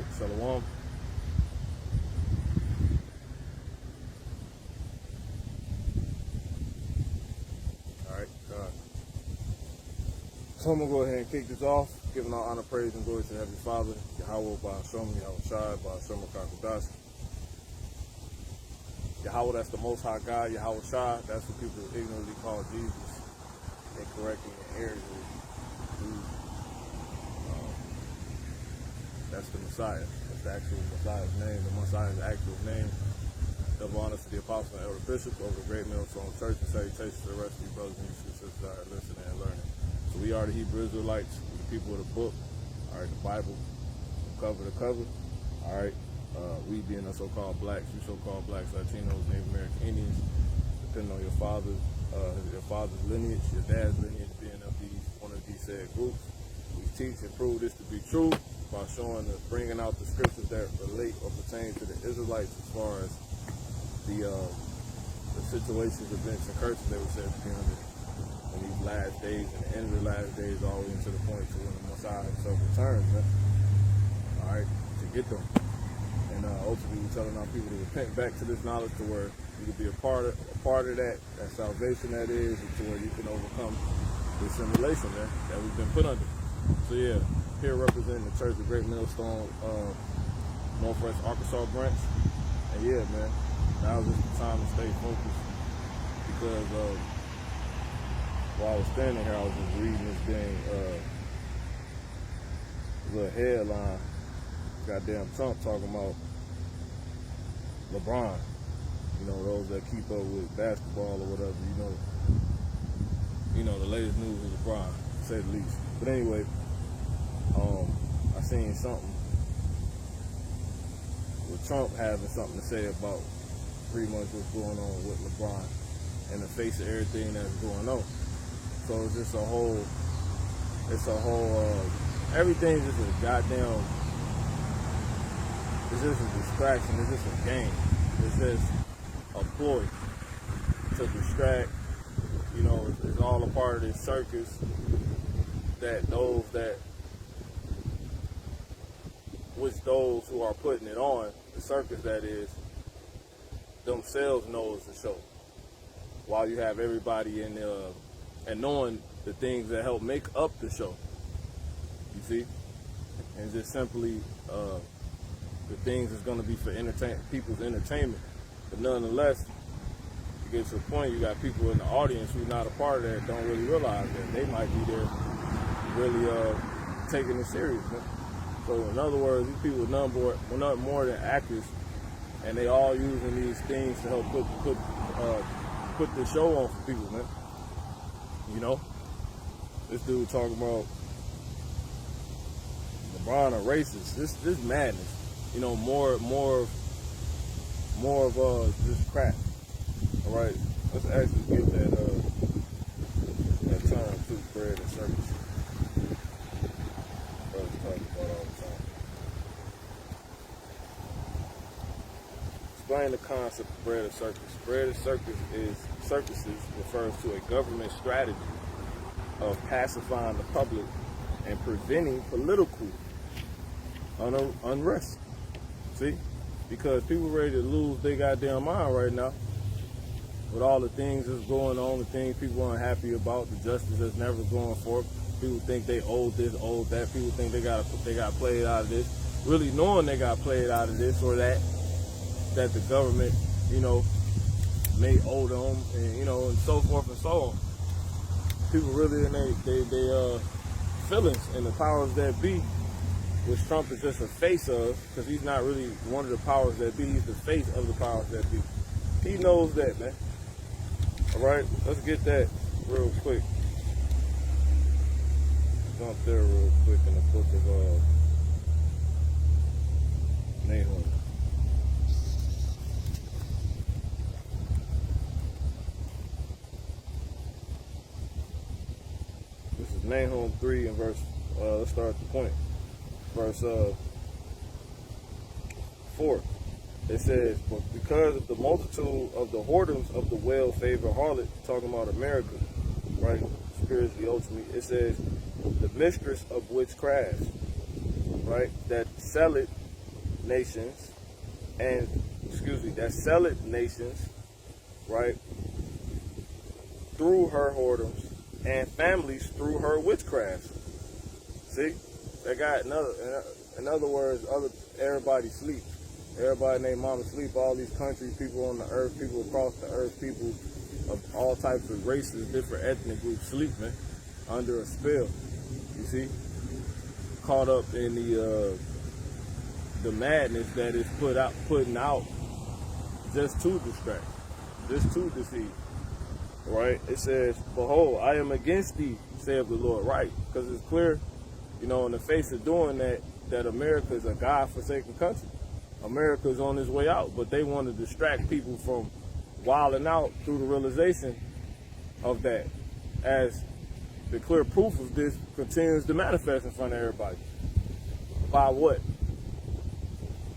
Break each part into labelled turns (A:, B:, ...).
A: right, shalom. Alright, so I'm going to go ahead and kick this off, giving all honor, praise, and glory to the Heavenly Father, Yahweh, Ba'ashem, Yahweh Shai, Ba'ashem, Rakakudas. Yahweh, that's the Most High God. Yahweh Shai, that's what people ignorantly call Jesus, incorrectly and arrogantly. That's the Messiah. That's the actual Messiah's name. The Messiah's actual name. Double honors to the apostle and elder bishop over the great millstone church, and salutations to the rest of you brothers and sisters that are listening and learning. So we are the Hebrew Israelites, the people of the book, all right, the Bible, cover to cover, all right. We being the so-called blacks, you so-called blacks, Latinos, Native American Indians, depending on your father's lineage, your dad's lineage being of one of these said groups. We teach and prove this to be true by showing bringing out the scriptures that relate or pertain to the Israelites as far as the situations, events, and curses they were said to be under in these last days and the end of the last days, all the way to the point to when the Messiah himself returns, man. All right, to get them. And ultimately, we're telling our people to repent back to this knowledge to where you can be a part of that salvation that is, and to where you can overcome this simulation, man, that we've been put under. So yeah, here representing the Church of Great Millstone, Northwest Arkansas Branch. And yeah, man, now is just the time to stay focused, because while I was standing here, I was just reading this thing, little headline, goddamn Trump talking about LeBron. You know, those that keep up with basketball or whatever, you know the latest news is LeBron, to say the least. But anyway, I seen something with Trump having something to say about pretty much what's going on with LeBron in the face of everything that's going on. So it's just everything's just a goddamn, it's just a distraction, it's just a game. It's just a ploy to distract, you know, it's all a part of this circus that those who are putting it on, the circus that is, themselves knows the show. While you have everybody in and knowing the things that help make up the show, you see, and just simply the things is going to be for people's entertainment. But nonetheless, you get to a point, you got people in the audience who's not a part of that, don't really realize that they might be there really taking it serious, man. So in other words, these people are nothing more than actors, and they all using these things to help put the show on for people, man. You know, this dude talking about LeBron a racist. This madness. You know, more of just crap. All right, let's actually get that term too, bread and circus. Brothers talk about all the time. Explain the concept of bread and circus. Bread and circuses refers to a government strategy of pacifying the public and preventing political unrest. See? Because people ready to lose their goddamn mind right now with all the things that's going on, the things people aren't happy about, the justice that's never going forth. People think they owe this, owe that. People think they got played out of this. Really knowing they got played out of this or that the government, you know, may owe them, and you know, and so forth and so on. People really in they feelings and the powers that be, which Trump is just a face of, because he's not really one of the powers that be. He's the face of the powers that be. He knows that, man. All right, let's get that real quick. Jump there real quick in the book of Nahum. This is Nahum 3 and verse, let's start at the point. Verse 4. It says, but because of the multitude of the whoredoms of the well-favored harlot, talking about America, right, spiritually, ultimately, it says, the mistress of witchcraft, right, that sell it nations, and that selleth nations, right, through her whoredoms, and families through her witchcraft. See, they got in other words, everybody sleep. Everybody named mama sleep. All these countries, people on the earth, people across the earth, people of all types of races, different ethnic groups sleep, man, under a spell. You see, caught up in the madness that is putting out just to distract, just to deceive. Right? It says, "Behold, I am against thee," saith the Lord. Right? Because it's clear, in the face of doing that America is a God-forsaken country. America is on its way out, but they want to distract people from wilding out through the realization of that, as the clear proof of this continues to manifest in front of everybody. By what?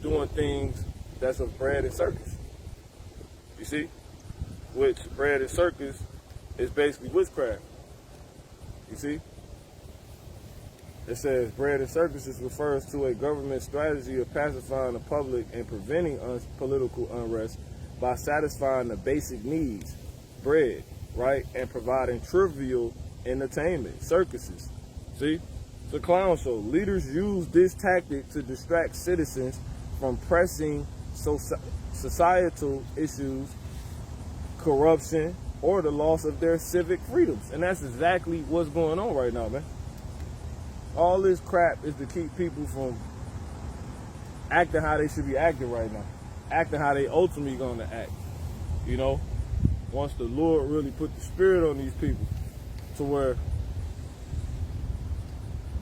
A: Doing things that's of bread and circus. You see? Which bread and circus is basically witchcraft. You see? It says bread and circuses refers to a government strategy of pacifying the public and preventing political unrest by satisfying the basic needs, bread, right, and providing trivial entertainment, circuses. See? It's a clown show. Leaders use this tactic to distract citizens from pressing societal issues, corruption, or the loss of their civic freedoms. And that's exactly what's going on right now, man. All this crap is to keep people from acting how they should be acting right now. Acting how they ultimately going to act. Once the Lord really put the spirit on these people to where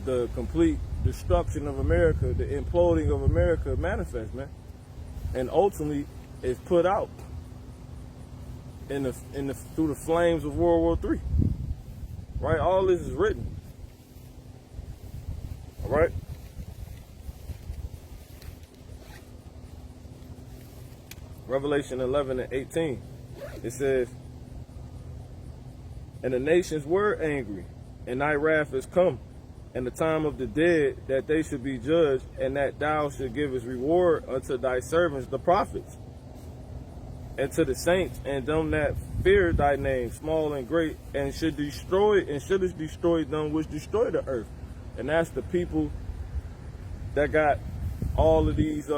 A: the complete destruction of America, the imploding of America manifests, man. And ultimately is put out through the flames of World War III. Right? All this is written. All right? Revelation 11:18. It says, "And the nations were angry, and thy wrath is come, and the time of the dead, that they should be judged, and that thou should give his reward unto thy servants the prophets, and to the saints, and them that fear thy name, small and great, and shouldest destroy them which destroy the earth." And that's the people that got all of these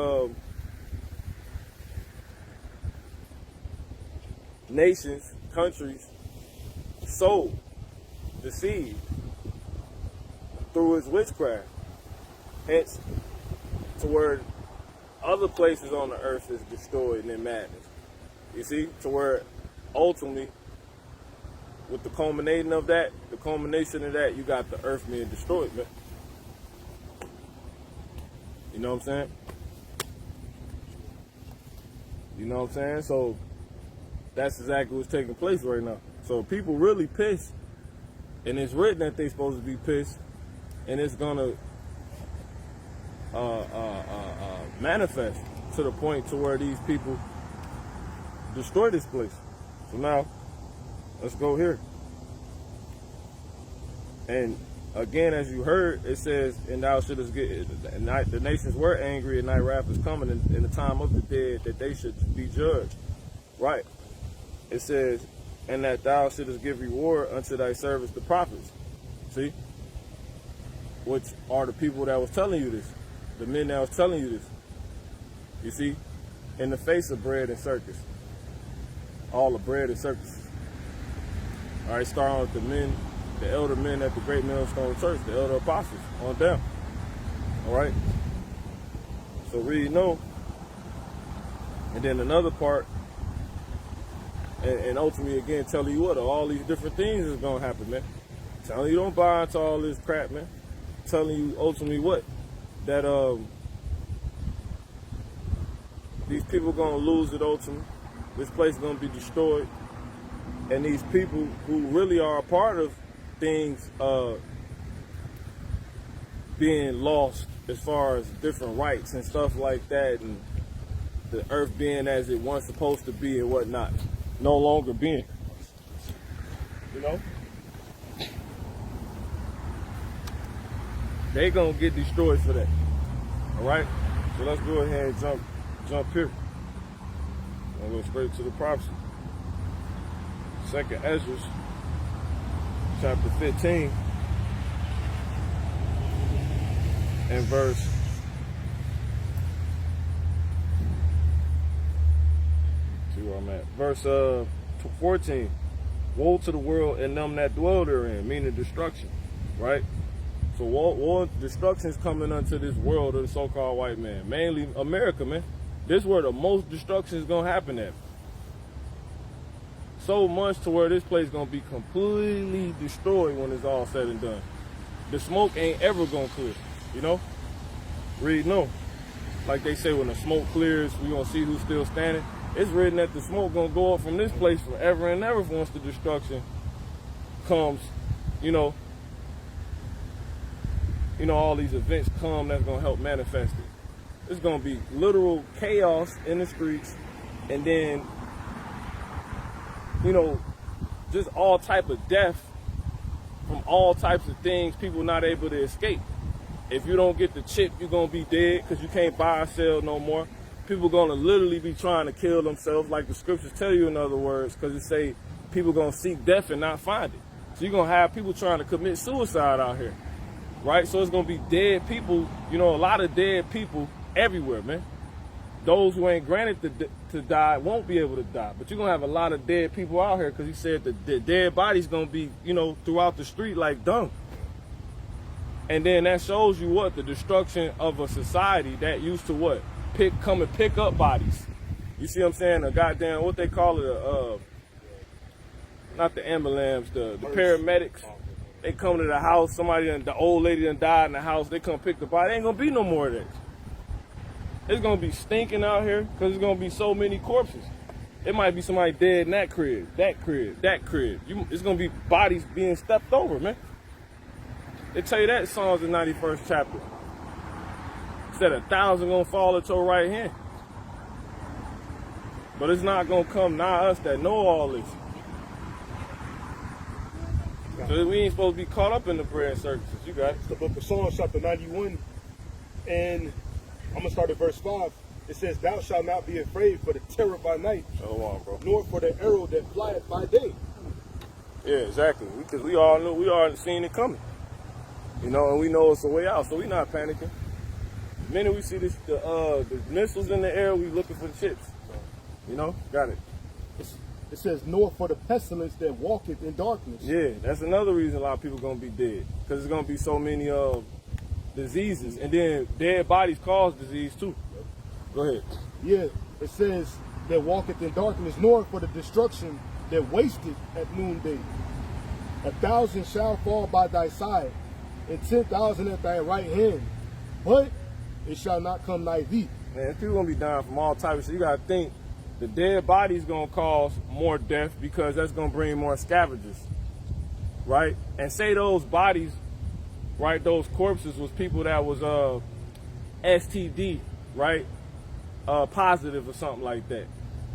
A: nations, countries, sold, deceived through his witchcraft. Hence, to where other places on the earth is destroyed and in madness. You see, to where ultimately, with the culmination of that, you got the earth being destroyed, man. You know what I'm saying? So that's exactly what's taking place right now. So people really pissed, and it's written that they're supposed to be pissed, and it's gonna manifest to the point to where these people destroy this place. So now, let's go here. And again, as you heard, it says, "And thou shouldest get," and the nations were angry, and thy wrath is coming in the time of the dead, that they should be judged. Right? It says, "And that thou shouldest give reward unto thy servants the prophets." See? Which are the people that was telling you this. The men that was telling you this. You see? In the face of bread and circus. All the bread and circus. All right, starting with the men, the elder men at the Great Millstone Church, the elder apostles, on down. All right? So read no. And then another part, and ultimately again telling you what, all these different things is going to happen, man. Telling you don't buy into all this crap, man. Telling you ultimately what? That these people going to lose it ultimately. This place is going to be destroyed. And these people who really are a part of things being lost as far as different rights and stuff like that, and the earth being as it once supposed to be and whatnot, no longer being. They gonna get destroyed for that. All right? So let's go ahead and jump here. I'll go straight to the prophecy. Second Ezra, chapter 15, and verse 14. Woe to the world and them that dwell therein, meaning destruction, right? So war destruction is coming unto this world of the so-called white man, mainly America, man. This is where the most destruction is gonna happen at. So much to where this place is gonna be completely destroyed when it's all said and done. The smoke ain't ever gonna clear, you know? Read no. Like they say, when the smoke clears, we gonna see who's still standing. It's written that the smoke gonna go up from this place forever and ever once the destruction comes, you know, all these events come that's gonna help manifest it. It's gonna be literal chaos in the streets, and then, just all type of death from all types of things, people not able to escape. If you don't get the chip, you're gonna be dead because you can't buy or sell no more. People gonna literally be trying to kill themselves, like the scriptures tell you, in other words, because it say people gonna seek death and not find it. So you're gonna have people trying to commit suicide out here, right? So it's gonna be dead people, a lot of dead people everywhere, man. Those who ain't granted to die won't be able to die, but you're gonna have a lot of dead people out here because he said the dead bodies gonna be, throughout the street like dung. And then that shows you what? The destruction of a society that used to what? Come and pick up bodies. You see what I'm saying? A goddamn, what they call it, not the ambulance, the paramedics. They come to the house, the old lady done died in the house, they come pick the body. There ain't gonna be no more of that. It's gonna be stinking out here because there's gonna be so many corpses. It might be somebody dead in that crib, that crib, that crib. It's gonna be bodies being stepped over, man. They tell you that in Psalms the 91st chapter. Said 1,000 gonna fall at your right hand. But it's not gonna come nigh us that know all this. So we ain't supposed to be caught up in the prayer and circuses. You got it.
B: It's the book of Psalms, chapter 91, and I'm gonna start at verse 5. It says, "Thou shalt not be afraid for the terror by night, nor for the arrow that flieth by day."
A: Yeah, exactly. Because we all knew, we already seen it coming. And we know it's a way out, so we not panicking. The minute we see the missiles in the air, we looking for the chips. Got it.
B: It says, "Nor for the pestilence that walketh in darkness."
A: Yeah, that's another reason a lot of people gonna be dead, because there's gonna be so many diseases, and then dead bodies cause disease too. Go ahead.
B: Yeah, it says that walketh in darkness, nor for the destruction that wasteth at noonday. 1,000 shall fall by thy side, and 10,000 at thy right hand, but it shall not come nigh thee.
A: Man, people gonna be dying from all types of shit. You gotta think the dead body's gonna cause more death because that's gonna bring more scavengers, right? And say those bodies, right, those corpses was people that was STD, right, positive or something like that.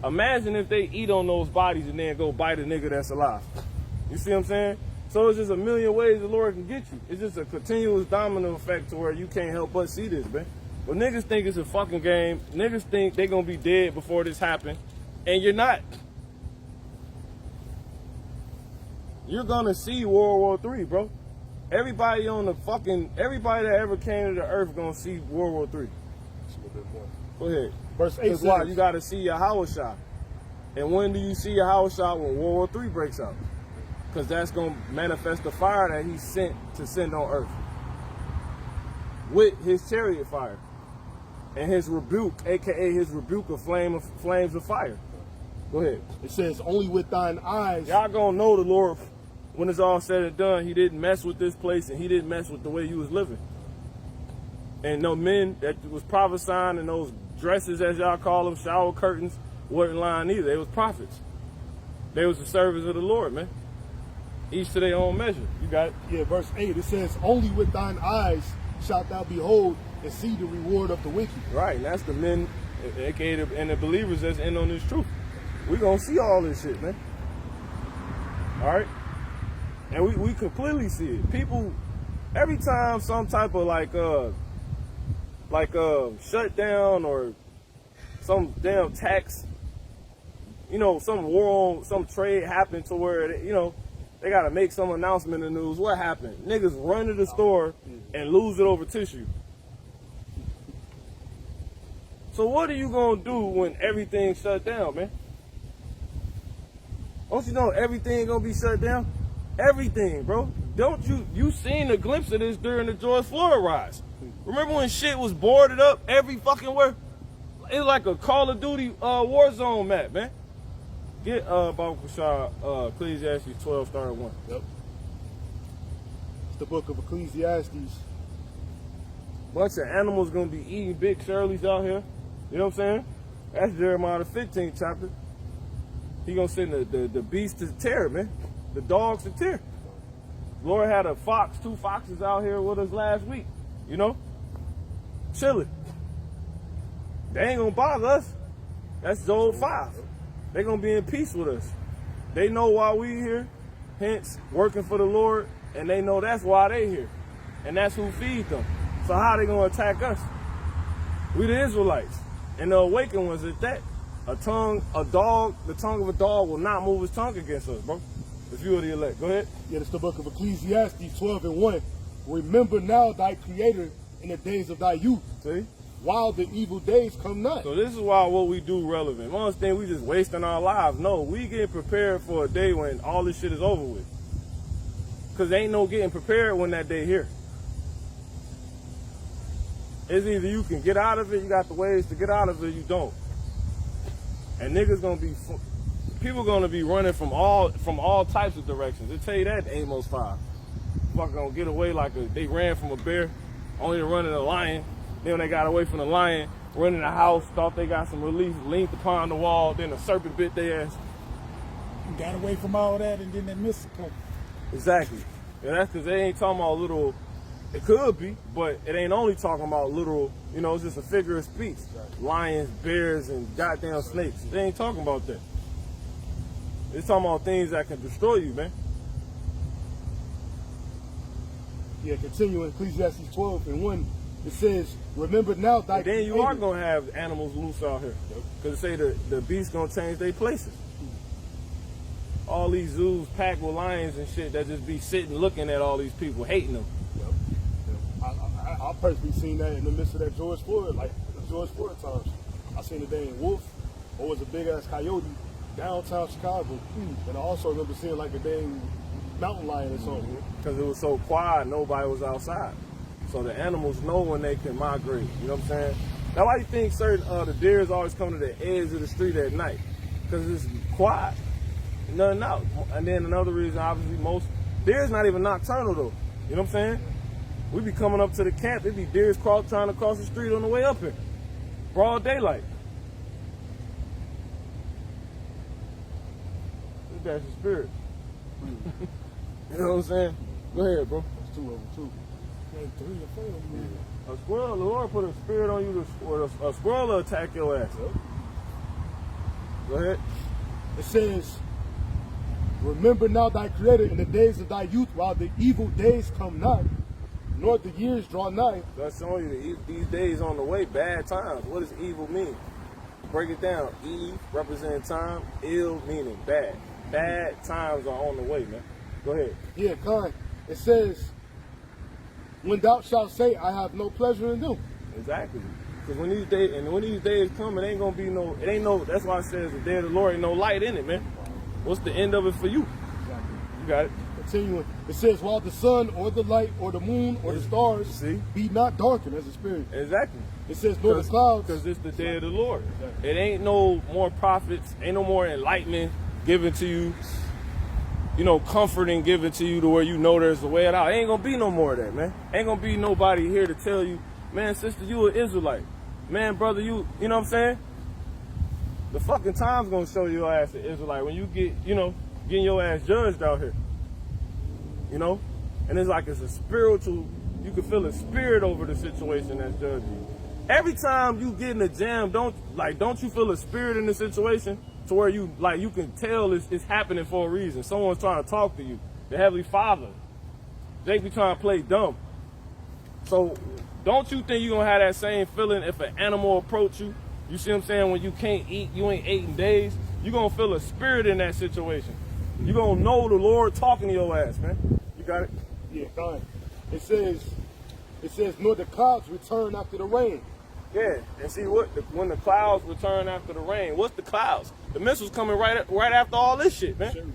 A: Imagine if they eat on those bodies and then go bite a nigga that's alive. You see what I'm saying? So it's just a million ways the Lord can get you. It's just a continuous domino effect to where you can't help but see this, man. But niggas think it's a fucking game. Niggas think they gonna be dead before this happen, and you're not. You're gonna see World War III, bro. Everybody that ever came to the earth gonna see World War III. Go ahead.
B: Verse 8 says,
A: why? You gotta see Yahweh shot. And when do you see Yahweh shot? When World War III breaks out. Because that's gonna manifest the fire that he sent to send on earth. With his chariot fire. And his rebuke, aka his rebuke of flames of fire. Go ahead.
B: It says, "Only with thine eyes."
A: Y'all gonna know the Lord when it's all said and done. He didn't mess with this place, and he didn't mess with the way you was living. And no men that was prophesying in those dresses, as y'all call them, shower curtains, wasn't lying either. They was prophets. They was the servants of the Lord, man. Each to their own measure. You got it?
B: Yeah, verse 8, it says, "Only with thine eyes shalt thou behold and see the reward of the wicked."
A: Right, and that's the men, aka and the believers that's in on this truth. We gonna see all this shit, man. All right? And we completely see it. People, every time some type of like shut down or some damn tax, some war on some trade happened to where they gotta make some announcement in the news. What happened? Niggas run to the store and lose it over tissue. So what are you gonna do when everything shut down, man? Don't you know everything gonna be shut down? Everything, bro. Don't you seen a glimpse of this during the George Floyd riots? Remember when shit was boarded up every fucking where? It's like a Call of Duty war zone map, man. Get Baruch Bashar, Ecclesiastes 12, start 1.
B: Yep. It's the book of Ecclesiastes.
A: Bunch of animals gonna be eating big Shirleys out here. You know what I'm saying? That's Jeremiah the 15th chapter. He gonna send the beast to tear, man. The dogs to tear. Lord had two foxes out here with us last week. Chilling. They ain't gonna bother us. That's Joel 5. They gonna be in peace with us. They know why we here, hence working for the Lord, and they know that's why they here. And that's who feeds them. So how they gonna attack us? We the Israelites. And the awakened ones at that. The tongue of a dog will not move his tongue against us, bro. If you are the elect. Go ahead.
B: Yeah, it's the book of Ecclesiastes 12 and 1. Remember now thy creator in the days of thy youth.
A: See?
B: While the evil days come not.
A: So this is why what we do relevant. One thing we just wasting our lives. No, we getting prepared for a day when all this shit is over with. Because ain't no getting prepared when that day here. It's either you can get out of it, you got the ways to get out of it, you don't. And niggas people gonna be running from all types of directions. They tell you that in Amos 5. Fuck gonna get away like they ran from a bear, only to run in a lion. Then when they got away from the lion, run in the house, thought they got some relief, leaned upon the wall, then a serpent bit their ass.
C: Got away from all that and then they missed the point.
A: Exactly. And that's because they ain't talking about literal. It could be, but it ain't only talking about literal, it's just a figure of speech. Lions, bears, and goddamn snakes. They ain't talking about that. It's talking about things that can destroy you, man.
B: Yeah, continuing Ecclesiastes 12 and 1. It says, remember now thy
A: then you
B: creator.
A: are going to have animals loose out here. Because it say the beasts going to change their places. All these zoos packed with lions and shit that just be sitting looking at all these people, hating them.
B: I personally seen that in the midst of that George Floyd, like the George Floyd times. I seen a dang wolf, or it was a big ass coyote downtown Chicago. And I also remember seeing like a dang mountain lion or something.
A: Because it was so quiet, nobody was outside. So the animals know when they can migrate. You know what I'm saying? That's why you think certain the deers always come to the edge of the street at night. Because it's quiet. Nothing out. And then another reason, obviously, most deer's not even nocturnal though. You know what I'm saying? We be coming up to the camp, it be deers trying to cross the street on the way up here. Broad daylight. That's the spirit. You know what I'm saying? Go ahead, bro.
B: That's 2 over 2.
C: Like 3 or 4 of them.
A: A squirrel, the Lord put a spirit on you, or a squirrel will attack your ass. Go ahead.
B: It says, remember now thy creator in the days of thy youth, while the evil days come not, nor the years draw nigh.
A: That's showing you these days on the way, bad times. What does evil mean? Break it down. Eve representing time, ill meaning bad. Bad times are on the way, man. Go ahead.
B: Yeah, kind. It says, when thou shalt say, I have no pleasure in them.
A: Exactly. Because when these days come, it ain't gonna be that's why it says the day of the Lord ain't no light in it, man. What's the end of it for you?
B: Exactly.
A: You got it.
B: Continuing. It says, while the sun or the light or the moon or the stars be not darkened as a spirit.
A: Exactly.
B: It says, nor the clouds.
A: Because it's the day of the Lord.
B: Exactly.
A: It ain't no more prophets, ain't no more enlightenment given to you, comforting given to you to where there's a way out. Ain't gonna be no more of that, man. Ain't gonna be nobody here to tell you, man, sister, you an Israelite. Man, brother, you know what I'm saying? The fucking time's gonna show your ass an Israelite when you get, getting your ass judged out here. And it's like it's a spiritual, you can feel a spirit over the situation that's judging you. Every time you get in a jam, don't you feel a spirit in the situation to where you can tell it's happening for a reason. Someone's trying to talk to you. The Heavenly Father. They be trying to play dumb. So Don't you think you're going to have that same feeling if an animal approach you? You see what I'm saying? When you can't eat, you ain't ate in days, you're going to feel a spirit in that situation. You're going to know the Lord talking to your ass, man. You got it?
B: Yeah, fine. It says, nor the clouds return after the rain.
A: Yeah, and see when the clouds return after the rain, what's the clouds? The missiles coming right after all this shit, man.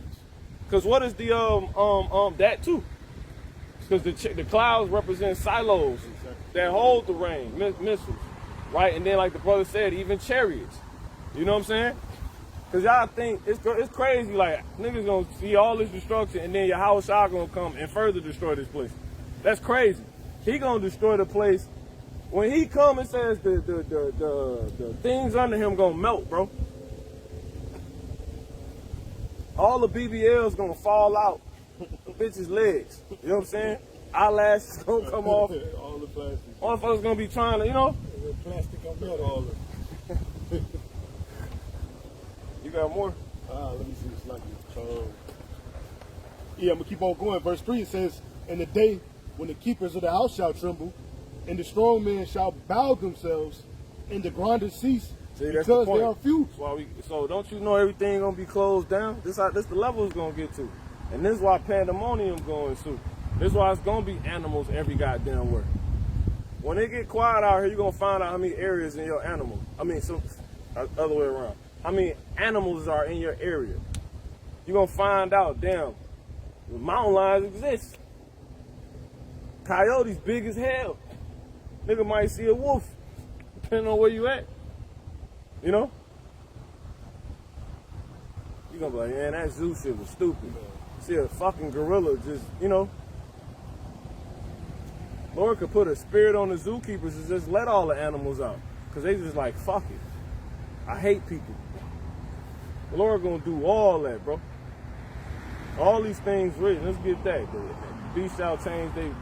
A: Because what is the that too? Because the clouds represent silos that hold the rain, missiles, right? And then like the brother said, even chariots. You know what I'm saying? Because y'all think it's crazy, like niggas gonna see all this destruction and then Yahushua gonna come and further destroy this place. That's crazy. He gonna destroy the place. When he come and says the things under him gonna melt, bro. All the BBLs gonna fall out. The bitches' legs. You know what I'm saying? Eyelashes gonna come off.
B: All the plastic.
A: All the folks gonna be trying to, you know.
C: Plastic on metal.
B: All of it.
A: You got more?
B: Let me see this like yeah, I'm gonna keep on going. Verse 3 it says, "In the day when the keepers of the house shall tremble, and the strong men shall bow themselves, and the grinders cease,
A: See, that's
B: because
A: the point.
B: they are few."
A: So don't you know everything gonna be closed down? This the level it's gonna get to. And this is why pandemonium going soon. This is why it's gonna be animals every goddamn where. When they get quiet out here, you're gonna find out how many areas in your animal. I mean, some other way around. How many animals are in your area? You're gonna find out, damn, the mountain lions exist. Coyotes big as hell. Nigga might see a wolf, depending on where you at. You know? You gonna be like, man, that zoo shit was stupid. See a fucking gorilla just, you know. Lord could put a spirit on the zookeepers and just let all the animals out. Cause they just like, fuck it. I hate people. The Lord gonna do all that, bro. All these things written, let's get that. The beast shall change their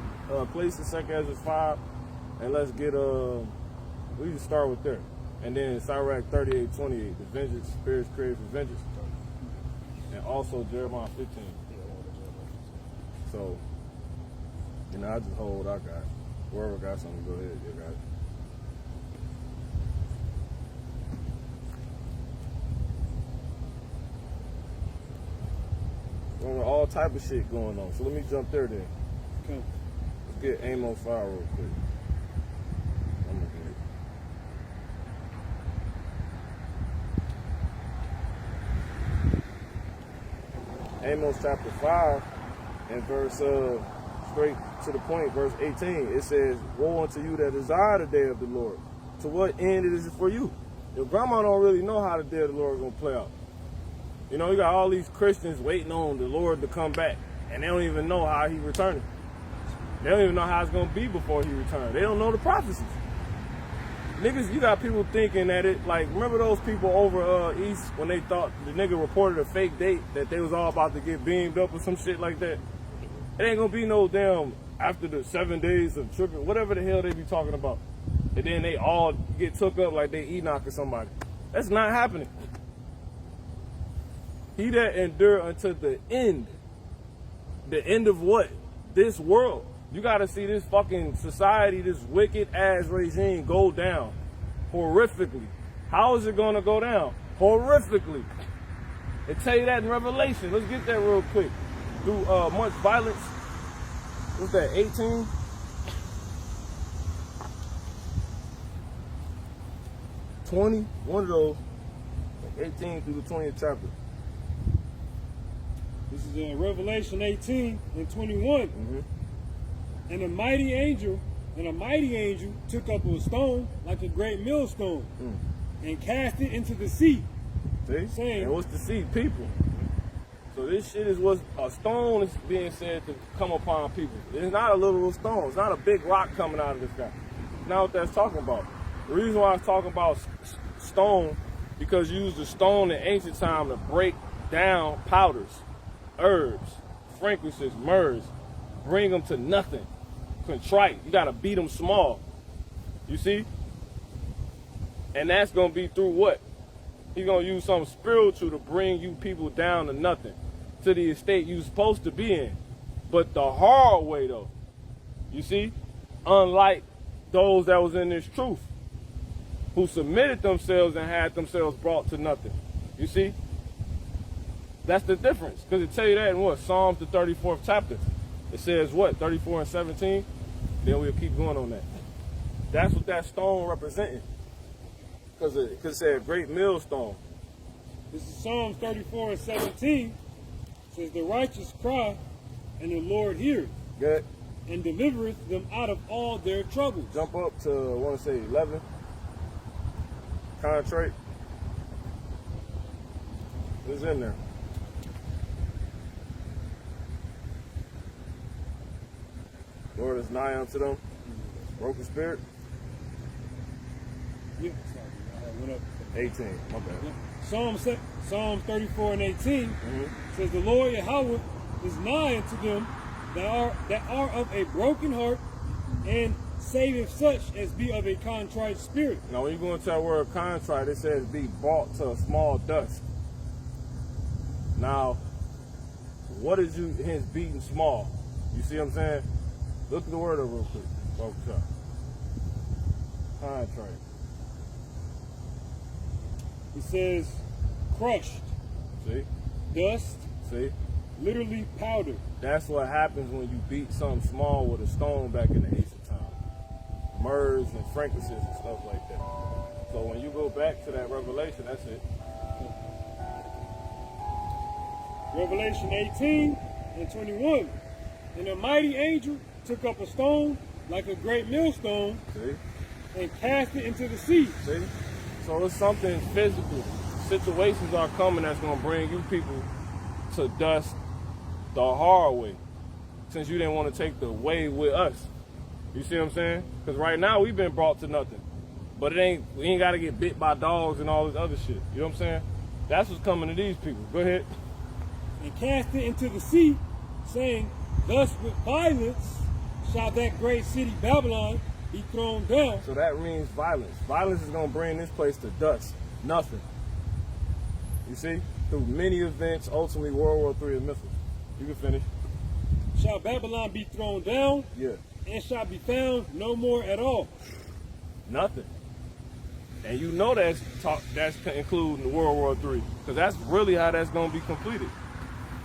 A: place in second as fire. And let's get, we can start with there. And then Sirach 38:28, the vengeance, spirits created for vengeance. And also Jeremiah 15. So, you know, I just hold what I got. Whoever got something, go ahead, you got it. All type of shit going on. So let me jump there then.
B: Okay.
A: Let's get aim on fire real quick. I'm gonna get it. Amos chapter 5 and verse straight to the point, verse 18. It says, "Woe unto you that desire the day of the Lord. To what end it is it for you?" Your grandma don't really know how the day of the Lord is gonna play out. You know, you got all these Christians waiting on the Lord to come back, and they don't even know how he returning. They don't even know how it's going to be before he returns. They don't know the prophecies. Niggas, you got people thinking that it, like, remember those people over east when they thought the nigga reported a fake date that they was all about to get beamed up or some shit like that? It ain't going to be no damn after the 7 days of tripping, whatever the hell they be talking about. And then they all get took up like they Enoch or somebody. That's not happening. He that endure unto the end. The end of what? This world. You got to see this fucking society, this wicked ass regime go down horrifically. How is it going to go down? Horrifically. They tell you that in Revelation. Let's get that real quick. Through much violence. What's that, 18? One of those. 18 through the 20th chapter.
D: This is in Revelation 18 and 21.
A: Mm-hmm.
D: And a mighty angel took up a stone like a great millstone and cast it into the sea.
A: See?
D: Saying,
A: and what's the sea? People. So this shit is what a stone is being said to come upon people. It's not a literal stone. It's not a big rock coming out of the sky. It's not what that's talking about. The reason why I'm talking about stone, because you use the stone in ancient time to break down powders, herbs, frankincense, myrrhs, bring them to nothing. Contrite. You got to beat them small. You see? And that's going to be through what? He's going to use something spiritual to bring you people down to nothing, to the estate you're supposed to be in. But the hard way, though. You see? Unlike those that was in this truth, who submitted themselves and had themselves brought to nothing. You see? That's the difference. Because it tell you that in what? Psalms the 34th chapter. It says what? 34 and 17? Then we'll keep going on that. That's what that stone representing. Because it said great millstone.
D: This is Psalms 34 and 17. It says, the righteous cry, and the Lord heareth,
A: Good.
D: and delivereth them out of all their troubles.
A: Jump up to, I want to say 11. Contrite. What's in there? Lord is nigh unto them. Broken spirit.
D: Yeah, sorry, I went up.
A: 18. My bad.
D: Psalms 34 and 18 says, the Lord Yahweh is nigh unto them that are of a broken heart, and saveth such as be of a contrite spirit.
A: Now, when you go into that word contrite, it says be brought to a small dust. Now, what is his beating small? You see what I'm saying? Look at the word up real quick. Contrite.
D: It says crushed,
A: See?
D: dust,
A: See?
D: literally powder.
A: That's what happens when you beat something small with a stone back in the ancient time. Myrrhs and frankincense and stuff like that. So when you go back to that Revelation, that's it.
D: Revelation 18 and 21. And a mighty angel took up a stone like a great millstone,
A: See?
D: and cast it into the sea.
A: See? So it's something physical. Situations are coming that's going to bring you people to dust the hard way, since you didn't want to take the way with us. You see what I'm saying? Because right now we've been brought to nothing. But we ain't got to get bit by dogs and all this other shit. You know what I'm saying? That's what's coming to these people. Go ahead.
D: And cast it into the sea, saying, thus with violence shall that great city Babylon be thrown down.
A: So that means violence. Violence is going to bring this place to dust. Nothing. You see? Through many events, ultimately World War III and missiles. You can finish.
D: Shall Babylon be thrown down,
A: Yeah.
D: and shall be found no more at all.
A: Nothing. And you know that's including World War III. Because that's really how that's going to be completed.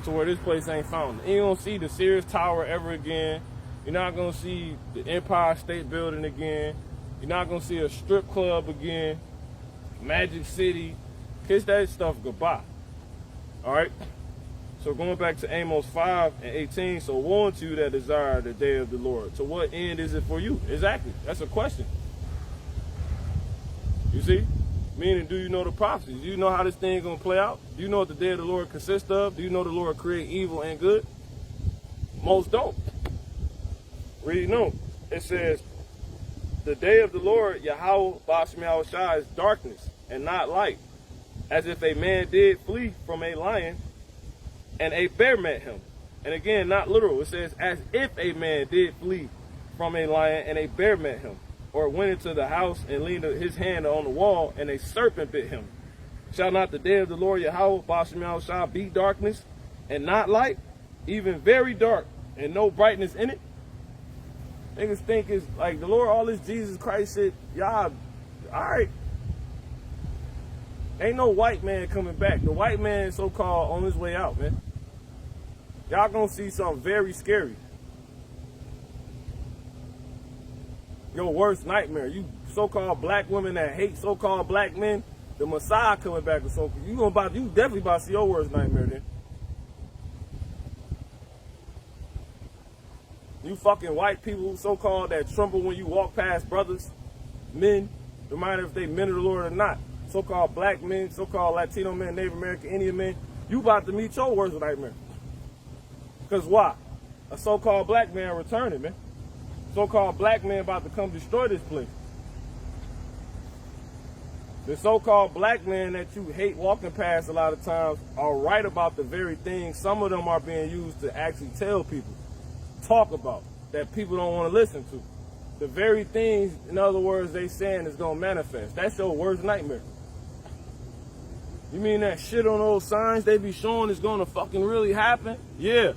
A: To where this place ain't found. And you don't see the Sears Tower ever again. You're not going to see the Empire State Building again. You're not going to see a strip club again. Magic City. Kiss that stuff goodbye. All right? So going back to Amos 5 and 18. So woe unto you that desire the day of the Lord. To what end is it for you? Exactly. That's a question. You see? Meaning, do you know the prophecies? Do you know how this thing going to play out? Do you know what the day of the Lord consists of? Do you know the Lord create evil and good? Most don't. Read no. It says, the day of the Lord, Yahweh Ba'ashem Yahushua, is darkness and not light. As if a man did flee from a lion and a bear met him. And again, not literal. It says, as if a man did flee from a lion and a bear met him. Or went into the house and leaned his hand on the wall, and a serpent bit him. Shall not the day of the Lord Yahweh Ba'ashem Yahushua be darkness and not light, even very dark, and no brightness in it? Niggas think it's like the Lord, all this Jesus Christ shit, y'all, all right. Ain't no white man coming back. The white man is so-called on his way out, man. Y'all gonna see something very scary. Your worst nightmare. You so-called black women that hate so-called black men, the Messiah coming back or so. You definitely about to see your worst nightmare then. You fucking white people so-called that tremble when you walk past brothers, men, no matter if they men of the Lord or not. So-called black men, so-called Latino men, Native American, Indian men, you about to meet your worst nightmare. Because why? A so-called black man returning, man. So-called black man about to come destroy this place. The so-called black man that you hate walking past a lot of times are right about the very things. Some of them are being used to actually tell people, talk about, that people don't want to listen to. The very things, in other words, they saying is going to manifest. That's your worst nightmare. You mean that shit on those signs they be showing is going to fucking really happen? Yeah.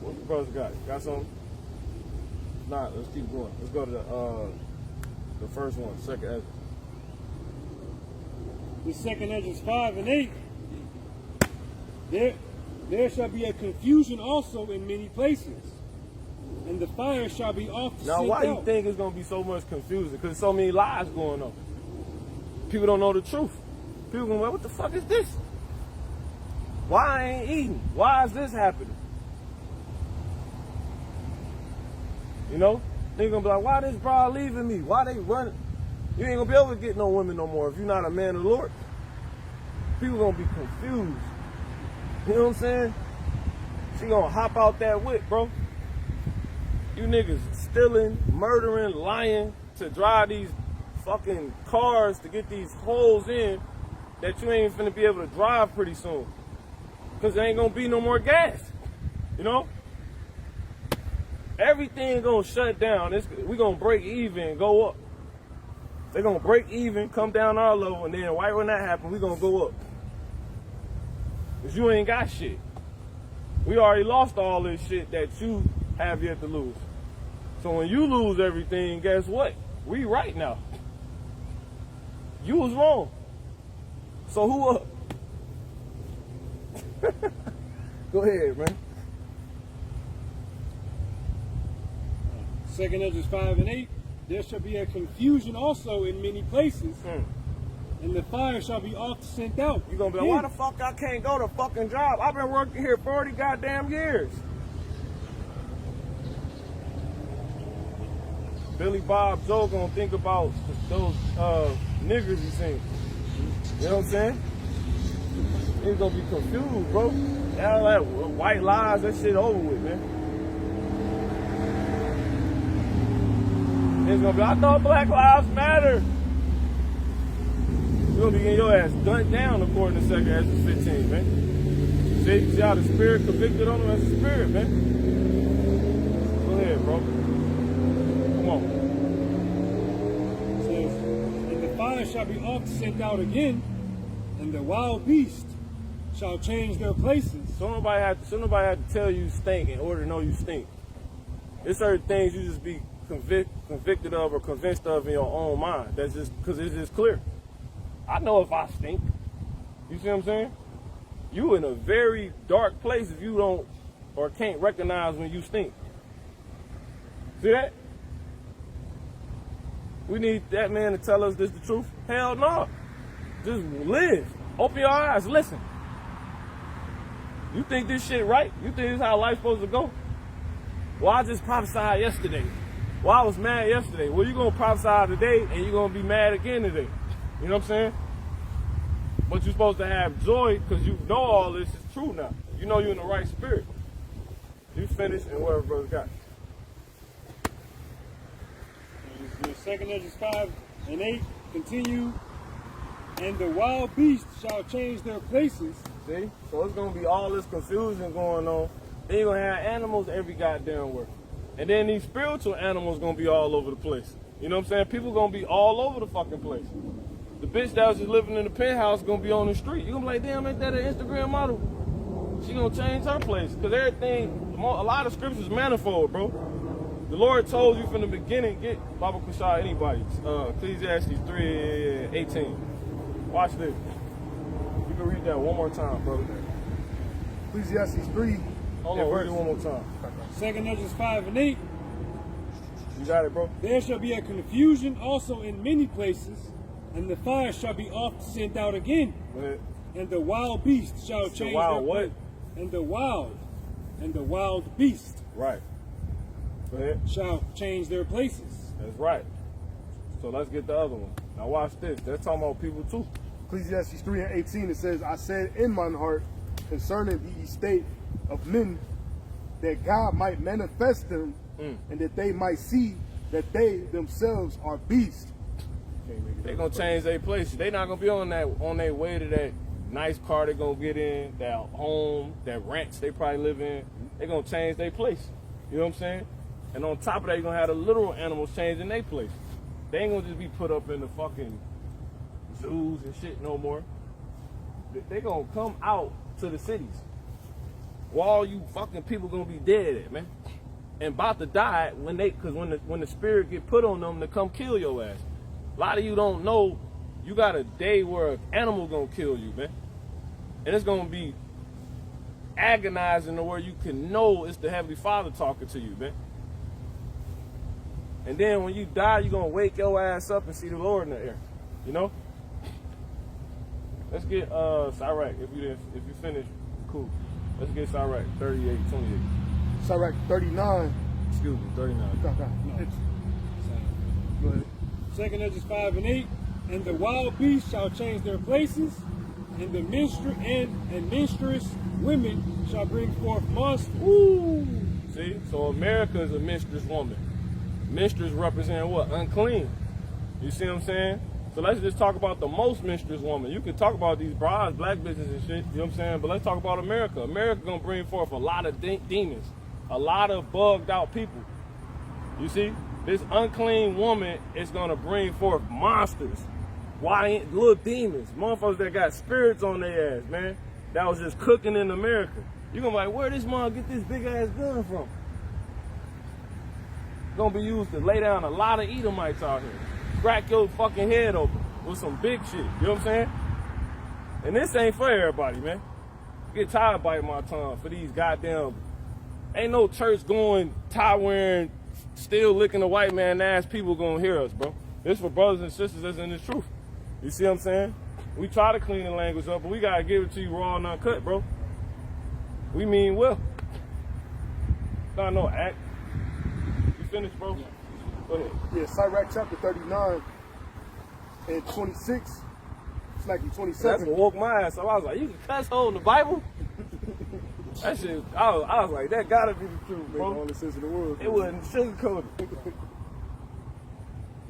A: What the brothers got? Got something?
E: not. Let's keep going. Let's go to the first one, second Ezra.
D: The second Ezra 5 and 8. There shall be a confusion also in many places, and the fire shall be oft
E: Now,
D: sent
E: why
D: out.
E: you think it's gonna be so much confusion? Because so many lies going on. People don't know the truth. People gonna be like, what the fuck is this? Why I ain't eating? Why is this happening? You know? They gonna be like, why this bride leaving me? Why they running? You ain't gonna be able to get no women no more if you're not a man of the Lord. People gonna be confused. You know what I'm saying? She gonna hop out that whip, bro. You niggas stealing, murdering, lying to drive these fucking cars to get these holes in that you ain't finna be able to drive pretty soon. Cause there ain't gonna be no more gas. You know? Everything gonna shut down. We gonna break even and go up. They gonna break even, come down our level, and then right when that happens, we gonna go up. Cause you ain't got shit. We already lost all this shit that you have yet to lose. So when you lose everything, guess what? We right now. You was wrong. So who up? Go ahead, man.
D: Second Ezra 5 and 8. There shall be a confusion also in many places, and the fire shall be oft sent out.
E: You gonna be like, why the fuck I can't go to fucking job? I've been working here 40 goddamn years. Billy Bob Joe gonna think about those niggers he seen. You know what I'm saying? He's gonna be confused, bro. All that white lies, that shit over with, man. He's gonna be, I thought Black Lives Matter. You're gonna be getting your ass gunned down according to 2 Ezra 15, man. See how the spirit convicted on him as a spirit, man. Go ahead, bro. Come on.
D: It says, and the fire shall be oft sent out again, and the wild beast shall change their places.
E: So nobody had to tell you stink in order to know you stink. There's certain things you just be convicted of or convinced of in your own mind. That's just because it's just clear. I know if I stink. You see what I'm saying? You in a very dark place if you don't or can't recognize when you stink. See that? We need that man to tell us this the truth? Hell no. Just live. Open your eyes. Listen. You think this shit right? You think this is how life's supposed to go? Well, I just prophesied yesterday. Well, I was mad yesterday. Well, you're going to prophesy today and you're going to be mad again today. You know what I'm saying? But you're supposed to have joy because you know all this is true now. You know you're in the right spirit. You finished and whatever brother got.
D: Second Ezra 5 and 8 continue, and the wild beasts shall change their places.
E: See? So it's going to be all this confusion going on. Then you're going to have animals every goddamn where. And then these spiritual animals going to be all over the place. You know what I'm saying? People going to be all over the fucking place. The bitch that was just living in the penthouse going to be on the street. You're going to be like, damn, ain't that an Instagram model? She going to change her place. Because everything, a lot of scriptures manifold, bro. The Lord told you from the beginning, get Baba Kushah, anybody. Ecclesiastes 3:18. Watch this. You can read that one more time, brother.
B: Ecclesiastes 3.
E: Hold on, read it one more time.
D: Second Ezra 5 and 8.
E: You got it, bro?
D: There shall be a confusion also in many places, and the fire shall be oft sent out again.
E: Go ahead.
D: And the wild beast shall change
E: wild
D: their
E: what?
D: place. And the wild beast
E: Right. Go ahead.
D: shall change their places.
E: That's right. So let's get the other one. Now watch this. They're talking about people too.
B: Ecclesiastes 3:18, it says, I said in mine heart concerning the estate of men, that God might manifest them, and that they might see that they themselves are beasts.
E: They're gonna change their place. They're not gonna be on their way to that nice car they're gonna get in, that home, that ranch they probably live in. They're gonna change their place. You know what I'm saying? And on top of that, you're gonna have the literal animals changing their place. They ain't gonna just be put up in the fucking zoos and shit no more. They gonna come out to the cities. Where all you fucking people gonna be dead at, man. and about to die when the spirit get put on them to come kill your ass. A lot of you don't know you got a day where an animal gonna kill you, man. And it's gonna be agonizing to where you can know it's the Heavenly Father talking to you, man. And then when you die, you're gonna wake your ass up and see the Lord in the air. You know? Let's get Sirach. If you finish, cool. Let's get Sirach 38:28.
B: Sirach 39.
E: Excuse me, 39.
B: Go ahead.
D: 2 Edges 5:8, and the wild beasts shall change their places, and the minstrous women shall bring forth monsters.
E: Woo! See, so America is a minstrous woman. Minstrels represent what? Unclean. You see what I'm saying? So let's just talk about the most minstrous woman. You can talk about these brides, black bitches and shit, you know what I'm saying? But let's talk about America. America gonna bring forth a lot of demons, a lot of bugged out people. You see? This unclean woman is gonna bring forth monsters. Why little demons, motherfuckers that got spirits on their ass, man, that was just cooking in America. You gonna be like, where this mom get this big ass gun from? Gonna be used to lay down a lot of Edomites out here. Crack your fucking head open with some big shit. You know what I'm saying? And this ain't for everybody, man. Get tired of biting my tongue for these goddamn. Ain't no church going, tie wearing, still licking the white man ass people gonna hear us, bro. This for brothers and sisters that's in the truth. You see what I'm saying? We try to clean the language up, but we gotta give it to you raw and uncut, bro. We mean well. Not no act. You finished, bro? Go ahead.
B: Yeah, Sirach chapter 39 and 26. It's like in 27.
E: That's what woke my ass up. I was like, you can cuss holding the Bible? That shit, I was like, that gotta be the truth,
B: Make
E: bro.
B: all the sense in the world.
E: It wasn't sugarcoated.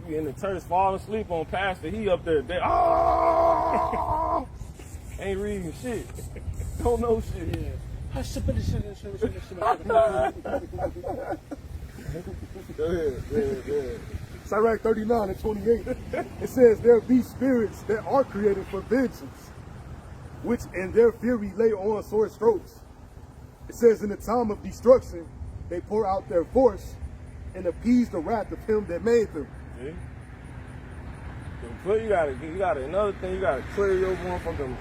E: You in the church falling asleep on pastor, he up there, oh! Ain't reading shit. Don't know shit.
B: Yeah.
E: Go ahead.
B: Sirach 39 and 28. It says, there be spirits that are created for vengeance, which in their fury lay on sword strokes. It says, in the time of destruction, they pour out their force and appease the wrath of him that made them.
E: See? You gotta, another thing, you gotta clear your motherfucking,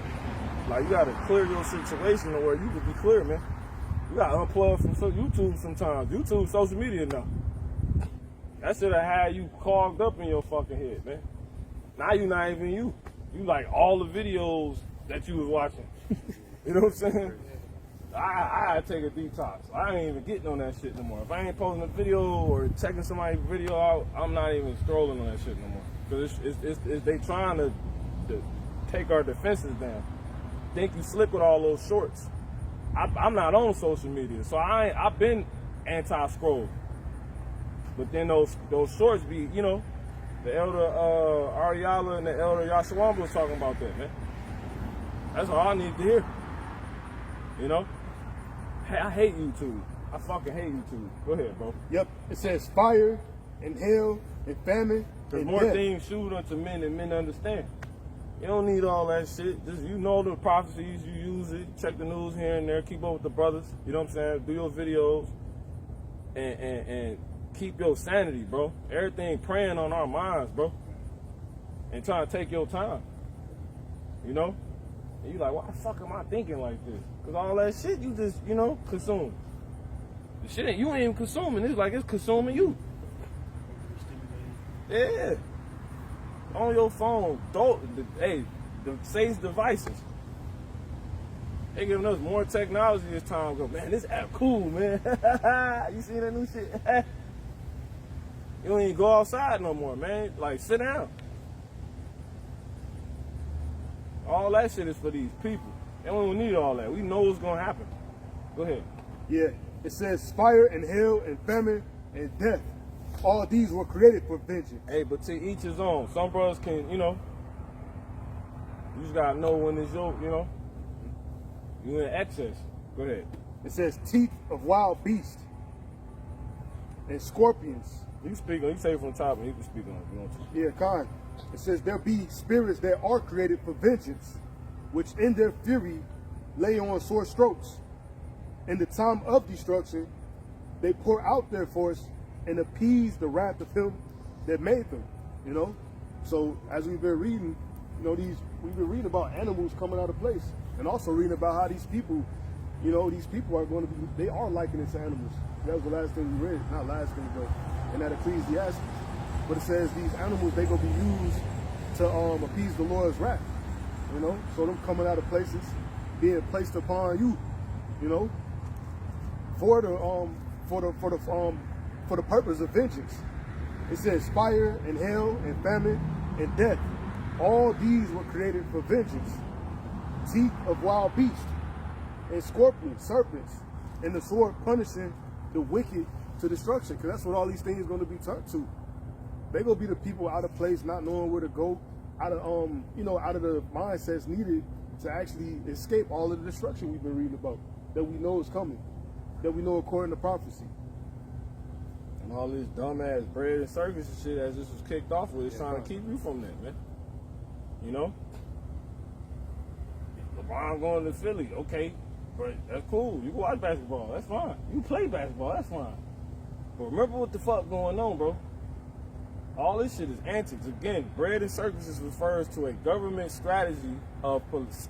E: like, you gotta clear your situation to where you can be clear, man. You gotta unplug from YouTube sometimes. YouTube, social media now. That should have had you clogged up in your fucking head, man. Now you not even you. You like all the videos that you was watching. You know what I'm saying? I take a detox. I ain't even getting on that shit no more. If I ain't posting a video or checking somebody's video out, I'm not even strolling on that shit no more. Because it's they trying to take our defenses down. Think you slick with all those shorts. I'm not on social media, so I've been anti-scroll. But then those shorts be, you know, the elder Ariala and the elder Yashawamba was talking about that, man. That's all I need to hear. You know? Hey, I hate YouTube. I fucking hate YouTube. Go ahead, bro.
B: Yep. It says fire and hail and famine.
E: There's
B: and
E: more
B: death.
E: things shoot unto men than men understand. You don't need all that shit. Just, you know the prophecies, you use it, check the news here and there, keep up with the brothers, you know what I'm saying? Do your videos and keep your sanity, bro. Everything preying on our minds, bro. And trying to take your time. You know? And you like, why the fuck am I thinking like this? Because all that shit you just, you know, consume. The shit you ain't even consuming. It's like it's consuming you. Yeah. On your phone, the Satan's devices. They giving us more technology as time goes. Man, this app cool, man. You see that new shit? You don't even go outside no more, man. Like, sit down. All that shit is for these people. They don't even need all that. We know what's gonna happen. Go ahead.
B: Yeah. It says fire and hail and famine and death. All these were created for vengeance.
E: Hey, but to each his own. Some brothers can, you know, you just gotta know when it's your, you know, you in excess. Go ahead.
B: It says teeth of wild beasts and scorpions.
E: You can speak on, you can say it from the top and you can speak on it if you want to.
B: Yeah, kind. It says there be spirits that are created for vengeance, which in their fury lay on sore strokes. In the time of destruction, they pour out their force and appease the wrath of him that made them, you know? So as we've been reading, you know, we've been reading about animals coming out of place, and also reading about how these people, you know, these people are going to be, they are likened to animals. That was the last thing we read, not last thing, but in that Ecclesiastes. But it says these animals, they gonna be used to appease the Lord's wrath, you know? So them coming out of places, being placed upon you, you know, for the purpose of vengeance. It says fire and hell and famine and death. All these were created for vengeance. Teeth of wild beasts and scorpions, serpents, and the sword punishing the wicked to destruction. Because that's what all these things are going to be turned to. They're going to be the people out of place, not knowing where to go, out of you know, out of the mindsets needed to actually escape all of the destruction we've been reading about, that we know is coming, that we know according to prophecy.
E: And all this dumbass bread and circus and shit as this was kicked off with is trying to keep you from that, man. You know? LeBron going to Philly, okay, but that's cool. You can watch basketball, that's fine. You play basketball, that's fine. But remember what the fuck going on, bro. All this shit is antics. Again, bread and circuses refers to a government strategy of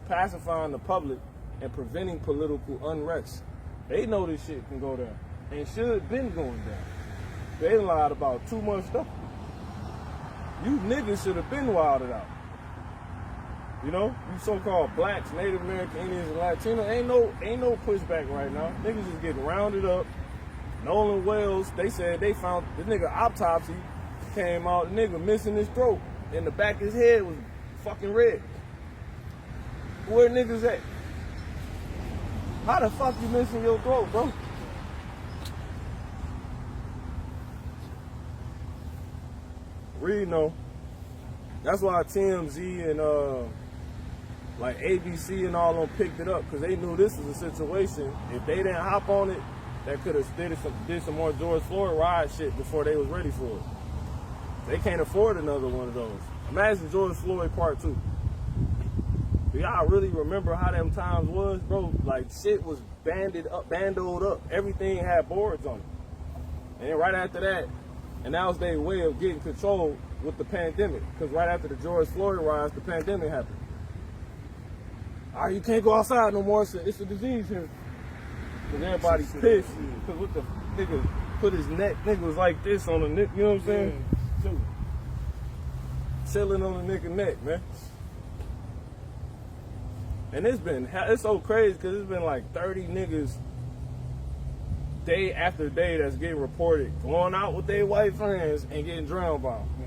E: pacifying the public and preventing political unrest. They know this shit can go down and should have been going down. They lied about too much stuff. You niggas should have been wilded out. You know, you so-called blacks, Native American, Indians, and Latino, ain't no pushback right now. Niggas just getting rounded up. Nolan Wells, they said they found the nigga autopsy came out, the nigga missing his throat, and the back of his head was fucking red. Where niggas at? How the fuck you missing your throat, bro? Read, no. That's why TMZ and like ABC and all of them picked it up, because they knew this was a situation. If they didn't hop on it, that could have did some more George Floyd riot shit before they was ready for it. They can't afford another one of those. Imagine George Floyd Part 2. Do y'all really remember how them times was, bro? Like, shit was bandoed up. Everything had boards on it. And then right after that, and that was their way of getting control with the pandemic. Because right after the George Floyd riots, the pandemic happened. All right, you can't go outside no more. It's a disease here. Because everybody's pissed. Because what the nigga put his neck, nigga was like this on the neck, you know what I'm saying? Yeah. Chilling on the nigga neck, man. And it's so crazy because it's been like 30 niggas day after day that's getting reported going out with their white friends and getting drowned by them. Yeah.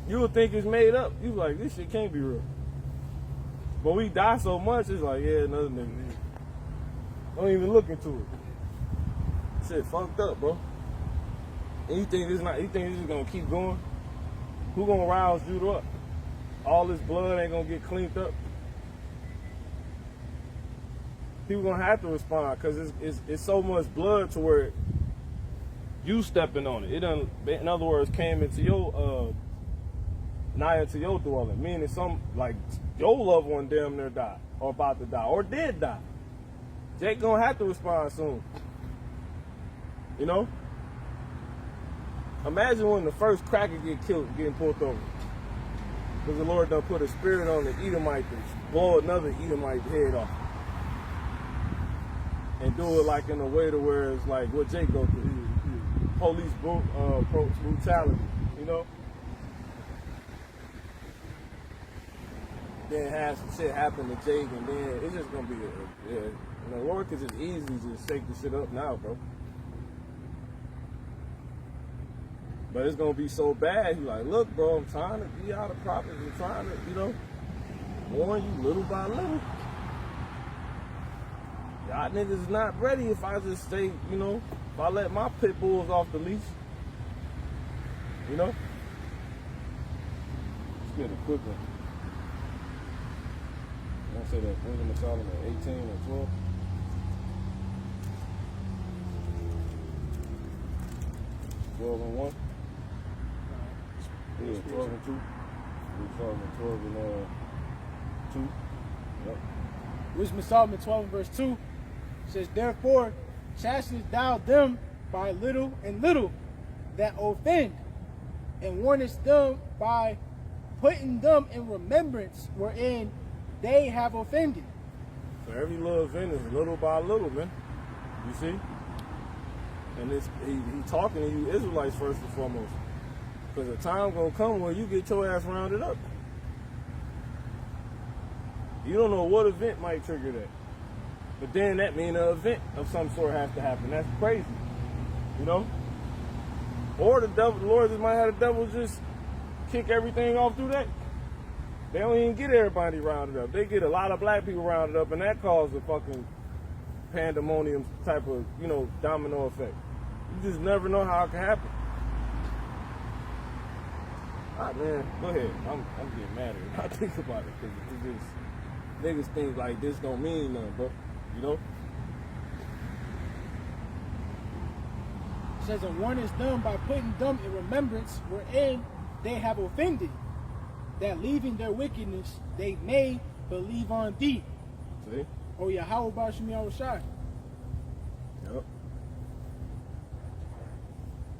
E: You would think it's made up. You like, this shit can't be real. But we die so much, it's like, yeah, another nigga. Don't even look into it. Shit fucked up, bro. And you think this is gonna keep going? Who gonna rouse Judah up? All this blood ain't gonna get cleaned up. People gonna have to respond because it's so much blood to where you stepping on it. It done, in other words, came into your nigh into your dwelling. Meaning some like your loved one damn near died or about to die or did die. Jake gonna have to respond soon. You know? Imagine when the first cracker get killed getting pulled over. Because the Lord done put a spirit on the Edomite to blow another Edomite head off. And do it like in a way to where it's like what Jake go through. Police brutality, you know? Then have some shit happen to Jake and then it's just gonna be the Lord could just easily just shake the shit up now, bro. But it's gonna be so bad. He's like, look, bro, I'm trying to be out of property. I'm trying to, you know, warn you little by little. Y'all niggas is not ready if I just stay, you know, if I let my pit bulls off the leash. You know? Let's get a quick one. I want to say that Wisdom of Solomon 18 and 12. And 1. Yeah, 12 and 2. 12 and 2. Yep.
D: Wisdom of Solomon 12 and verse 2
F: says, therefore chastenest thou them by little and little that offend, and warnest them by putting them in remembrance wherein they have offended.
E: So every little event is little by little, man. You see? And he talking to you Israelites first and foremost. Because the time gonna come where you get your ass rounded up. You don't know what event might trigger that. But then that means an event of some sort has to happen. That's crazy. You know? Or the Lord just might have the devil just kick everything off through that. They don't even get everybody rounded up. They get a lot of black people rounded up, and that causes a fucking pandemonium type of, you know, domino effect. You just never know how it can happen. All right, man, go ahead. I'm getting mad at it. I think about it, because it's just, niggas think like this don't mean nothing, bro. You know?
F: It says, and warnest them by putting them in remembrance wherein they have offended, that leaving their wickedness they may believe on thee.
E: See?
F: Oh yeah, how about Shemi Awashai?
E: Yep.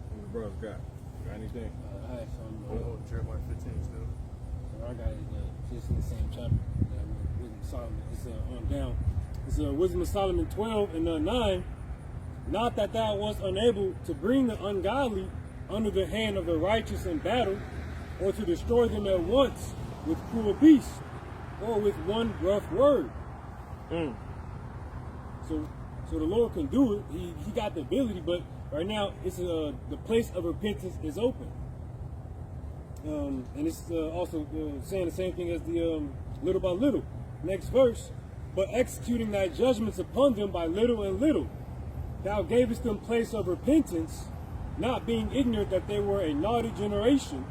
E: What the brothers got? Got anything?
D: I had some.
A: Oh, Jeremiah 15 still.
D: So I got it just in the same chapter. Wisdom of Solomon. It's on down. It's Wisdom of Solomon 12 and 9. Not that thou wast unable to bring the ungodly under the hand of the righteous in battle, or to destroy them at once with cruel beasts, or with one rough word. So the Lord can do it. He got the ability, but right now it's the place of repentance is open. And it's also saying the same thing as the little by little. Next verse, but executing thy judgments upon them by little and little, thou gavest them place of repentance, not being ignorant that they were a naughty generation,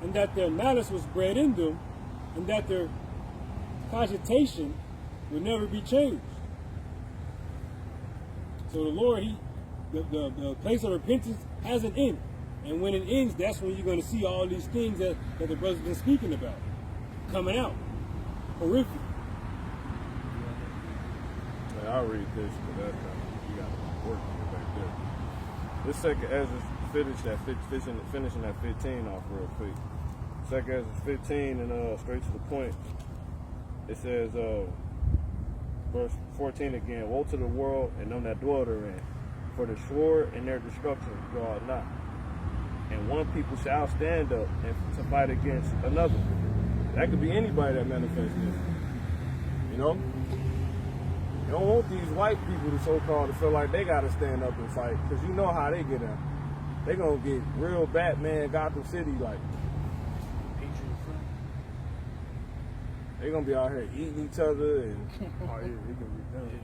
D: and that their malice was bred in them, and that their cogitation would never be changed. So the Lord, the place of repentance has an end. And when it ends, that's when you're going to see all these things that the brother's been speaking about coming out. Horrific.
E: Yeah, I'll read this, but that you got to work back there. This second Ezra finishing that 15 off real quick. Second Ezra 15 and straight to the point. It says, verse 14 again, woe to the world and them that dwell therein, for the sword and their destruction draweth not. And one people shall stand up and to fight against another. That could be anybody that manifests this. You know? You don't want these white people to so-called to feel like they got to stand up and fight, because you know how they get out. They going to get real Batman Gotham City like. They going to be out here eating each other and
A: Oh, yeah, he can be done.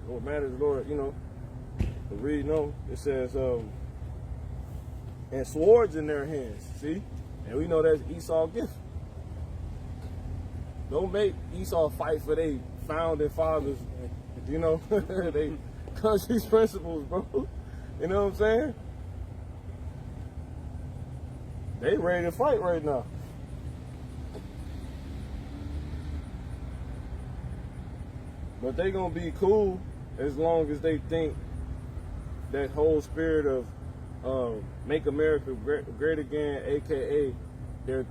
E: what matters, Lord, you know. But read, no, it says, and swords in their hands, see? And we know that's Esau's gift. Don't make Esau fight for their founding fathers, you know, they country's principles, bro. You know what I'm saying? They ready to fight right now. But they gonna be cool as long as they think that whole spirit of make America great again, aka their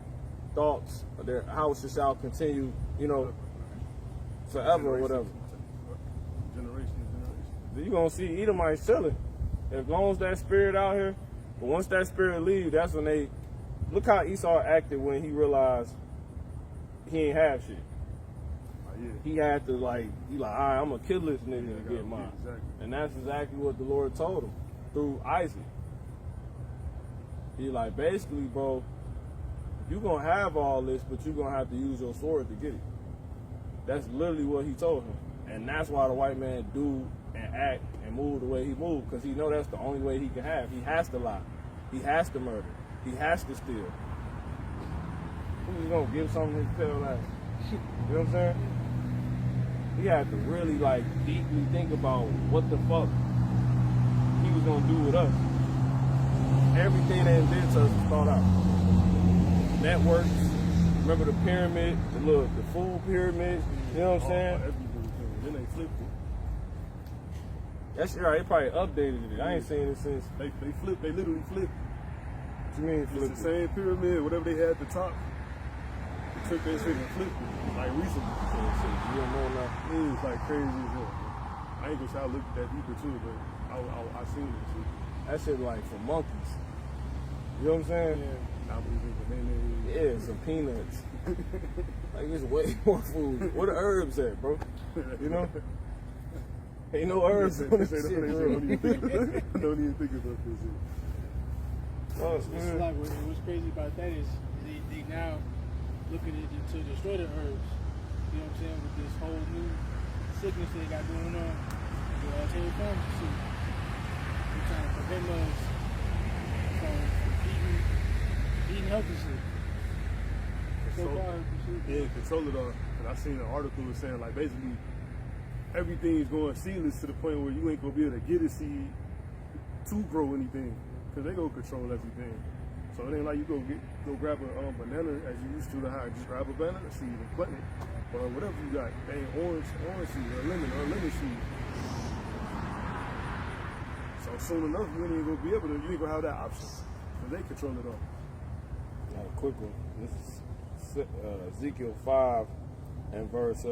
E: thoughts, their houses shall continue, you know, forever or whatever.
A: Generation to generation.
E: You gonna see Edomites chilling. As long as that spirit out here, but once that spirit leaves, that's when they look how Esau acted when he realized he ain't have shit.
A: Yeah.
E: He had to all right, I'm gonna kill this nigga and get mine.
A: Exactly.
E: And that's exactly what the Lord told him through Isaac. He like, basically, bro, you gonna have all this, but you gonna have to use your sword to get it. That's literally what he told him. And that's why the white man do and act and move the way he moved, because he know that's the only way he can have. He has to lie. He has to murder. He has to steal. Who's gonna give something to tell that? You know what I'm saying? He had to really like deeply think about what the fuck he was gonna do with us. Everything that he did to us was thought out. Networks, remember the pyramid, the food pyramids, you know what I'm saying?
A: Then they flipped it.
E: That's right. They probably updated it. I ain't seen it since.
A: They literally flipped.
E: What you mean flipped?
A: It's the same pyramid, whatever they had at the top. They took that shit and flipped it, like recently.
E: You don't know now.
A: It was like crazy as hell. I ain't gonna say I looked at that deeper too, but I seen it too.
E: That shit like for monkeys. You know what I'm saying?
A: I believe in the
E: Yeah, some peanuts. Like it's way more food. Where the herbs at, bro? You know? Ain't no herbs on this shit, bro.
A: Don't even think about this shit.
E: Oh,
F: It's like what's crazy about that is they now looking to destroy the herbs. You know what I'm saying? With this whole new sickness they got going on, the alternative forms of shit. They're trying to prevent us from eating healthy shit.
A: Yeah, control it all. And I seen an article that saying like basically everything's going seedless to the point where you ain't gonna be able to get a seed to grow anything. Cause they gonna control everything. So it ain't like you go grab a banana as you used to the high. Just grab a banana seed and plant it. Or whatever you got. They ain't orange seed or lemon seed. So soon enough you ain't gonna be able to, you ain't gonna have that option. Cause they control it all.
E: Now, a quick one. This is Ezekiel 5 and verse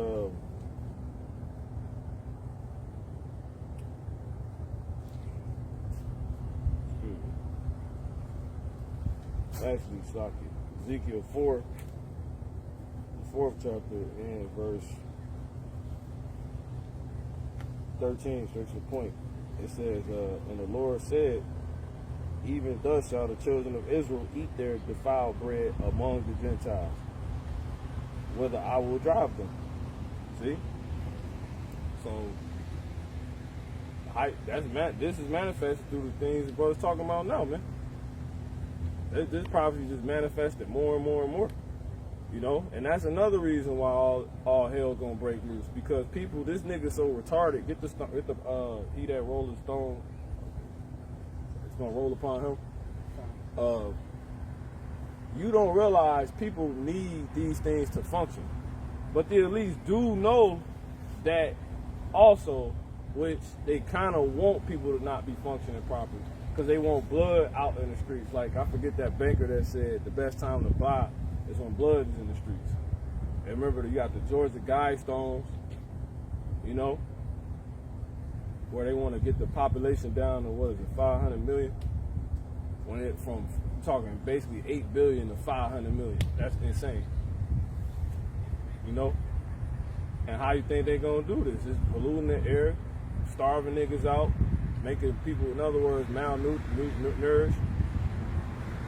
E: actually, Saki. Ezekiel 4, the 4th chapter, and verse 13, straight to the point. It says, and the Lord said, even thus shall the children of Israel eat their defiled bread among the Gentiles, whether I will drive them. See? So, this is manifested through the things the brother's talking about now, man. This prophecy just manifested more and more and more, you know? And that's another reason why all hell's gonna break loose. Because people, this nigga so retarded, he that rolling stone, it's gonna roll upon him. You don't realize people need these things to function. But they at least do know that also, which they kind of want people to not be functioning properly. Because they want blood out in the streets. Like, I forget that banker that said the best time to buy is when blood is in the streets. And remember, you got the Georgia Guidestones, you know, where they want to get the population down to, 500 million? When it from talking basically 8 billion to 500 million. That's insane. You know? And how you think they're going to do this? Just polluting the air, starving niggas out, making people, in other words, malnourished.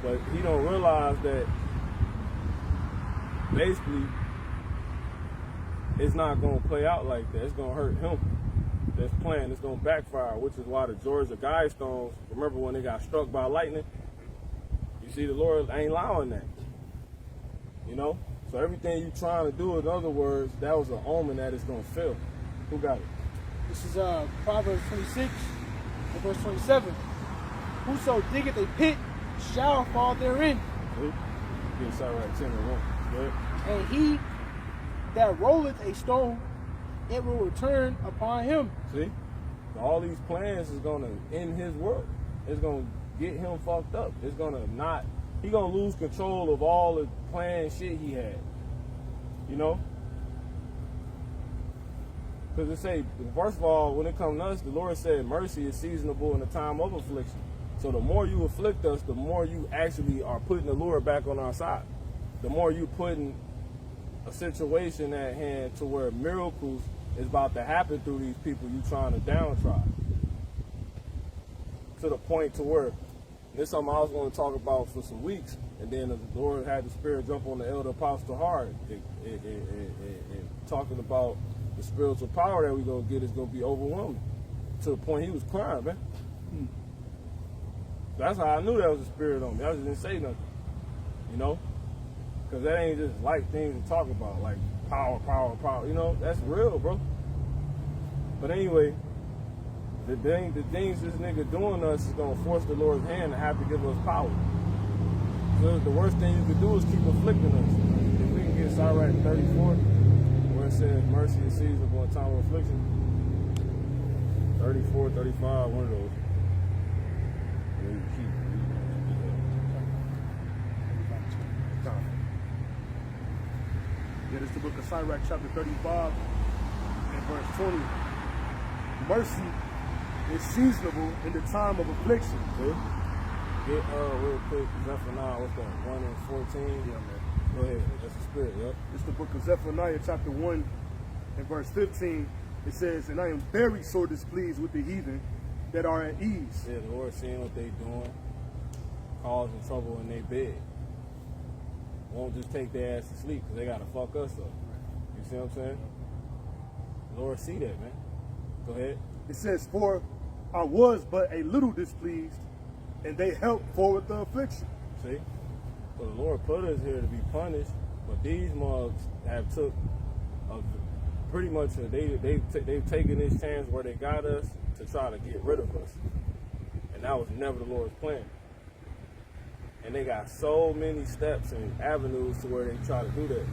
E: But he don't realize that basically it's not going to play out like that. It's going to hurt him. That's planned. It's going to backfire, which is why the Georgia Guidestones, remember when they got struck by lightning? You see, the Lord ain't allowing that. You know? So everything you trying to do, in other words, that was an omen that it's going to fail. Who got it?
F: This is Proverbs 26. Verse 27, whoso diggeth a pit shall fall therein.
E: Get started at 10 and 1. Good.
F: And he that rolleth a stone, it will return upon him.
E: See? All these plans is going to end his work. It's going to get him fucked up. It's going to not, he going to lose control of all the planned shit he had. You know? Because it say, first of all, when it comes to us, the Lord said mercy is seasonable in the time of affliction. So the more you afflict us, the more you actually are putting the Lord back on our side. The more you putting a situation at hand to where miracles is about to happen through these people you trying to downtrodden. To the point to where, this is something I was going to talk about for some weeks, and then the Lord had the Spirit jump on the elder apostle hard and talking about the spiritual power that we're going to get is going to be overwhelming. To the point he was crying, man. That's how I knew that was a spirit on me. I just didn't say nothing. You know? Because that ain't just light things to talk about. Like power. You know? That's real, bro. But anyway, the things this nigga doing to us is going to force the Lord's hand to have to give us power. So the worst thing you can do is keep afflicting us. If we can get Sirach 34, where it says mercy is seasonable in time of affliction. 34, 35, one of those. Maybe keep.
B: Yeah, this is the book of Sirach, chapter 35, and verse 20. Mercy is seasonable in the time of affliction.
E: See? Get real quick, Zephaniah, what's that? 1 and 14.
B: Yeah, man.
E: Go ahead. That's the spirit, yep.
B: It's the book of Zephaniah, chapter 1, and verse 15. It says, and I am very sore displeased with the heathen that are at ease.
E: Yeah, the Lord seeing what they doing, causing trouble in their bed. Won't just take their ass to sleep because they got to fuck us up. You see what I'm saying? The Lord see that, man. Go ahead.
B: It says, for I was but a little displeased, and they helped forward the affliction.
E: See? So the Lord put us here to be punished, but these mugs have took a pretty much they've taken this chance where they got us to try to get rid of us, and that was never the Lord's plan. And they got so many steps and avenues to where they try to do that.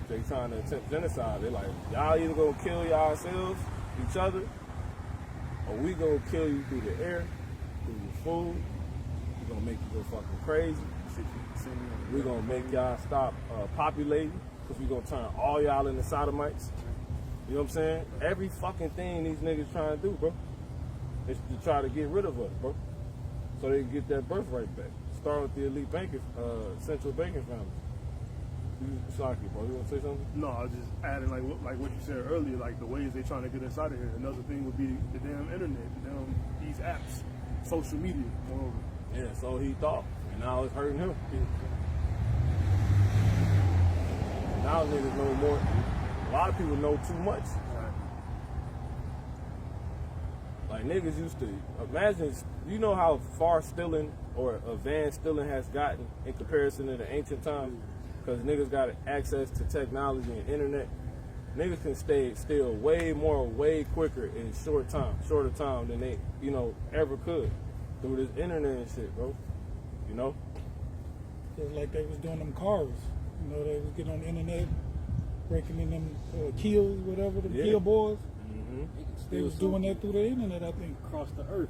E: They trying to attempt genocide. They're like, y'all either gonna kill yourselves, each other, or we gonna kill you through the air, through your food. We're gonna make you go fucking crazy. We're gonna make y'all stop populating, because we're gonna turn all y'all into sodomites. You know what I'm saying? Every fucking thing these niggas trying to do, bro, is to try to get rid of us, bro, so they can get that birthright back. Start with the elite banking, central banking family. Shocky, bro. You want to say something?
B: No, I was just adding like what you said earlier, like the ways they trying to get us out of here. Another thing would be the damn internet, these apps, social media. Moreover.
E: Yeah, so he thought, and now it's hurting him. Now niggas know more. A lot of people know too much. Like niggas used to imagine. You know how far stealing or advanced stealing has gotten in comparison to the ancient times, because niggas got access to technology and internet. Niggas can steal way quicker in shorter time than they, ever could through this internet and shit, bro. You know?
C: Just like they was doing them cars. They was getting on the internet, breaking in them kills, whatever, the kill boys.
E: Mm-hmm.
C: They was doing that through the internet, I think.
D: Across the earth.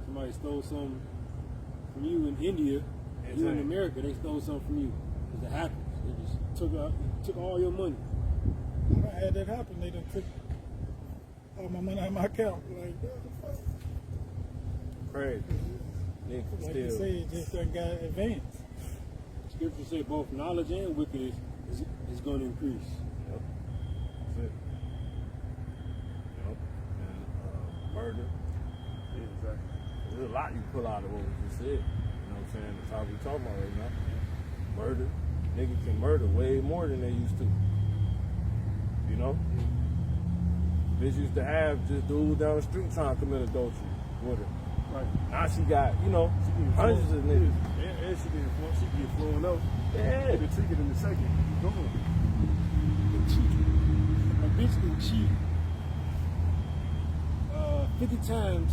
D: Somebody stole something from you in India, you in America, they stole something from you. Because it happens. They just took all your money.
C: I had that happen. They done took all my money out of my account. Like, what the fuck?
E: Crazy. Niggas
C: Like
E: still.
C: you say, it just done got advanced.
D: Scripture say both knowledge and wickedness is going to increase.
E: Yep. That's it. Yep. And murder.
B: Yeah, exactly.
E: There's a lot you pull out of what we just said. You know what I'm saying? That's how we talking about right now. Murder. Niggas can murder way more than they used to. You know? Bitch used to have just dudes down the street trying to commit adultery with her.
B: Right.
E: Now she got, hundreds of niggas.
B: And she get flowing up.
E: Yeah.
B: Get triggered in a second. Go on.
D: A bitch can cheat 50 times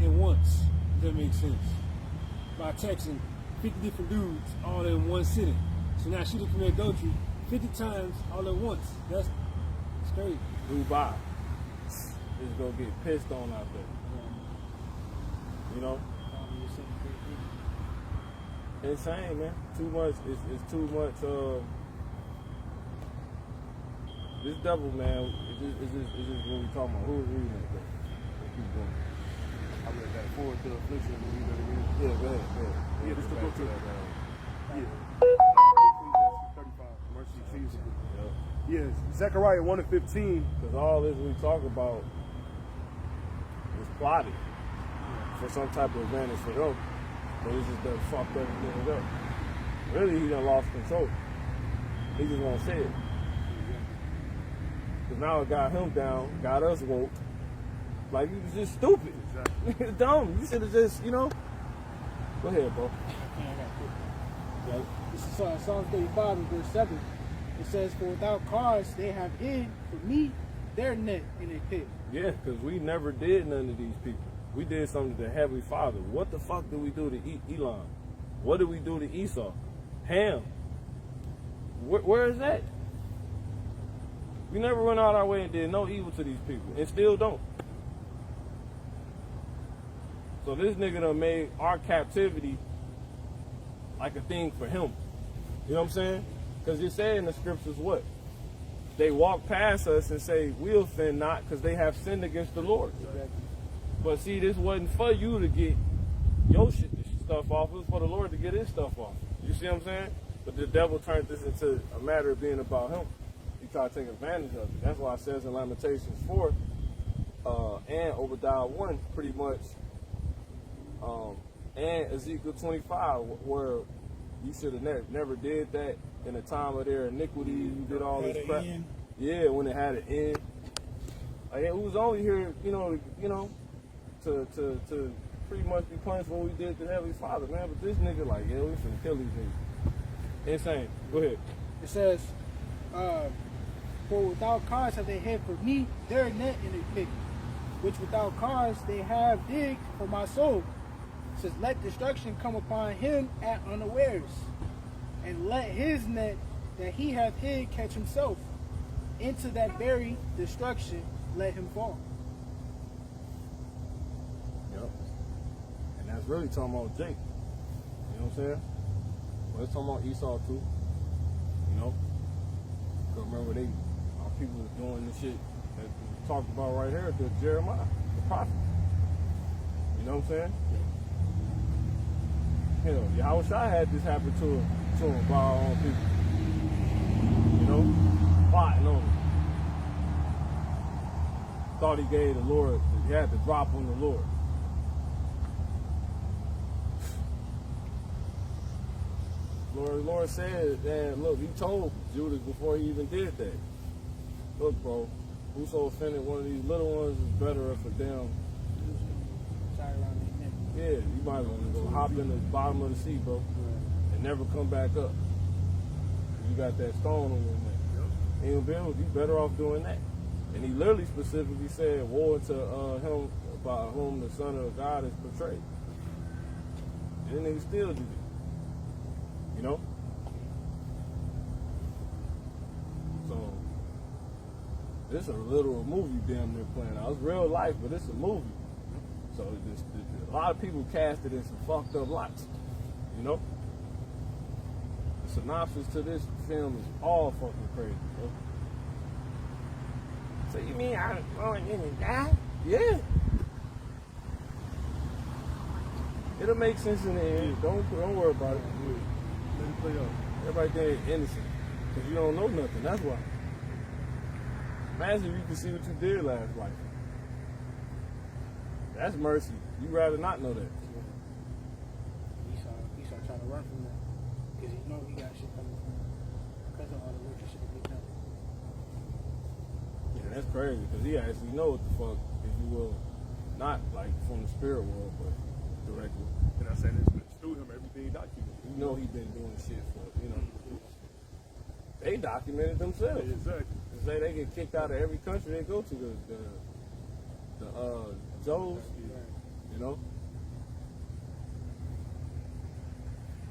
D: in once, if that makes sense, by texting 50 different dudes all in one sitting. So now she done commit adultery 50 times all at once. That's crazy.
E: Dubai. Just gonna get pissed on out there. You know? Insane, man. Too much. It's too much. This devil, man. It's just what we talking about. Who is reading that? Let's keep going.
B: I read that forward to affliction.
E: Yeah, go ahead.
B: Yeah, this the book of yeah. 35. Mercy seasonable. Yes, Zechariah 1 and 15.
E: Because all this we talk about was plotted for some type of advantage for them. But it's just that fucked everything up. Really, he done lost control. He just won't say it. Because now it got him down, got us woke. Like, he was just stupid. Exactly. Dumb. You should have just, Go ahead, bro.
F: This is Psalms 35 and verse 7. It says, for without cause they have hid for me their net in a pit.
E: Yeah, because we never did none of these people. We did something to the Heavenly Father. What the fuck did we do to Elon? What did we do to Esau? Ham. Where is that? We never went out our way and did no evil to these people, and still don't. So this nigga done made our captivity like a thing for him. You know what I'm saying? Because you say in the scriptures what? They walk past us and say, we offend not because they have sinned against the Lord. But see, this wasn't for you to get your shit, stuff off. It was for the Lord to get his stuff off. You see what I'm saying? But the devil turned this into a matter of being about him. He tried to take advantage of it. That's why it says in Lamentations 4 and Obadiah 1 pretty much, and Ezekiel 25, where you should have never did that in the time of their iniquity. You did all this crap. Yeah, when it had an end. Like, it was only here, to pretty much be punished for what we did to Heavenly Father, man. But this nigga, like, yeah, we finna kill these niggas. Insane. Go ahead.
F: It says, for without cause have they hid for me their net in a pit, which without cause they have digged for my soul. It says, let destruction come upon him at unawares, and let his net that he hath hid catch himself. Into that very destruction let him fall.
E: Yep. And that's really talking about Jake. You know what I'm saying? But it's talking about Esau too. You know? Because remember, our people was doing the shit that we talked about right here to Jeremiah, the prophet. You know what I'm saying? Hell, Yahushua had this happen to him by our own people. You know? Plotting on him. Thought he gave the Lord, he had to drop on the Lord. Lord said that, look, he told Judas before he even did that. Look, bro, whoso offended one of these little ones is better off for them. Yeah, you might as well go hop in the bottom of the sea, bro, and never come back up. You got that stone on your neck. Ain't gonna be, you better off doing that. And he literally specifically said, woe to him by whom the Son of God is portrayed. And then he still did it. You know? So, this is a literal movie damn near playing out. It's real life, but it's a movie. So, a lot of people cast it in some fucked up lights. You know? The synopsis to this film is all fucking crazy, bro. So you mean I'm going in and die? Yeah. It'll make sense in the end. Don't worry about it. Let it play out. Everybody think it's innocent. Because you don't know nothing. That's why. Imagine if you could see what you did last life. That's mercy. You'd rather not know that.
F: Esau trying to run from that. Because he know he got shit coming from him. Because of all the wicked shit that he done.
E: Yeah, that's crazy. Because he actually knows what the fuck, if you will, not like from the spirit world, but directly.
A: And I say this through him, everything documented.
E: You know he been doing shit for, you know. They documented themselves.
A: Exactly.
E: They say they get kicked out of every country they go to. The Joes, you know.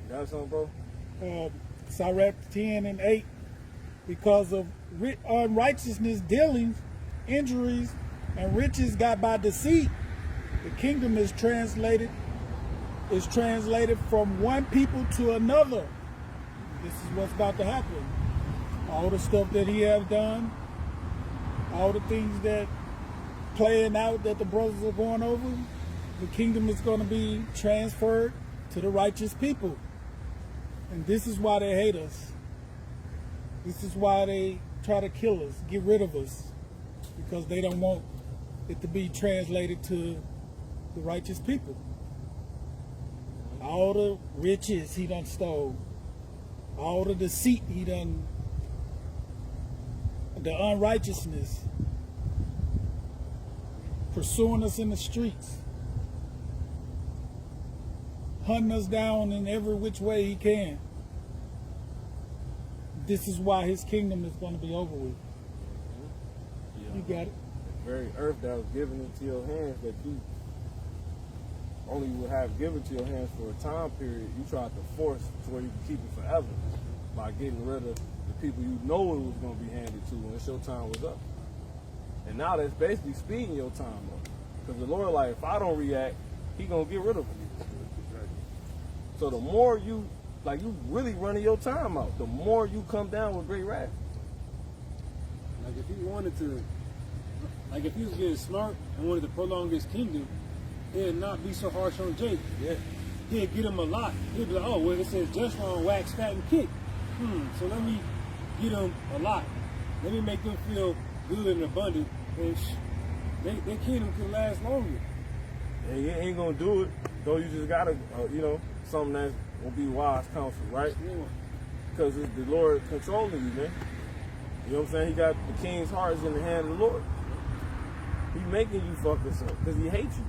E: You got something, bro?
C: Sirach 10 and 8, because of unrighteousness dealings, injuries, and riches got by deceit, the kingdom is translated from one people to another. This is what's about to happen. All the stuff that he has done, all the things that playing out that the brothers are going over, the kingdom is going to be transferred to the righteous people. And this is why they hate us. This is why they try to kill us, get rid of us, because they don't want it to be translated to the righteous people. All the riches he done stole, all the deceit he done, the unrighteousness, pursuing us in the streets, hunting us down in every which way he can. This is why his kingdom is going to be over with.
E: Yeah.
C: You got it.
E: The very earth that was given into your hands that you only would have given to your hands for a time period, you tried to force to where you can keep it forever by getting rid of the people you know it was going to be handed to once your time was up. And now that's basically speeding your time up. Because the Lord, like, if I don't react, he gonna get rid of them. So the more you, like, you really running your time out, the more you come down with great wrath.
D: Like if he wanted to, like if he was getting smart and wanted to prolong his kingdom, he'd not be so harsh on Jacob.
E: Yeah.
D: He'd get him a lot. He'd be like, oh, well, it says just on wax, fat, and kick. So let me get him a lot. Let me make them feel good and abundant. And their kingdom can last longer.
E: And you ain't gonna do it, though you just gotta, you know, something that will be wise counsel, right? Because it's the Lord controlling you, man. You know what I'm saying? He got the king's heart is in the hand of the Lord. He making you fuck this up because he hates you.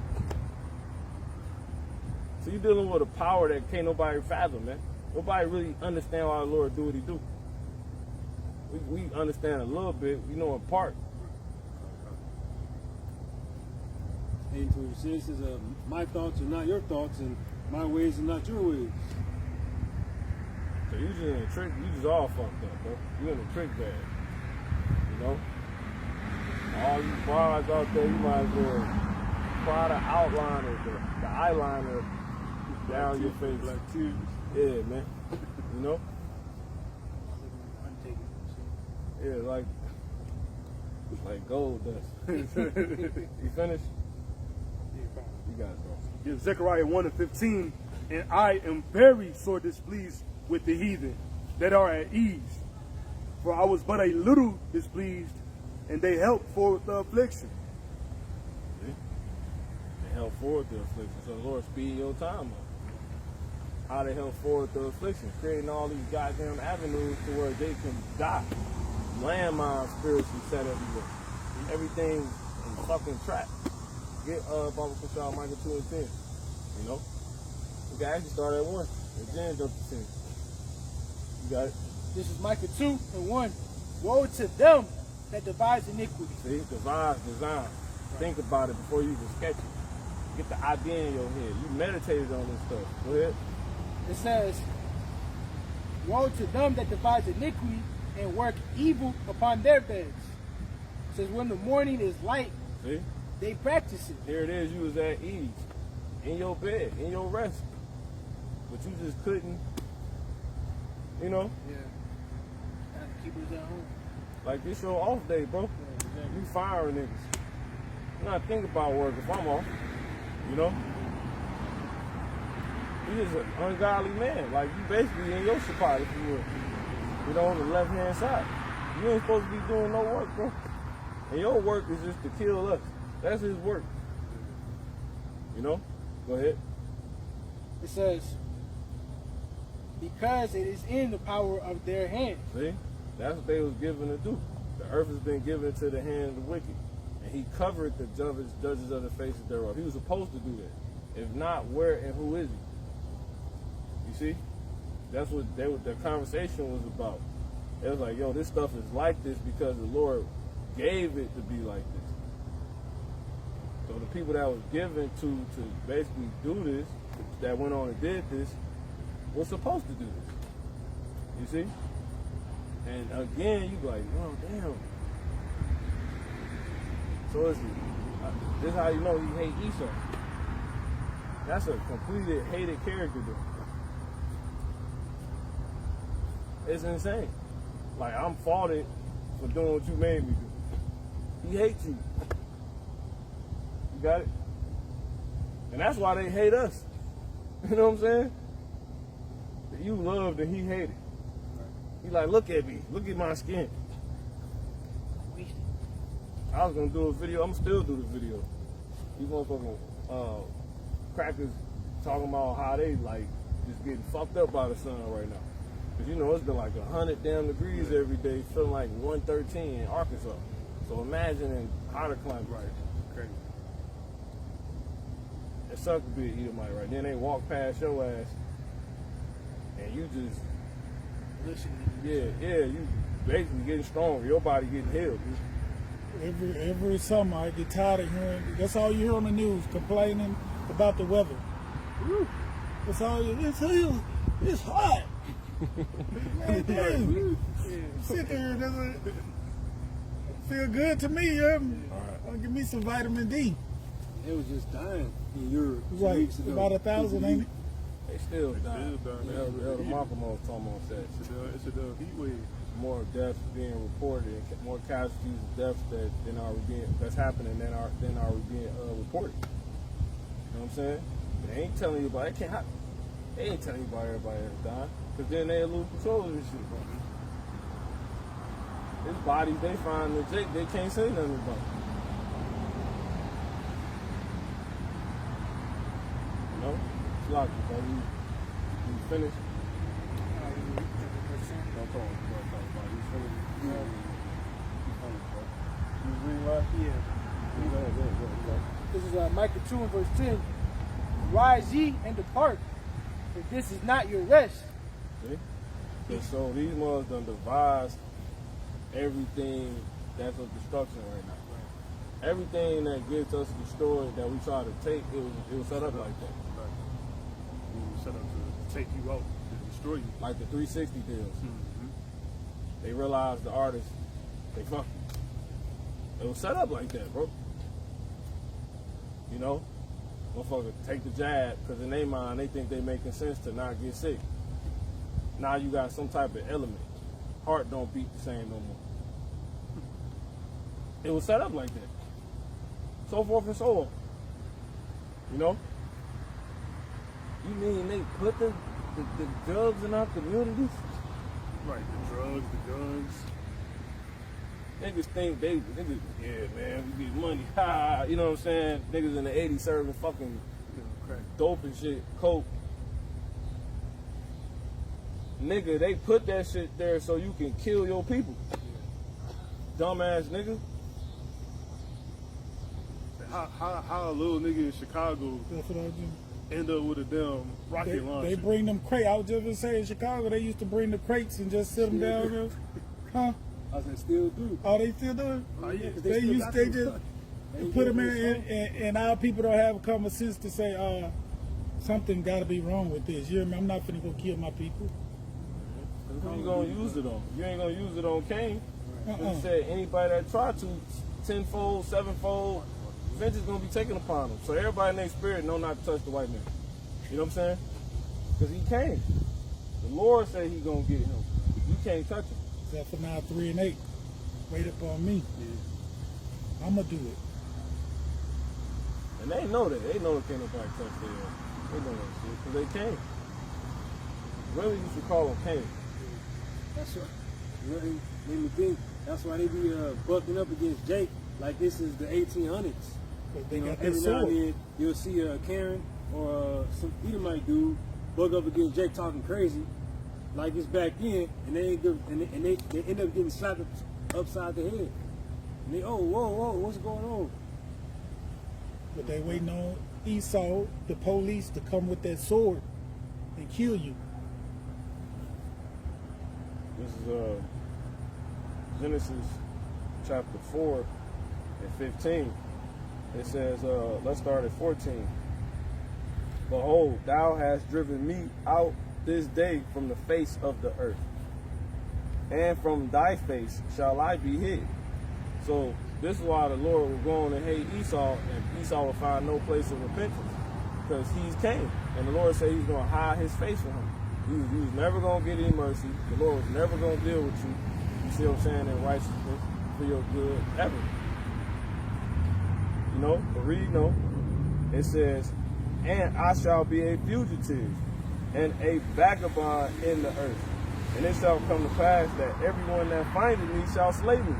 E: So you're dealing with a power that can't nobody fathom, man. Nobody really understand why the Lord do what he do. We understand a little bit, we know in part.
D: And to it says, my thoughts are not your thoughts, and my ways are not your ways.
E: So you just in a trick, you just all fucked up, bro. You in a trick bag. You know? All you bars out there, you might as well try the outliner, the eyeliner down your face.
D: Like tears.
E: Yeah, man. You know? Yeah, like gold dust. You finished? You got it, bro.
B: Yeah, Zechariah 1:15, and I am very sore displeased with the heathen that are at ease. For I was but a little displeased, and they helped forward the affliction.
E: See? They help forward the affliction. So the Lord speed your time up. How they help forward the affliction, creating all these goddamn avenues to where they can die. Landmines spiritually set everywhere. Everything in fucking trap. Get Bible Control Michael 2 and 10. You know? We can actually start at 1. And then jump to 10. You got it?
F: This is Micah 2 and 1. Woe to them that devise iniquity.
E: See? Devise, design. Think about it before you even sketch it. Get the idea in your head. You meditated on this stuff. Go ahead.
F: It says, woe to them that devise iniquity and work evil upon their beds. It says, when the morning is light,
E: See?
F: they practice it.
E: Here it is, you was at ease. In your bed, in your rest. But you just couldn't, you know?
F: Yeah. Gotta keep us at home.
E: Like this your off day, bro. You firing niggas. You not think about work if I'm off. You know? You just an ungodly man. Like you basically in your spot, if you would. You know, on the left hand side. You ain't supposed to be doing no work, bro. And your work is just to kill us. That's his work. You know? Go ahead.
F: It says, because it is in the power of their hand.
E: See? That's what they was given to do. The earth has been given to the hand of the wicked. And he covered the judges of the faces thereof. He was supposed to do that. If not, where and who is he? You see? That's what their conversation was about. It was like, yo, this stuff is like this because the Lord gave it to be like this. So the people that was given to basically do this, that went on and did this, were supposed to do this. You see? And again, you be like, oh, damn. So this is how you know he hate Esau. That's a completely hated character though. It's insane. Like, I'm faulted for doing what you made me do. He hates you. You got it? And that's why they hate us. You know what I'm saying? You loved and he hated. He like, look at me. Look at my skin. I was going to do a video. I'm still do the video. These motherfucking crackers talking about how they, like, just getting fucked up by the sun right now. Because, you know, it's been like 100 damn degrees every day, feeling like 113 in Arkansas. So imagine in hotter climate. Right. Crazy. It sucks to be an Edomite, right? Then they walk past your ass, and you just, yeah, you basically getting stronger. Your body getting healed.
C: Every summer I get tired of hearing, that's all you hear on the news, complaining about the weather. That's all it's hot. Man, damn. Sit there, it doesn't feel good to me. Give me some vitamin D.
D: They was just dying.
G: in Europe.
C: It's
G: 2
C: like
G: weeks ago.
C: about 1,000, ain't it?
E: They still
A: They
E: dying.
A: still dying.
E: Elder Malcolm was talking about that.
A: It's a heat wave.
E: More deaths being reported, and more casualties of deaths that's happening than are being reported. You know what I'm saying? They ain't telling you about it. They ain't telling you about everybody that's dying, because then they lose control of this shit, bro. His bodies they find legit, they can't say nothing about it. You know? It's like, bro, you finished? Don't talk about it. You finished? You read right?
F: Yeah.
E: Go ahead.
F: This is Micah 2 and verse 10. Rise ye and depart, for this is not your rest.
E: See? And so these mothers done devised everything that's of destruction right now. Everything that gets us destroyed that we try to take, it was set up like that.
A: We were set up to take you out, to destroy you.
E: Like the 360 deals.
A: Mm-hmm.
E: They realized the artists, they fucked. It was set up like that, bro. You know? Motherfucker take the jab, because in their mind, they think they making sense to not get sick. Now you got some type of element. Heart don't beat the same no more. It was set up like that. So forth and so on. You know? You mean they put the drugs in our communities?
A: Right, the drugs, the guns.
E: Niggas think yeah, man, we get money. Ha, you know what I'm saying? Niggas in the 80s serving fucking
A: Crack.
E: dope and shit, coke. Nigga, they put that shit there so you can kill your people. Dumbass nigga.
A: How a little nigga in Chicago
C: That's what I do.
A: end up with a damn rocket launcher?
C: They bring them crates. I was just gonna say in Chicago, they used to bring the crates and just sit them down there. Huh?
G: I said, still do.
C: Oh, they still do it?
G: Oh, yeah, 'cause
C: They
G: still
C: used
G: got
C: they
G: some
C: just
G: stuff. They
C: put them
G: getting
C: in,
G: this
C: and our people don't have common sense to say, something got to be wrong with this. You hear me? I'm not finna go kill my people.
E: Who you gonna use it on? You ain't gonna use it on Cain.
C: Uh-uh.
E: He said anybody that try to, tenfold, sevenfold, vengeance gonna be taken upon them. So everybody in their spirit know not to touch the white man. You know what I'm saying? Because he came. The Lord said he gonna get him. You can't touch him.
C: Except for now 3 and 8. Wait up on me. I'ma do it.
E: And they know that. They know that can't nobody touch their They know that shit. Because they came. Really, you should call them Cain.
G: That's right. Really made me think. That's why they be bucking up against Jake like this is the 1800s.
C: But they
G: You know,
C: got
G: every
C: this
G: now and
C: sword.
G: then you'll see a Karen or some Edomite dude bug up against Jake talking crazy, like it's back in, and they ain't good, and they end up getting slapped upside the head. And they, oh, whoa, what's going on?
C: But they waiting on Esau, the police, to come with that sword and kill you.
E: This is Genesis chapter 4 and 15. It says, let's start at 14. Behold, thou hast driven me out this day from the face of the earth, and from thy face shall I be hid. So this is why the Lord will go on and hate Esau, and Esau will find no place of repentance, because he's Cain. And the Lord said he's going to hide his face from him. He was never going to get any mercy. The Lord was never going to deal with you. You see what I'm saying? In righteousness for your good, ever. You know, but read, no. It says, and I shall be a fugitive and a vagabond in the earth. And it shall come to pass that everyone that findeth me shall slay me.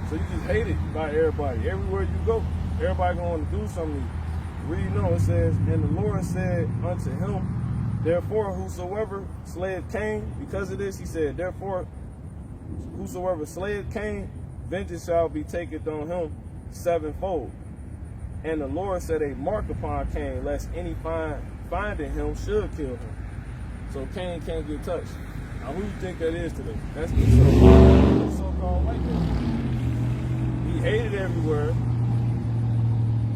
E: So you just hated by everybody. Everywhere you go, everybody going to want to do something to you. Read, no, it says, and the Lord said unto him, therefore, whosoever slayeth Cain, because of this, he said, therefore, whosoever slayeth Cain, vengeance shall be taken on him sevenfold. And the Lord set a mark upon Cain, lest any finding him should kill him. So Cain can't get touched. Now, who do you think that is today? That's the so-called white man. He hated everywhere.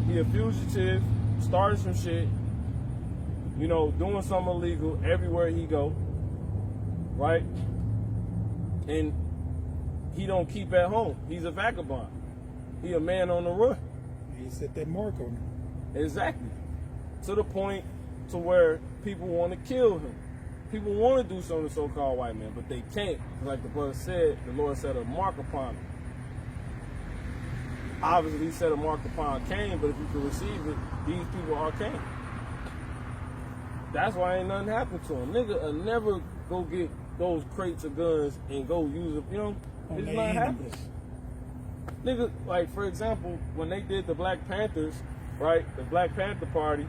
E: He a fugitive, started some shit, you know, doing something illegal everywhere he go, right? And he don't keep at home. He's a vagabond. He a man on the run.
C: He set that mark on him.
E: Exactly. to the point to where people want to kill him. People want to do something to so-called white men, but they can't. Like the brother said, the Lord set a mark upon them. Obviously, he set a mark upon Cain, but if you can receive it, these people are Cain. That's why ain't nothing happened to him. Nigga never go get those crates of guns and go use them. You know, it's not happening. Nigga, like for example, when they did the Black Panthers, right? The Black Panther Party,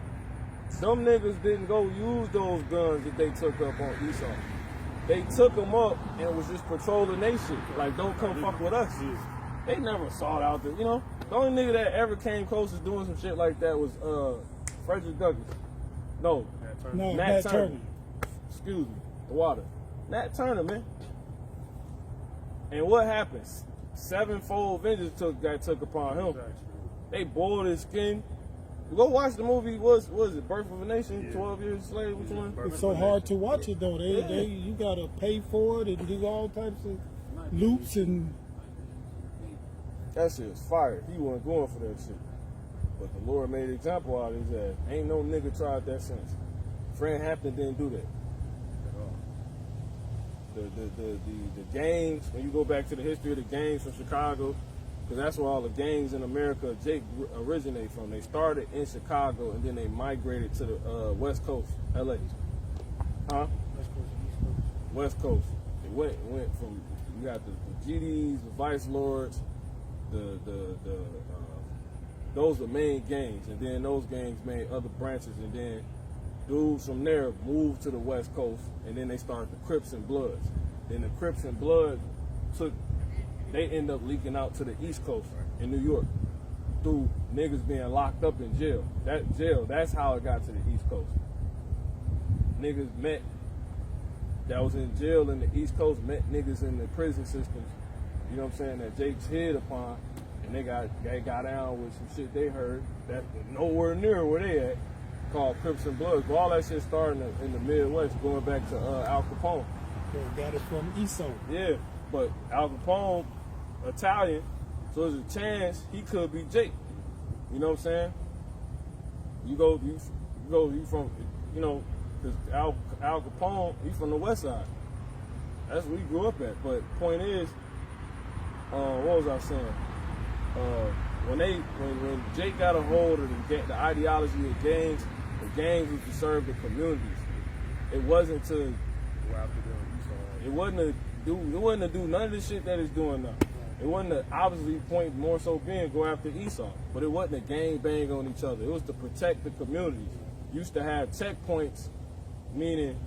E: them niggas didn't go use those guns that they took up on Esau. They took them up and was just patrolling they shit. Like, don't come fuck with us. They never sought out the, you know. The only nigga that ever came close to doing some shit like that was Frederick Douglass. No, Nat Turner. Excuse me, the water. Nat Turner, man. And what happens? Sevenfold vengeance got took upon him. They boiled his skin. Go watch the movie. Was it Birth of a Nation? 12 Years a Slave. Which one?
C: It's so hard to watch it though. You gotta pay for it and do all types of loops and.
E: That shit was fire. He wasn't going for that shit. But the Lord made an example out of his ass. Ain't no nigga tried that since. Fred Hampton didn't do that. The gangs, when you go back to the history of the gangs from Chicago, because that's where all the gangs in America originate from. They started in Chicago and then they migrated to the West Coast, LA. Huh? West Coast. It went from, you got the GDs, the Vice Lords, those are main gangs, and then those gangs made other branches, and then dudes from there moved to the West Coast, and then they started the Crips and Bloods. Then the Crips and Bloods they end up leaking out to the East Coast in New York through niggas being locked up in jail. That's how it got to the East Coast. Niggas that was in jail in the East Coast met niggas in the prison systems, you know what I'm saying, that Jake's hid upon, and they got down with some shit they heard that nowhere near where they at, called Crips and Bloods. But all that shit started in the Midwest, going back to Al Capone.
C: They got it from Esau.
E: Yeah, but Al Capone, Italian, so there's a chance he could be Jake. You know what I'm saying? You from, you know, because Al Capone, he's from the West Side. That's where he grew up at. But point is, what was I saying? When Jake got a hold of the ideology of gangs, the gangs was to serve the communities. It wasn't to go after them. It wasn't to do none of the shit that it's doing now. It wasn't to obviously point more so being go after Esau, but it wasn't a gang bang on each other. It was to protect the communities. Used to have checkpoints, meaning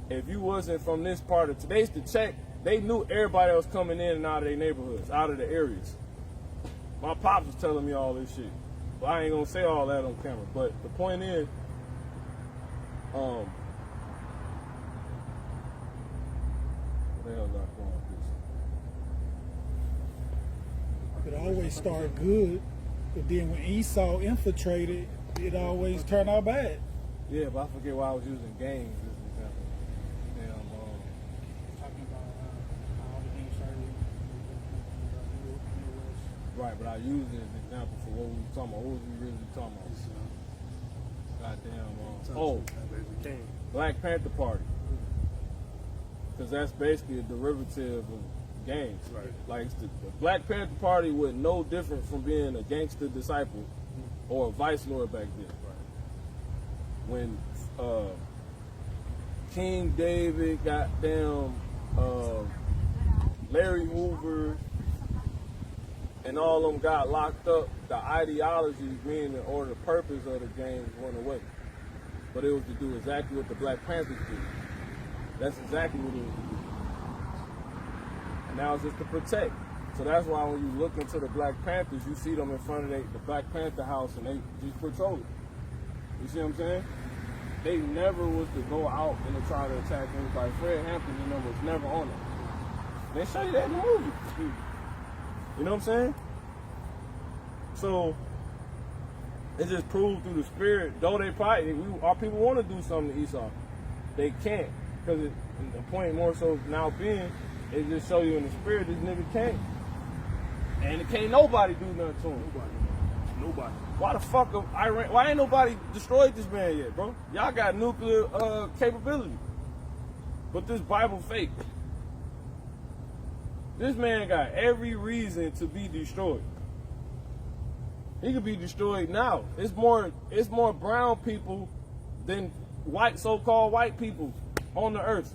E: if you wasn't from this part of they used to check. They knew everybody that was coming in and out of their neighborhoods, out of the areas. My pops was telling me all this shit. But I ain't gonna say all that on camera. But the point is, what the hell is I going with this?
C: It always started good, but then when Esau infiltrated, it always turned out bad.
E: Yeah, but I forget why I was using gangs as an example.
F: Talking about how the game started.
E: Right, but I used it as an example for what we were talking about. What was we really talking about? Goddamn. Black Panther Party. Because that's basically a derivative of gangs. Right. Like the Black Panther Party was no different from being a gangster disciple or a vice lord back then. Right. When King David, goddamn Larry Hoover, and all of them got locked up, the ideology, meaning or the purpose of the gangs went away. But it was to do exactly what the Black Panthers did. That's exactly what it was to do. And now it's just to protect. So that's why when you look into the Black Panthers, you see them in front of the Black Panther house and they just patrol it. You see what I'm saying? They never was to go out and to try to attack anybody. Fred Hampton, you know, was never on it. They show you that in the movie. You know what I'm saying? So it just proved through the spirit, though they probably, our people want to do something to Esau, they can't. Because the point more so now being, it just show you in the spirit, this nigga can't. And it can't nobody do nothing to him.
B: Nobody.
E: Why the fuck Iran? Why ain't nobody destroyed this man yet, bro? Y'all got nuclear capability, but this Bible fake. This man got every reason to be destroyed. He could be destroyed now. It's more brown people than so-called white people on the earth.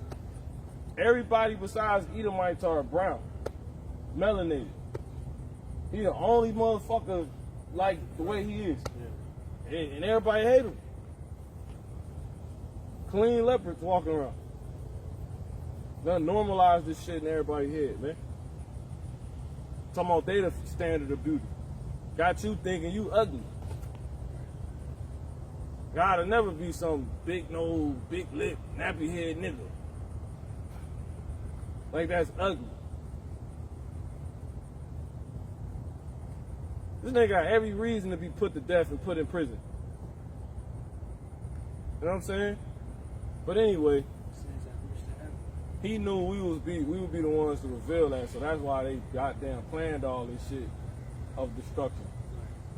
E: Everybody besides Edomites are brown, melanated. He the only motherfucker like the way he is. Yeah. And everybody hate him. Clean leopards walking around. Done normalize this shit in everybody's head, man. Talking about they the standard of beauty. Got you thinking you ugly. Gotta never be some big nose, big lip, nappy head nigga. Like that's ugly. This nigga got every reason to be put to death and put in prison. You know what I'm saying? But anyway, he knew we would be the ones to reveal that, so that's why they goddamn planned all this shit of destruction.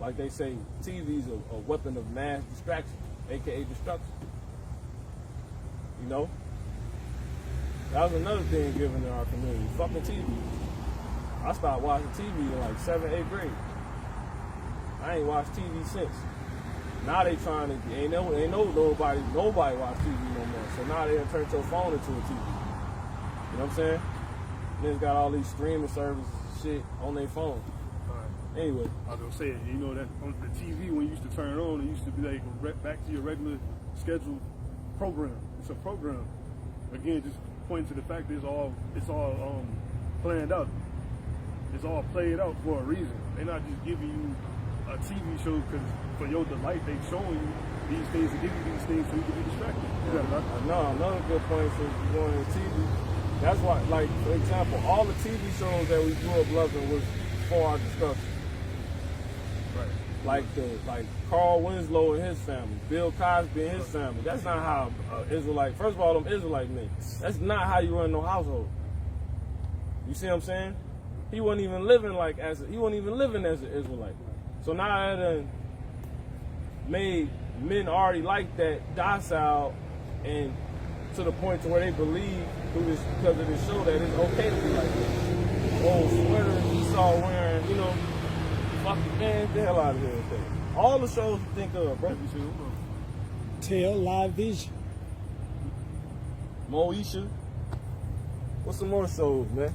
E: Like they say, TV's a weapon of mass distraction, aka destruction. You know? That was another thing given in our community. Fucking TV. I started watching TV in like 7th, 8th grade. I ain't watched TV since. Now they trying to, ain't nobody watch TV no more. So now they done turned your phone into a TV. You know what I'm saying? Niggas got all these streaming services and shit on their phone. Anyway.
B: I was gonna say, you know, that on the TV when you used to turn it on, it used to be like back to your regular scheduled program. It's a program. Again, just pointing to the fact that it's all planned out. It's all played out for a reason. They're not just giving you a TV show because for your delight, they showing you these things and give you these things so you can be distracted.
E: No, another good point for going to TV. That's why, like, for example, all the TV shows that we grew up loving was for our destruction. Right. Like Carl Winslow and his family, Bill Cosby and his family. That's not how Israelite. First of all, them Israelite men. That's not how you run no household. You see what I'm saying? He wasn't even living as an Israelite. So now it done made men already like that docile and to the point to where they believe because of this show that it's okay to be like that. Old sweater Esau wearing, you know, fucking man, the hell out of here with that. All the shows you think of, bro.
C: Tell Live Vision.
E: Moesha. What's some more shows, man?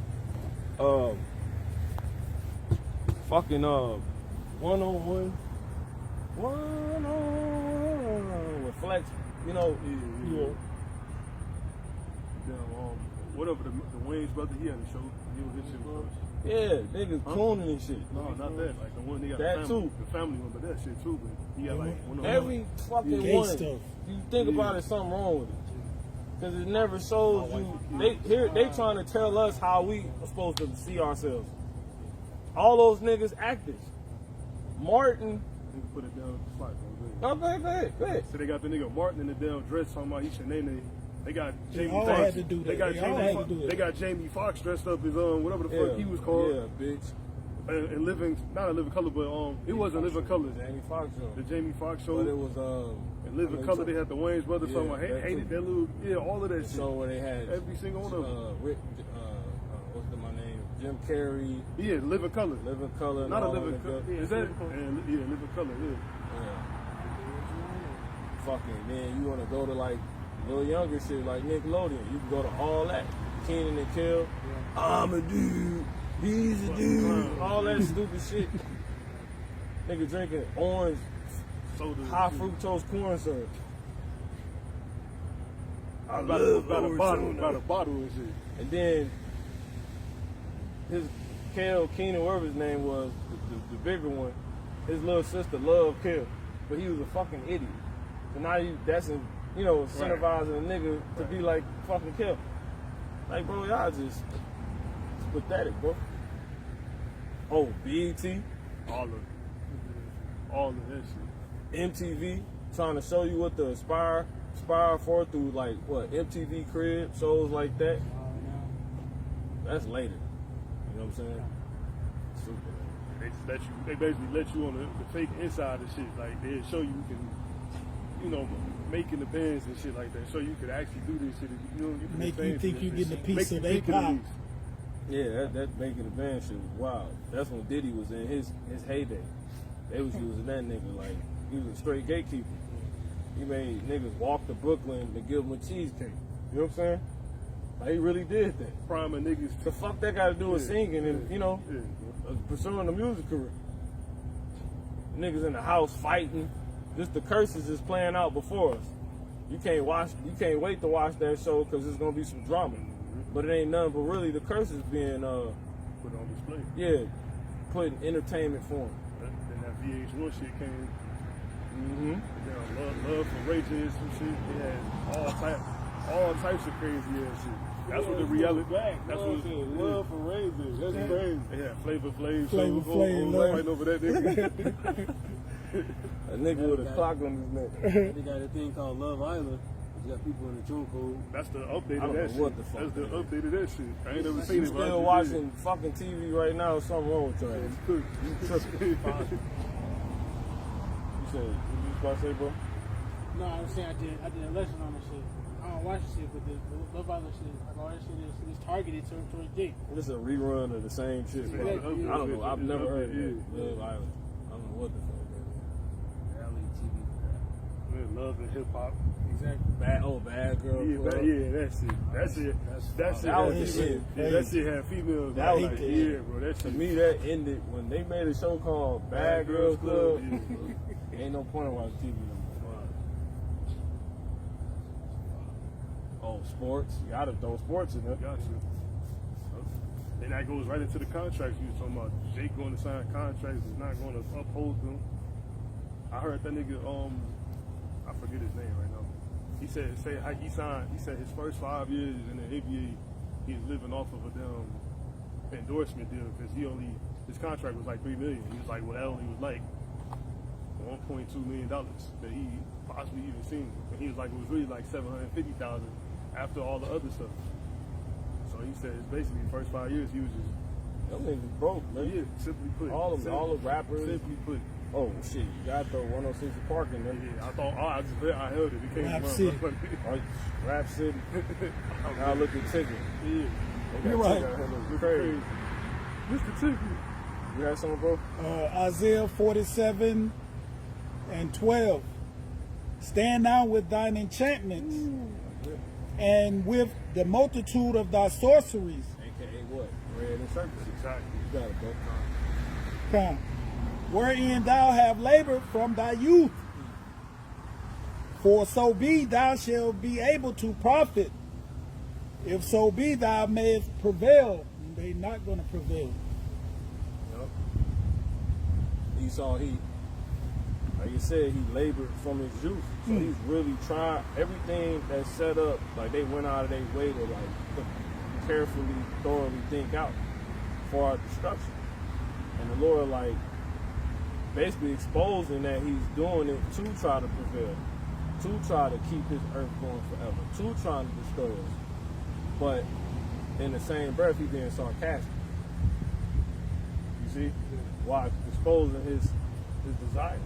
E: Fucking 101 with Flex, you know.
B: Whatever the Wayne's brother, he had a show. He was his shit was
E: yeah, niggas cloning and shit.
B: No, not that. Like the one they got
E: that
B: the
E: family
B: one, but that shit too. But he got like
E: every fucking
C: gay
E: one.
C: Stuff.
E: You think about it, something wrong with it. Because it never shows you. They trying to tell us how we are supposed to see ourselves. All those niggas actors. Martin.
B: You put it down the slide, bro.
E: No, go ahead.
B: So they got the nigga Martin in the damn dress talking about Nene. They got Jamie
C: all
B: Foxx.
C: had to do that.
B: They got
C: They
B: got Jamie Foxx dressed up as whatever the fuck he was called.
E: Yeah, bitch.
B: And not a living color, but it wasn't living color.
E: Jamie Foxx show.
B: The Jamie Foxx show.
E: But it was
B: in living color. They had the Wayne's brothers talking about hated that little all of that shit.
E: So where they had
B: every single one of them.
E: What's my name? Jim Carrey.
B: Yeah, living color.
E: Living color.
B: Not a living color. Is that? Living color.
E: Yeah. Fucking then you want to go to like a little younger shit like Nickelodeon. You can go to all that. Kenan and Kel. I'm a dude. He's a dude. All that stupid shit. Nigga drinking orange, high fructose corn syrup. I love
B: about a bottle and shit.
E: And then his Kenan, whatever his name was, the bigger one, his little sister loved Kel, but he was a fucking idiot. So now that's incentivizing a nigga to be like fucking Kel. Like, bro, y'all just pathetic, bro. Oh, BET,
B: all of that shit.
E: MTV trying to show you what to aspire for through like what MTV Crib shows like that. That's later. You know what I'm saying? Super.
B: They just let you. They basically let you on the fake inside of shit. Like they show you can, making the bands and shit like that. So you could actually do this shit. You can
C: Make you
B: advance
C: think
B: this
C: you
B: shit.
C: getting a piece
B: Make
C: of
B: you
C: they
B: think it
C: pop.
B: at least.
E: Yeah, that making the band shit was wild. That's when Diddy was in his heyday. They was using that nigga like he was a straight gatekeeper. He made niggas walk to Brooklyn to give him a cheesecake. You know what I'm saying? Like he really did that.
B: Priming niggas.
E: The fuck that got to do with singing and
B: Yeah.
E: pursuing a music career. Niggas in the house fighting. Just the curses is playing out before us. You can't wait to watch that show because there's gonna be some drama. But it ain't nothing but really the curses being
B: Put on display.
E: yeah, put in entertainment form.
B: Then that VH1 shit came.
E: Mm-hmm.
B: Love for Ray J and some shit. They had all types of crazy ass shit. That's what the reality. That's what
G: Love for Ray J. That's crazy.
B: They had Flavor Flav.
C: Flavor Flav,
B: Fighting over that nigga.
E: A nigga with a clock on his neck.
G: They got a thing called Love Island. You got people in the trunk code.
B: That's the update
E: I
B: of
E: don't
B: that
E: know what
B: shit.
E: the fuck
B: That's the
E: that is.
B: update of that shit. I ain't never seen
E: You
B: it. but I
E: still
B: just
E: watching fucking TV right now? Something wrong with your ass.
B: did. Cook.
E: You tripping? You said what you was about to say, bro?
F: No, I'm saying I did a lesson on this shit. I don't watch this shit, but the Love Island shit, like all that shit is targeted towards Jake.
E: This is a rerun of the same shit, bro.
F: Yeah,
E: I don't know. I've never heard of it.
B: Yeah.
E: Love Island. I don't know what the fuck that is.
G: Reality TV.
B: Man, love and hip hop.
F: Exactly.
E: Bad girl.
B: Yeah,
E: Club.
B: that shit. That shit. That shit.
E: That was
B: had
E: the
B: female-
E: shit.
B: Yeah, that shit had females.
E: That was
B: like,
E: the
B: yeah,
E: end.
B: bro. That
E: To
B: shit.
E: me, that ended when they made a show called Bad Girls Club. Ain't no point in watching TV no more. Oh, sports. You gotta throw sports in there.
B: Got you. And that goes right into the contracts you was talking about. Jake going to sign contracts is not going to uphold them. I heard that nigga, I forget his name right now. He said he said his first 5 years in the NBA, he's living off of a damn endorsement deal because his contract was like $3 million. He was like, well, that only was like $1.2 million that he possibly even seen. And he was like, it was really like $750,000 after all the other stuff. So he said it's basically the first 5 years he was just
E: Them niggas broke, man.
B: yeah, simply put.
E: All the rappers.
B: Simply put.
E: Oh shit, you gotta throw 106 Park in there.
B: Yeah, I thought I held it. It came
C: Rap
B: from
C: City.
E: Rap City. Now look at Ticket.
B: Yeah.
C: You're right.
B: Look
E: Crazy.
B: Mr. Ticket.
E: You got something, bro?
C: Isaiah 47:12. Stand now with thine enchantments and with the multitude of thy sorceries.
E: AKA what? Red and Circus.
B: Exactly.
E: You got it, bro.
C: Come, wherein thou have labored from thy youth. For so be thou shalt be able to profit. If so be thou mayest prevail. They not going to prevail.
E: Esau, like you said, he labored from his youth. So he's really trying everything that's set up, like they went out of their way to like carefully, thoroughly think out for our destruction. And the Lord like basically exposing that he's doing it to try to prevail, to try to keep his earth going forever, to trying to destroy us. But in the same breath, he's being sarcastic. You see? Why exposing his desire.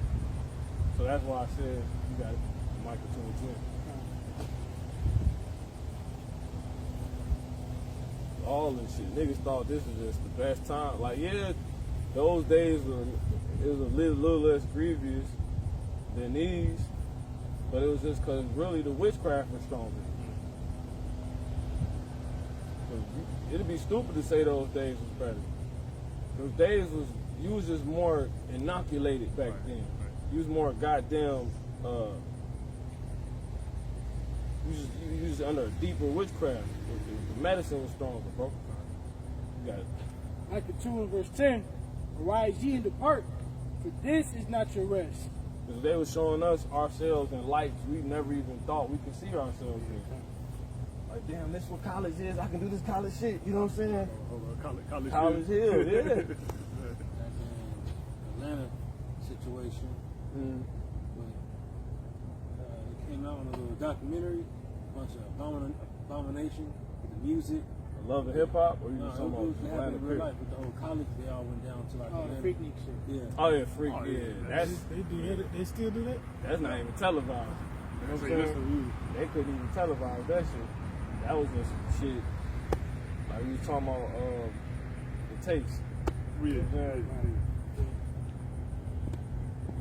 E: So that's why I said you got Michael 2020. All this shit. Niggas thought this was just the best time. Like, yeah, those days it was a little less grievous than these, but it was just because really the witchcraft was stronger. It'd be stupid to say those days was better. Those days was, you was just more inoculated back then. You was more goddamn, you was just under a deeper witchcraft. The medicine was stronger, bro. You got it.
F: Micah 2 and verse 10. Arise ye and depart, for this is not your rest.
E: Because they were showing us ourselves in lights we never even thought we could see ourselves in. Like, damn, this what college is. I can do this college shit. You know what I'm saying? College Hill, yeah.
G: Atlanta situation. When it came out on a little documentary, a bunch of abomination with the music, a
E: Love and Hip Hop, or you
G: No,
E: just
G: it
E: talking
G: was
E: about
G: happening in
E: Atlanta
G: real
E: Pick?
G: life with the whole college. They all went down to like
F: Oh, the
G: Atlanta.
F: Freaknik shit.
G: Yeah.
E: Oh yeah, Freak,
B: Oh,
E: yeah.
B: yeah.
E: That's
C: They do that. They still do that.
E: that's not even televised. You know what I'm
B: Say,
E: saying?
B: listen,
E: They couldn't even televise that shit. That was just some shit. Like we was talking about the taste.
B: yeah.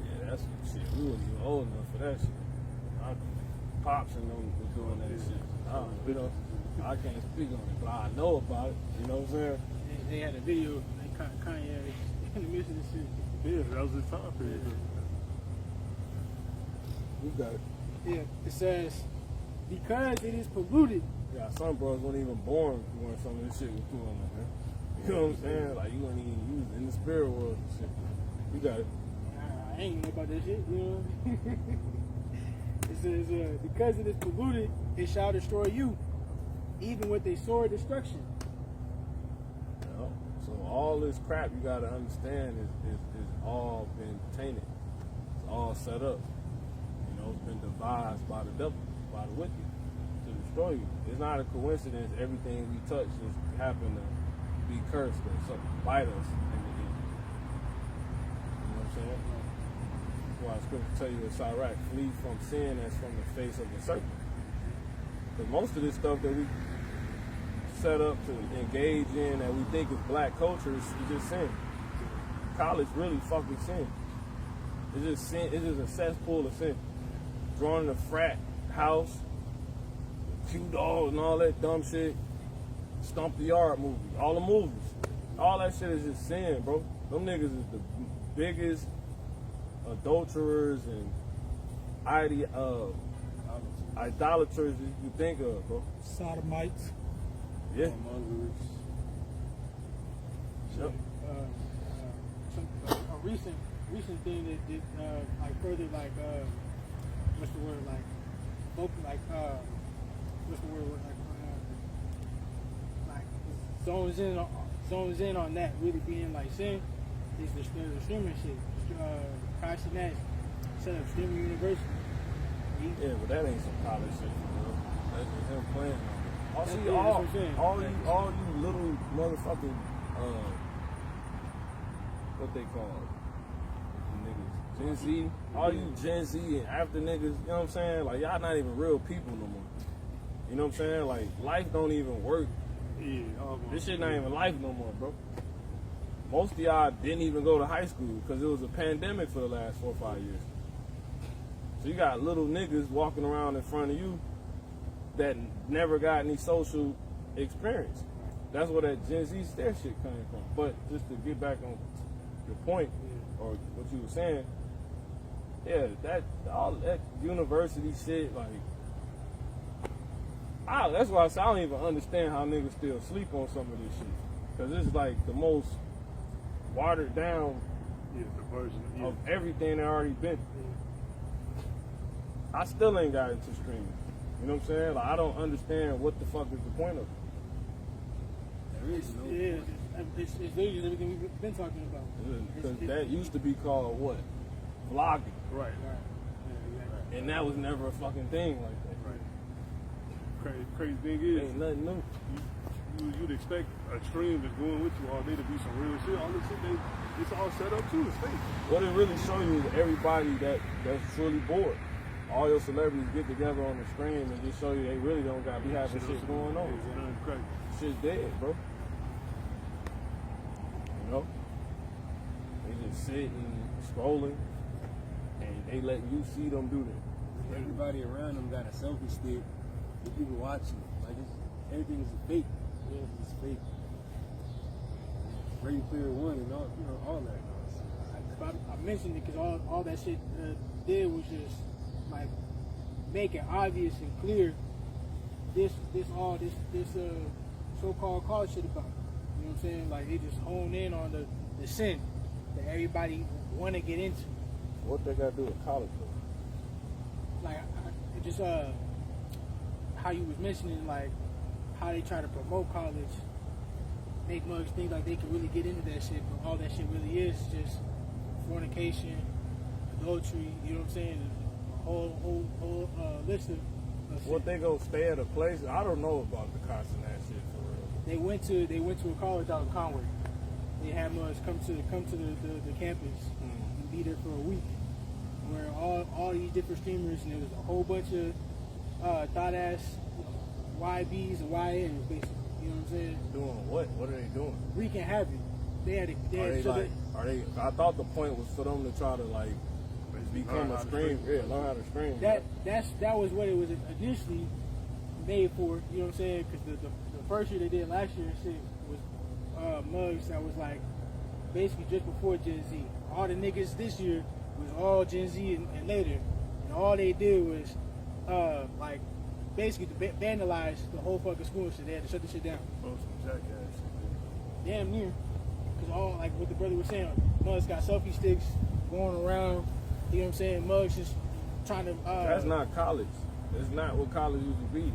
E: Yeah, that's some shit. We wasn't even old enough for that shit. My pops and them was doing that shit. You know, I can't speak on it, but I know about it. You know what I'm saying?
F: They had a video like Kanye in the midst of this shit.
B: Yeah, that was his time period.
E: We got it.
F: Yeah, it says, because it is polluted.
E: Yeah, some bros weren't even born when some of this shit was going on, man. You know what I'm saying? Like you weren't even used in the spirit world and shit. You got it.
F: I ain't know about that shit, you know. It says, because it is polluted, it shall destroy you, even with a sword destruction.
E: You know? So all this crap you gotta understand is all been tainted. It's all set up. You know, it's been devised by the devil, by the wicked, to destroy you. It's not a coincidence everything we touch just happen to be cursed or something, bite us in the end. You know what I'm saying? That's why scripture tell you in Sirach, flee from sin as from the face of the serpent. Because most of this stuff that we set up to engage in that we think is black culture is just sin. College really fucking sin. It's just sin. It's just a cesspool of sin. Drawing a frat house, Q-Dog and all that dumb shit. Stomp the Yard movie. All the movies. All that shit is just sin, bro. Them niggas is the biggest adulterers and idolaters you think of, bro.
C: Sodomites.
E: Yeah. Yep.
F: A recent thing that did like further like what's the word like vocal like what's the word like zones in on that really being like sin is the streaming shit. Christ and Nash set up streaming university.
E: Yeah, but that ain't some college shit, bro. That's just him playing.
F: That's
E: See,
F: what I'm saying.
E: all you little motherfucking what they call niggas, Gen Z, all you Gen Z and after niggas, you know what I'm saying? Like y'all not even real people no more. You know what I'm saying? Like life don't even work.
B: Yeah,
E: This shit not even life no more, bro. Most of y'all didn't even go to high school because it was a pandemic for the last 4 or 5 years. So you got little niggas walking around in front of you that never got any social experience. That's where that Gen Z stare shit coming from. But just to get back on your point, or what you were saying, yeah, all that university shit, like, that's why I say I don't even understand how niggas still sleep on some of this shit. Because it's like the most watered down
B: the version
E: of everything that already been. I still ain't got into streaming. You know what I'm saying? Like, I don't understand what the fuck is the point of it.
G: There is no.
F: Yeah, it's literally everything we've been talking about.
E: Because that used to be called what? Vlogging.
B: Right.
E: And that was never a fucking thing like that.
B: Right. Crazy thing is,
E: Ain't nothing new.
B: you'd expect a stream that's going with you all day to be some real shit. All this shit, it's all set up too. It's fake.
E: What it really show you is everybody that's truly bored. All your celebrities get together on the screen and just show you they really don't got be having shit going on. Shit's dead, bro. You know? They just sit and scrolling and they letting you see them do that.
G: Everybody around them got a selfie stick with people watching. Like everything is fake. Yeah, it's fake. Ready Player One and all, all that.
F: I mentioned it because all that shit did was just like make it obvious and clear this so-called college shit about. You know what I'm saying? Like they just hone in on the sin that everybody want to get into.
E: What they got to do with college though?
F: Like it just how you was mentioning like how they try to promote college, make mugs think like they can really get into that shit, but all that shit really is just fornication, adultery. You know what I'm saying? A whole list of
E: What they gonna stay at a place? I don't know about the cost of that shit for real.
F: They went to a college out in Conway. They had mugs come to the campus and be there for a week, where all these different streamers, and there was a whole bunch of thought ass YBs and YNs, basically. You know what I'm saying?
E: Doing what? What are they doing?
F: Wreaking havoc.
E: I thought the point was for them to try to like become a stream. Yeah, learn how to stream.
F: That was what it was initially made for. You know what I'm saying? Because the first year they did last year, shit was mugs that was like basically just before Gen Z. All the niggas this year was all Gen Z and later, and all they did was like basically to vandalize the whole fucking school. So they had to shut the shit down.
B: Oh, some jackass shit.
F: Damn near. Because all, like what the brother was saying, mugs got selfie sticks going around. You know what I'm saying? Mugs just trying to.
E: That's not college. That's not what college used to be. You know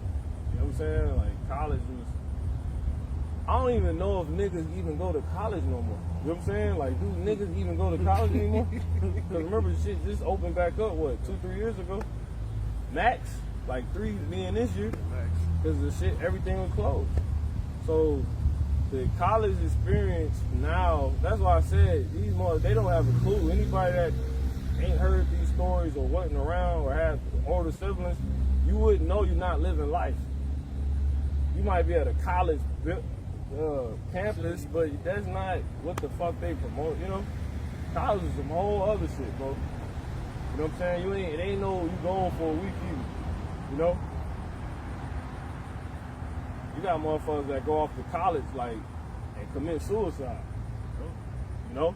E: what I'm saying? Like college was. I don't even know if niggas even go to college no more. You know what I'm saying? Like, do niggas even go to college anymore? Because remember, shit just opened back up, what, 2-3 years ago? Max, like 3 being this year. Because the shit, everything was closed. So, the college experience now, that's why I said, these mothers, they don't have a clue. Anybody that ain't heard these stories or wasn't around or had older siblings, you wouldn't know you're not living life. You might be at a college campus, but that's not what the fuck they promote, you know? College is some whole other shit, bro. You know what I'm saying? It ain't no you going for a week either, you know? You got motherfuckers that go off to college, like, and commit suicide, you know?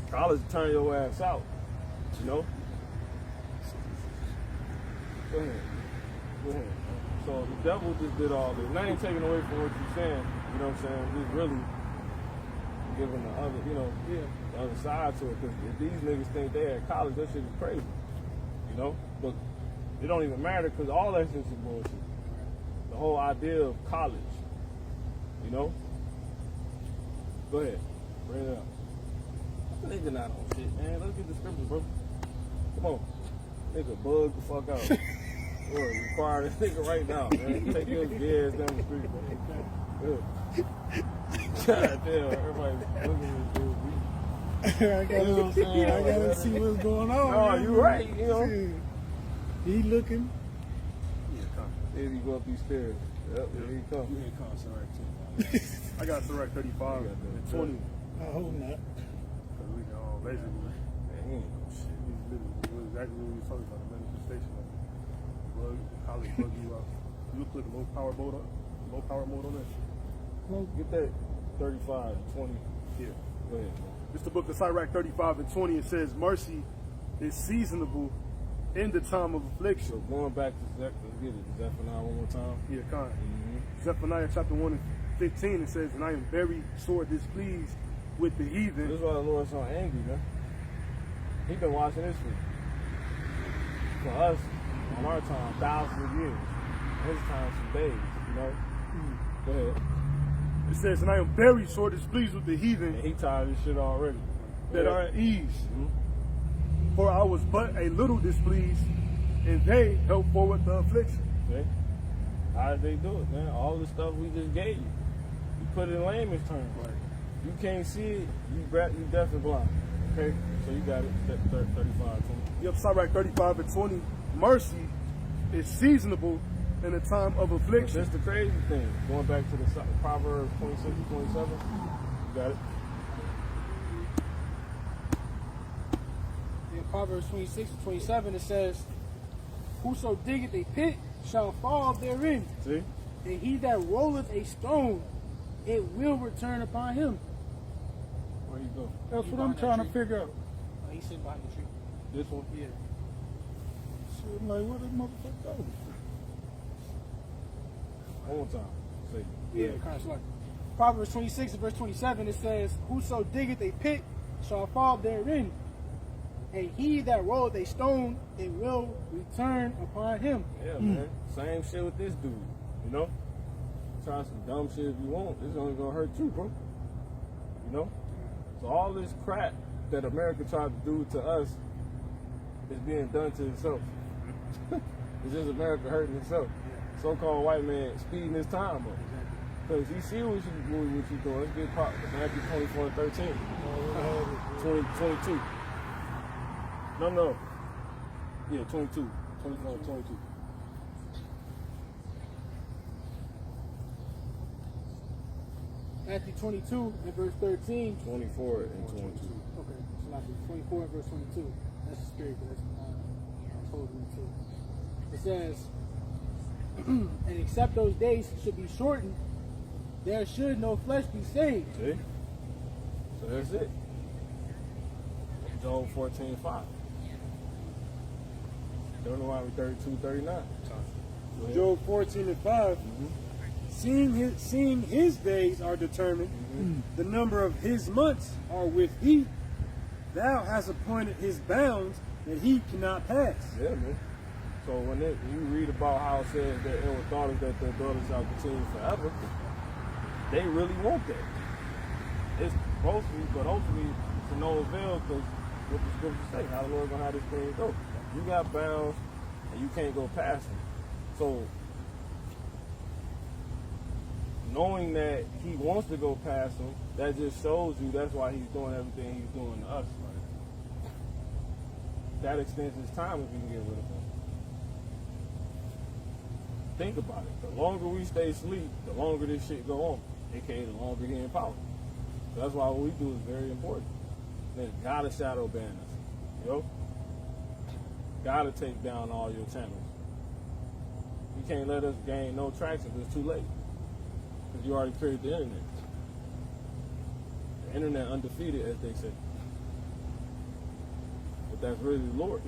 E: College turn your ass out, you know? Go ahead. So the devil just did all this. And I ain't taking away from what you're saying, you know what I'm saying? Just really giving the other, you know, the other side to it. Because if these niggas think they at college, that shit is crazy, you know? But it don't even matter because all that shit is bullshit. The whole idea of college, you know? Go ahead, bring it up. Nigga not on shit, man. Let's get the scriptures, bro. Come on. Nigga bug the fuck out. Or require this nigga right now, man. Take your gas down the street, bro. God damn, everybody's looking at this dude.
C: I gotta see what's going on.
E: Oh, you right, you know.
C: He looking.
E: There you go up these stairs. Yep, there he comes.
G: You ain't called Sirach 10.
B: I got Sirach 35 and 20.
C: I hope not.
B: Because we can basically,
E: Man, he ain't no shit.
B: exactly what we were talking about, the manifestation of it. Bug, college bug you out. You click low power mode on that.
E: Get that 35, 20.
B: Yeah.
E: Go ahead, man.
B: It's the book of Sirach 35 and 20. It says, mercy is seasonable in the time of affliction.
E: So going back to let's get it. Zephaniah one more time.
B: Yeah, kind. Zephaniah chapter 1 and 15, it says, and I am very sore displeased with the heathen.
E: This is why the Lord's so angry, man. He been watching this for us on our time, thousands of years. His time, some days, you know. Go ahead.
B: It says, and I am very sore displeased with the heathen
E: And he tired of this shit already.
B: that are at ease. For I was but a little displeased, and they helped forward the affliction.
E: See? How did they do it, man? All the stuff we just gave you. You put it in layman's terms.
B: Right.
E: You can't see it, you deaf and blind. Okay? So you got it, 35, 20.
B: Yep, Sirach 35 and 20. Mercy is seasonable in the time of affliction.
E: That's the crazy thing. Going back to the Proverbs 26 and 27. You got it?
F: In Proverbs 26 and 27, it says, whoso diggeth a pit shall fall therein,
E: See?
F: and he that rolleth a stone, it will return upon him.
E: Where you go?
C: That's
F: You
C: what I'm
F: behind
C: trying
F: that
C: to
F: tree?
C: figure out.
F: He's sitting behind the tree.
E: This one?
F: Yeah.
C: So I'm like, where this motherfucker go?
E: One more time. Say.
F: Yeah, kind of like Proverbs 26 and verse 27, it says, whoso diggeth a pit shall fall therein, and he that rolleth a stone, it will return upon him.
E: Yeah, man. Same shit with this dude. You know? Try some dumb shit if you want. It's only gonna hurt you, bro. You know? So all this crap that America tried to do to us is being done to itself. It's just America hurting itself. so-called white man speeding his time up. Because he see what you doing. Let's get caught. Matthew 24 and 13. 22. No. Yeah, 22. 24 and 22.
F: Matthew 22 and verse 13.
E: 24 and 22.
F: Okay, so like 24 and verse 22. That's the spirit, but that's holding me to. It says, and except those days should be shortened, there should no flesh be saved.
E: See? So that's it. Job 14:5. Deuteronomy 32:39.
D: Job 14 and 5. Seeing his days are determined, the number of his months are with thee. Thou hast appointed his bounds that he cannot pass.
E: Yeah, man. So when you read about how it says that it was daughters that their daughters shall continue forever, they really want that. It's supposed to be, but ultimately to no avail, because what the scriptures say, how the Lord gonna have this thing go. You got bounds and you can't go past them. So knowing that he wants to go past them, that just shows you that's why he's doing everything he's doing to us. That extends his time if we can get rid of him. Think about it. The longer we stay asleep, the longer this shit go on. AKA the longer he in power. So that's why what we do is very important. There's gotta shadow ban us. Yo? Gotta take down all your channels. You can't let us gain no traction because it's too late. Because you already created the internet. The internet undefeated, as they say. But that's really the Lord.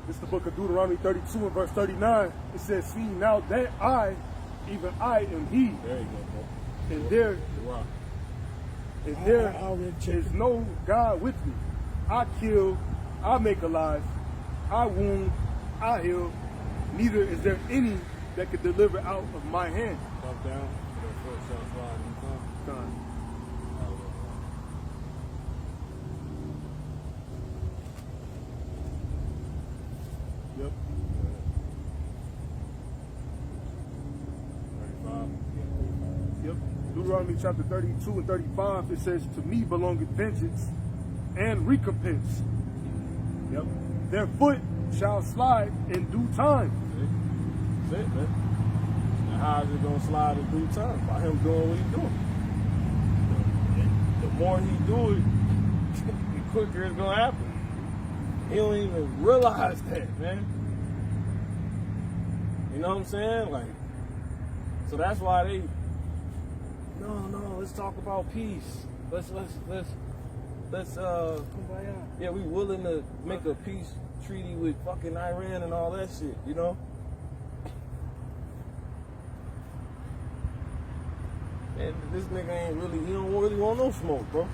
B: This is the book of Deuteronomy 32 and verse 39. It says, see, now that I, even I am he.
E: There you go, bro.
B: And there, is no God with me. I kill, I make alive, I wound, I heal. Neither is there any that could deliver out of my hand.
E: Drop down. Your foot shall slide in the tongue.
B: Done. Yep.
E: 35.
B: Yep. Deuteronomy chapter 32 and 35, it says, to me belongeth vengeance and recompense. Yep. Their foot shall slide in due time.
E: See? That's it, man. Now how is it going to slide in due time? By him doing what he's doing. The more he do it, the quicker it's going to happen. He don't even realize that, man. You know what I'm saying? Like, so that's why they, no, let's talk about peace. Let's yeah, we willing to make a peace treaty with fucking Iran and all that shit, you know? And this nigga ain't really, he don't really want no smoke, bro.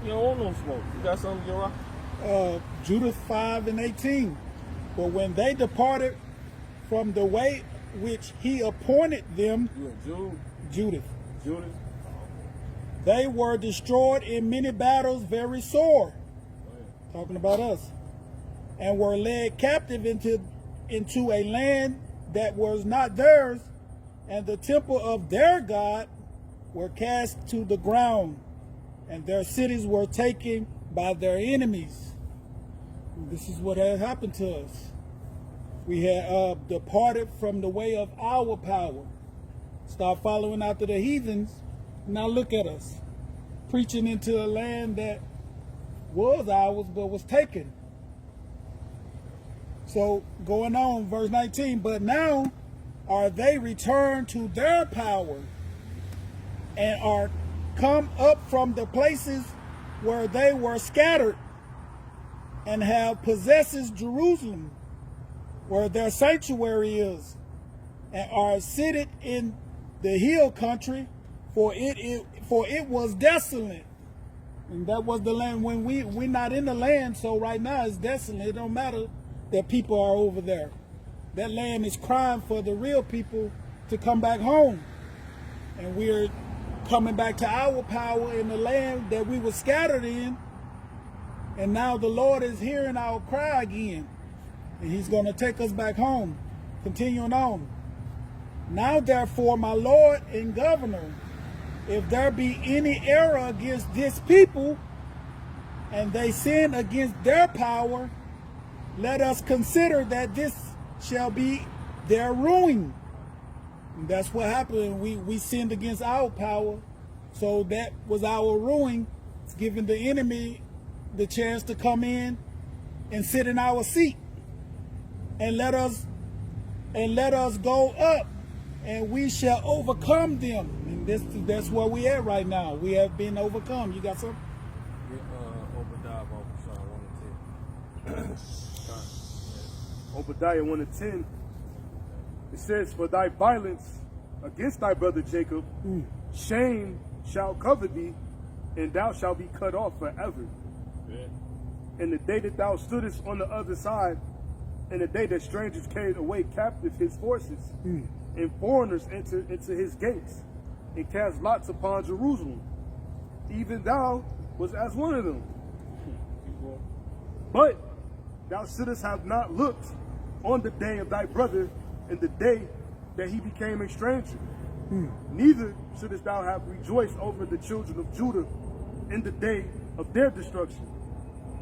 E: He don't want no smoke. You got something, Uriah?
C: Judith 5 and 18. But when they departed from the way which he appointed them,
E: You and Jude?
C: Judith, they were destroyed in many battles very sore. Talking about us. And were led captive into a land that was not theirs, and the temple of their God were cast to the ground, and their cities were taken by their enemies. This is what had happened to us. We had departed from the way of our power. Start following after the heathens. Now look at us. Preaching into a land that was ours but was taken. So going on, verse 19. But now are they returned to their power and are come up from the places where they were scattered and have possessed Jerusalem, where their sanctuary is, and are seated in the hill country, for it was desolate. And that was the land when we're not in the land, so right now it's desolate. It don't matter that people are over there. That land is crying for the real people to come back home. And we're coming back to our power in the land that we were scattered in. And now the Lord is hearing our cry again. And he's going to take us back home. Continuing on. Now therefore, my Lord and Governor, if there be any error against this people, and they sin against their power, let us consider that this shall be their ruin. And that's what happened. We sinned against our power, so that was our ruin, giving the enemy the chance to come in and sit in our seat, and let us go up, and we shall overcome them. And that's where we at right now. We have been overcome. You got something?
B: Obadiah 1 and 10. It says, for thy violence against thy brother Jacob, shame shall cover thee, and thou shalt be cut off forever.
A: Yeah.
B: And the day that thou stoodest on the other side, and the day that strangers carried away captive his forces, and foreigners entered into his gates, and cast lots upon Jerusalem, even thou was as one of them. But thou shouldest have not looked on the day of thy brother, and the day that he became a stranger. Neither shouldest thou have rejoiced over the children of Judah in the day of their destruction.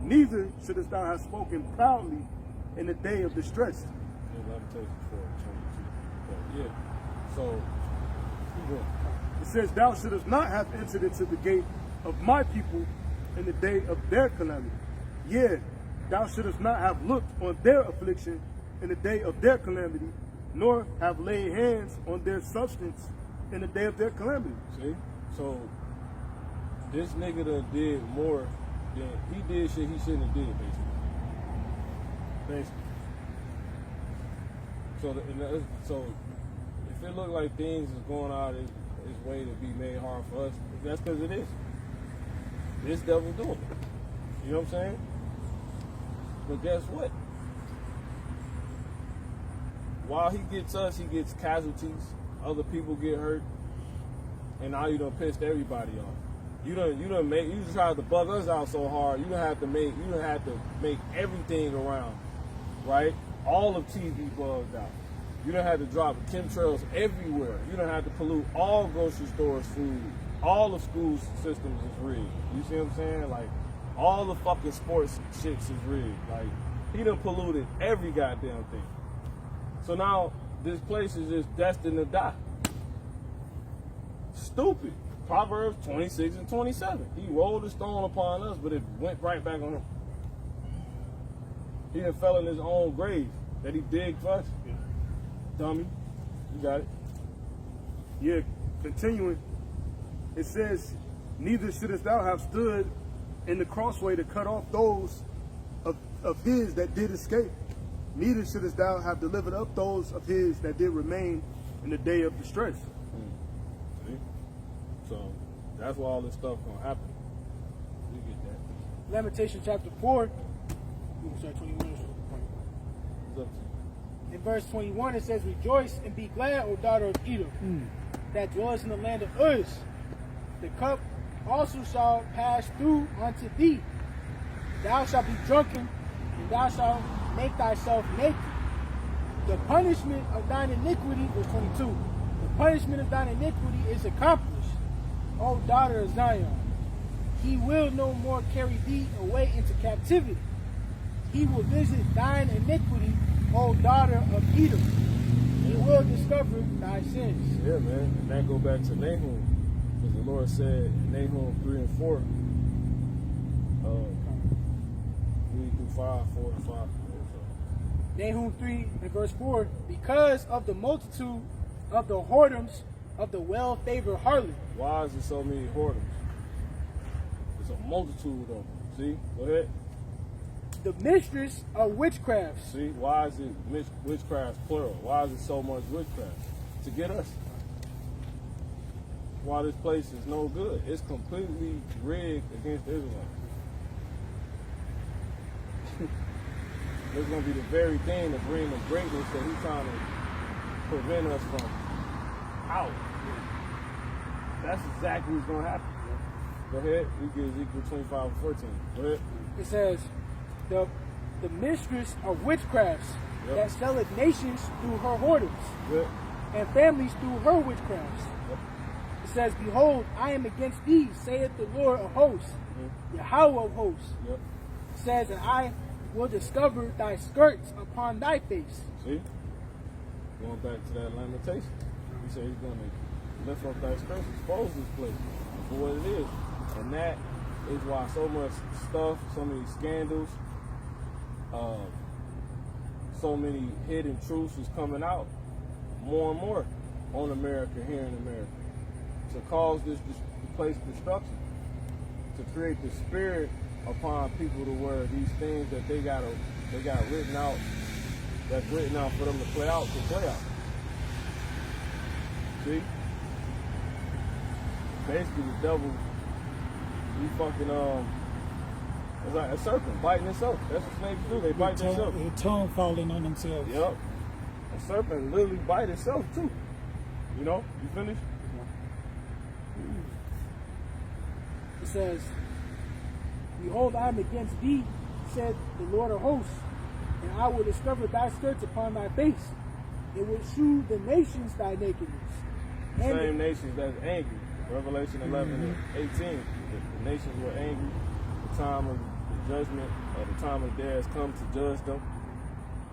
B: Neither shouldest thou have spoken proudly in the day of distress.
E: Yeah. So,
B: it says, thou shouldest not have entered into the gate of my people in the day of their calamity. Yeah, thou shouldest not have looked on their affliction in the day of their calamity, nor have laid hands on their substance in the day of their calamity.
E: see? So, this nigga done did more than, he did shit he shouldn't have did, basically. So if it look like things is going out his way to be made hard for us, that's because it is. This devil doing it. You know what I'm saying? But guess what? While he gets us, he gets casualties. Other people get hurt, and now you done pissed everybody off. You tried to bug us out so hard. You done have to make everything around, right? All of TV bugged out. You done had to drop chemtrails everywhere. You done had to pollute all grocery stores' food. All the school systems is rigged. You see what I'm saying? Like, all the fucking sports shits is rigged. Like, he done polluted every goddamn thing. So now, this place is just destined to die. Stupid. Proverbs 26 and 27. He rolled a stone upon us, but it went right back on him. He done fell in his own grave that he digged for us. Dummy. You got it.
B: Yeah, continuing, it says, neither shouldest thou have stood in the crossway to cut off those of his that did escape. Neither shouldest thou have delivered up those of his that did remain in the day of distress.
E: See? So that's why all this stuff gonna happen. We get that.
F: Lamentations chapter 4. We can start 21.
E: It's up to you.
F: In verse 21 it says, rejoice and be glad, O daughter of Edom, that dwellest in the land of Uz. The cup also shall pass through unto thee. Thou shalt be drunken, and thou shalt make thyself naked. The punishment of thine iniquity, verse 22, the punishment of thine iniquity is accomplished, O daughter of Zion. He will no more carry thee away into captivity. He will visit thine iniquity, O daughter of Edom. He will discover thy sins.
E: Yeah, man. And that go back to Nahum. Because the Lord said in Nahum 3 and 4, 3 through 5, 4 and 5.
F: Nahum 3 and verse 4, because of the multitude of the whoredoms of the well-favored harlot.
E: Why is there so many whoredoms? There's a multitude of them. See? Go ahead.
F: The mistress of witchcraft.
E: See? Why is it witchcraft plural? Why is it so much witchcraft? To get us. Why this place is no good. It's completely rigged against Israel. It's going to be the very thing to bring the greatness that he's trying to prevent us from out. That's exactly what's going to happen. Go ahead. We get Ezekiel 25 and 14. Go ahead.
F: It says, the the mistress of witchcrafts,
E: Yep.
F: that selleth nations through her whoredoms,
E: Good.
F: and families through her witchcrafts.
E: Yep.
F: It says, Behold, I am against thee, saith the Lord of hosts, Yahweh of hosts.
E: Yep.
F: It says, and I will discover thy skirts upon thy face.
E: See? Going back to that lamentation. He said he's going to lift up thy skirts, expose this place for what it is. And that is why so much stuff, so many scandals, so many hidden truths is coming out more and more on America, here in America, to cause this place destruction, to create the spirit upon people to where these things that they got written out, that's written out for them to play out. See? Basically the devil, he fucking it's like a serpent biting itself. That's what snakes do. They bite themselves.
C: The tongue falling on themselves.
E: Yep. A serpent literally bite itself too. You know? You finished?
F: It says, Behold, I am against thee, said the Lord of hosts, and I will discover thy skirts upon thy face. It will shew the nations thy nakedness. And
E: Same nations that's angry. Revelation 11 and 18. The nations were angry. The time of the judgment, or the time of the day has come to judge them.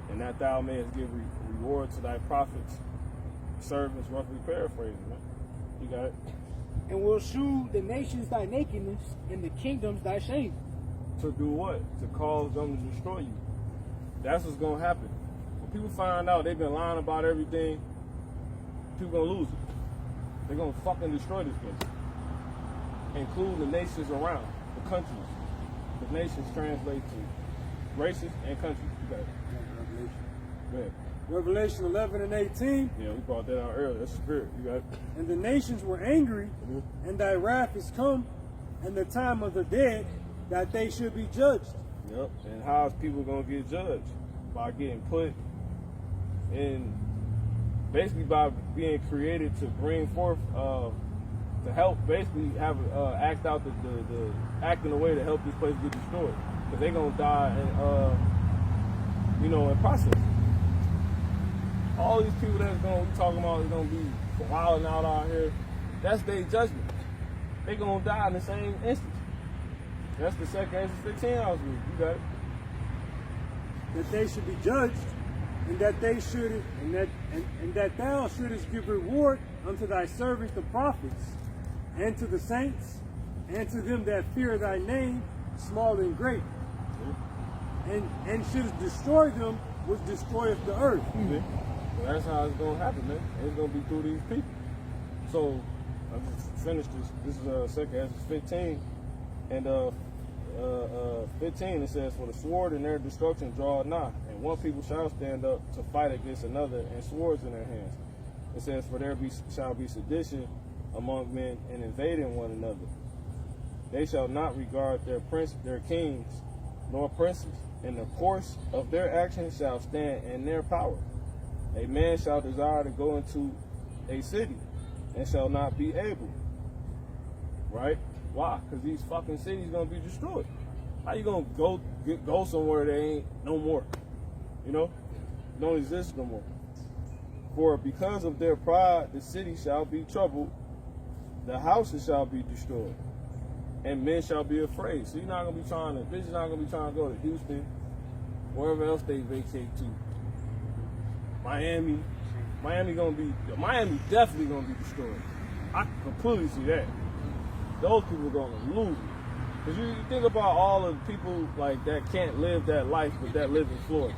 E: And that thou mayest give reward to thy prophets, servants, roughly paraphrasing, man. You got it?
F: and will shew the nations thy nakedness, and the kingdoms thy shame.
E: To do what? To cause them to destroy you. That's what's going to happen. When people find out they've been lying about everything, people going to lose it. They're going to fucking destroy this place. Including the nations around, the countries. The nations translate to races and countries. You got it. Go ahead.
D: Revelation 11 and 18.
E: Yeah, we brought that out earlier. That's the spirit. You got it.
D: And the nations were angry, and thy wrath is come, and the time of the dead, that they should be judged.
E: Yep. And how is people going to get judged? By getting put in, basically by being created to bring forth, to help basically have act out the act in a way to help this place get destroyed. Because they're going to die in process. All these people that's going to be talking about is going to be wilding out here, that's their judgment. They're going to die in the same instance. That's the second Ezra 15 I was reading. You got it.
D: That they should be judged, and that they should, and that thou shouldest give reward unto thy servants the prophets, and to the saints, and to them that fear thy name, small and great, and shouldest destroy them which destroyeth the earth.
E: So that's how it's going to happen, man. It's going to be through these people. So I just finished this. This is second Ezra 15, and 15 it says, "For the sword in their destruction draweth nigh, and one people shall stand up to fight against another, and swords in their hands." It says, "For there shall be sedition among men, and invading one another. They shall not regard their kings, nor princes, and the course of their actions shall stand in their power. A man shall desire to go into a city, and shall not be able." Right? Why? Because these fucking cities gonna be destroyed. How you gonna go somewhere that ain't no more? You know? Don't exist no more. "For because of their pride, the city shall be troubled, the houses shall be destroyed, and men shall be afraid." So bitches not gonna be trying to go to Houston, wherever else they vacate to. Miami definitely gonna be destroyed. I can completely see that. Those people are gonna lose it. Because you think about all of the people like that can't live that life, but that live in Florida.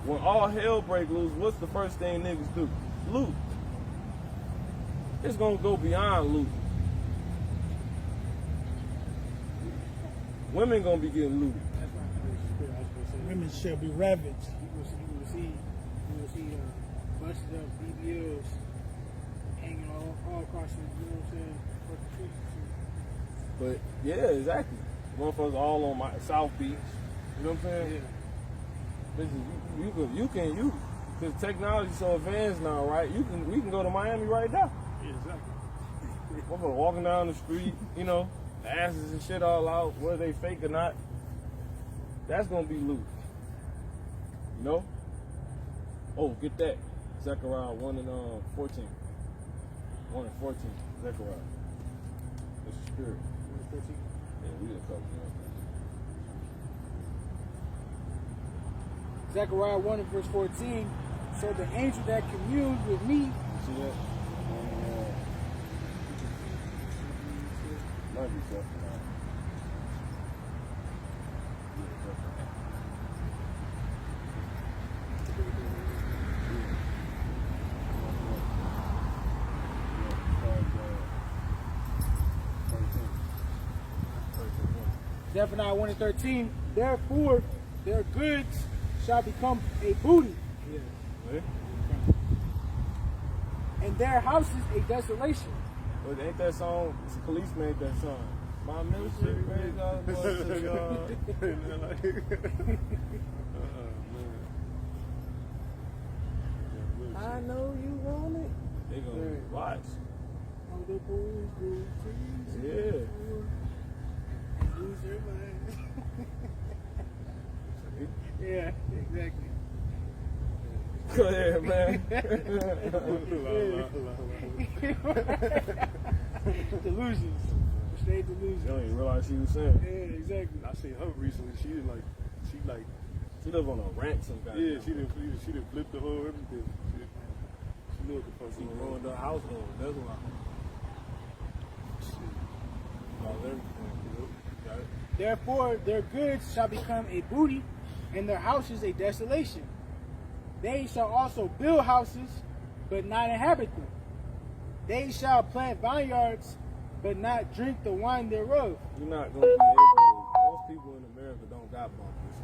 E: When all hell break loose, what's the first thing niggas do? Loot. It's gonna go beyond loot. Women gonna be getting looted.
F: That's right.
C: Women shall be ravaged.
F: You will see busted up BBLs hanging all across the, you know what I'm saying, across the streets.
E: But yeah, exactly. Motherfuckers all on my South Beach. You know what I'm saying?
F: Yeah.
E: Listen, because technology's so advanced now, right? We can go to Miami right now.
F: Yeah, exactly.
E: Motherfuckers walking down the street, asses and shit all out, whether they fake or not. That's gonna be loot. No? Oh, get that. Zechariah 1 and 14. 1 and 14. Zechariah. It's the spirit.
F: 14.
E: Yeah, we didn't cover that.
F: Zechariah 1 and verse 14. So the angel that communed with me.
E: You see that? Might be something.
F: Zephaniah 1 and 13. Therefore, their goods shall become a booty, and their houses a desolation.
E: But ain't that song? It's a police made that song. My music, praise God, voice to God.
G: I know you want it.
E: They gonna watch.
F: All the boys go crazy.
E: Yeah.
F: Lose their minds. Yeah, exactly.
E: Go ahead, man.
F: Delusions. Straight
E: You
F: delusions.
E: don't even realize she was saying.
F: Yeah, exactly.
B: I seen her recently. She
E: She live on a ranch some guy.
B: yeah, she didn't flip the whole everything. She looked for
E: She
B: some
E: ruined her household. That's why. Lost everything. Got it?
F: Therefore, their goods shall become a booty, and their houses a desolation. They shall also build houses, but not inhabit them. They shall plant vineyards, but not drink the wine thereof.
E: You're not gonna be able to. Most people in America don't got bunkers,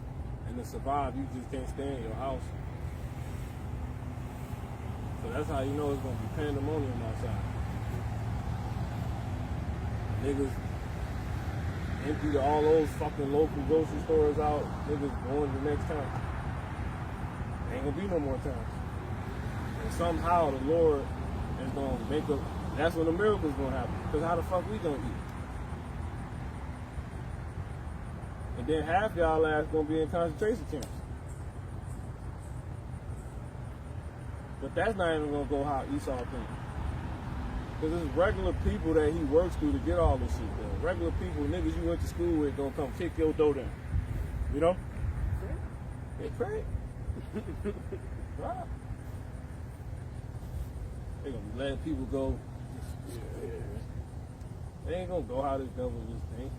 E: and to survive, you just can't stay in your house. So that's how you know it's gonna be pandemonium outside. Niggas empty all those fucking local grocery stores out. Niggas going to the next town. Ain't gonna be no more towns. And somehow the Lord is gonna make a. That's when the miracle's gonna happen. Because how the fuck we gonna eat? And then half y'all ass gonna be in concentration camps. But that's not even gonna go how Esau thinks. Because it's regular people that he works through to get all this shit done. Regular people, niggas you went to school with, gonna come kick your door down. You know? They crazy. Right. They gonna be letting people go. They ain't gonna go how this devil just think.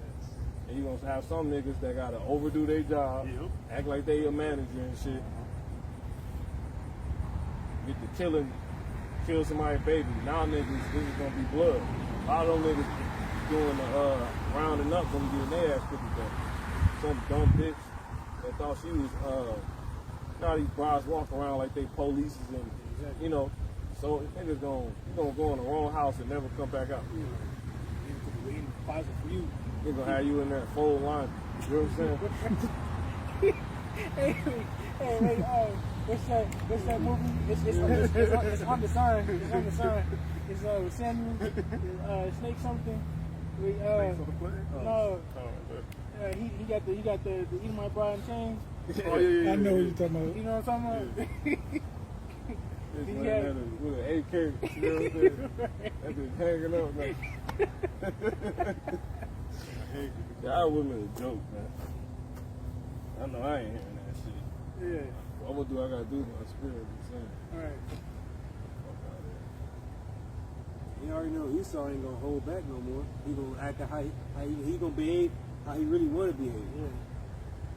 E: And you gonna have some niggas that gotta overdo their job, act like they a manager and shit. Get to kill somebody's baby. Now niggas, this is gonna be blood. A lot of them niggas doing the rounding up gonna getting their ass put to death. Some dumb bitch that thought she was now these brides walk around like they police and you know, so niggas gonna go in the wrong house and never come back out.
F: Waiting in the closet for you.
E: They're gonna have you in that fold line. You know what I'm saying?
F: Hey, what's that movie? It's on the sign. It's on the sign. It's with Samuel, Snake something. No. He got the Eat My Bride in Chains.
B: Oh, yeah.
C: I know what you're talking about.
F: You know what I'm talking about?
E: This man had with an AK, you know what I'm saying? That bitch hanging up, man. Y'all women a joke, man. I know I ain't hearing that shit.
F: Yeah.
E: I'm gonna do what I gotta do with my spirit, you saying.
F: Alright.
G: You already know Esau ain't gonna hold back no more. He gonna act how he gonna behave how he really wanna behave.
F: Yeah.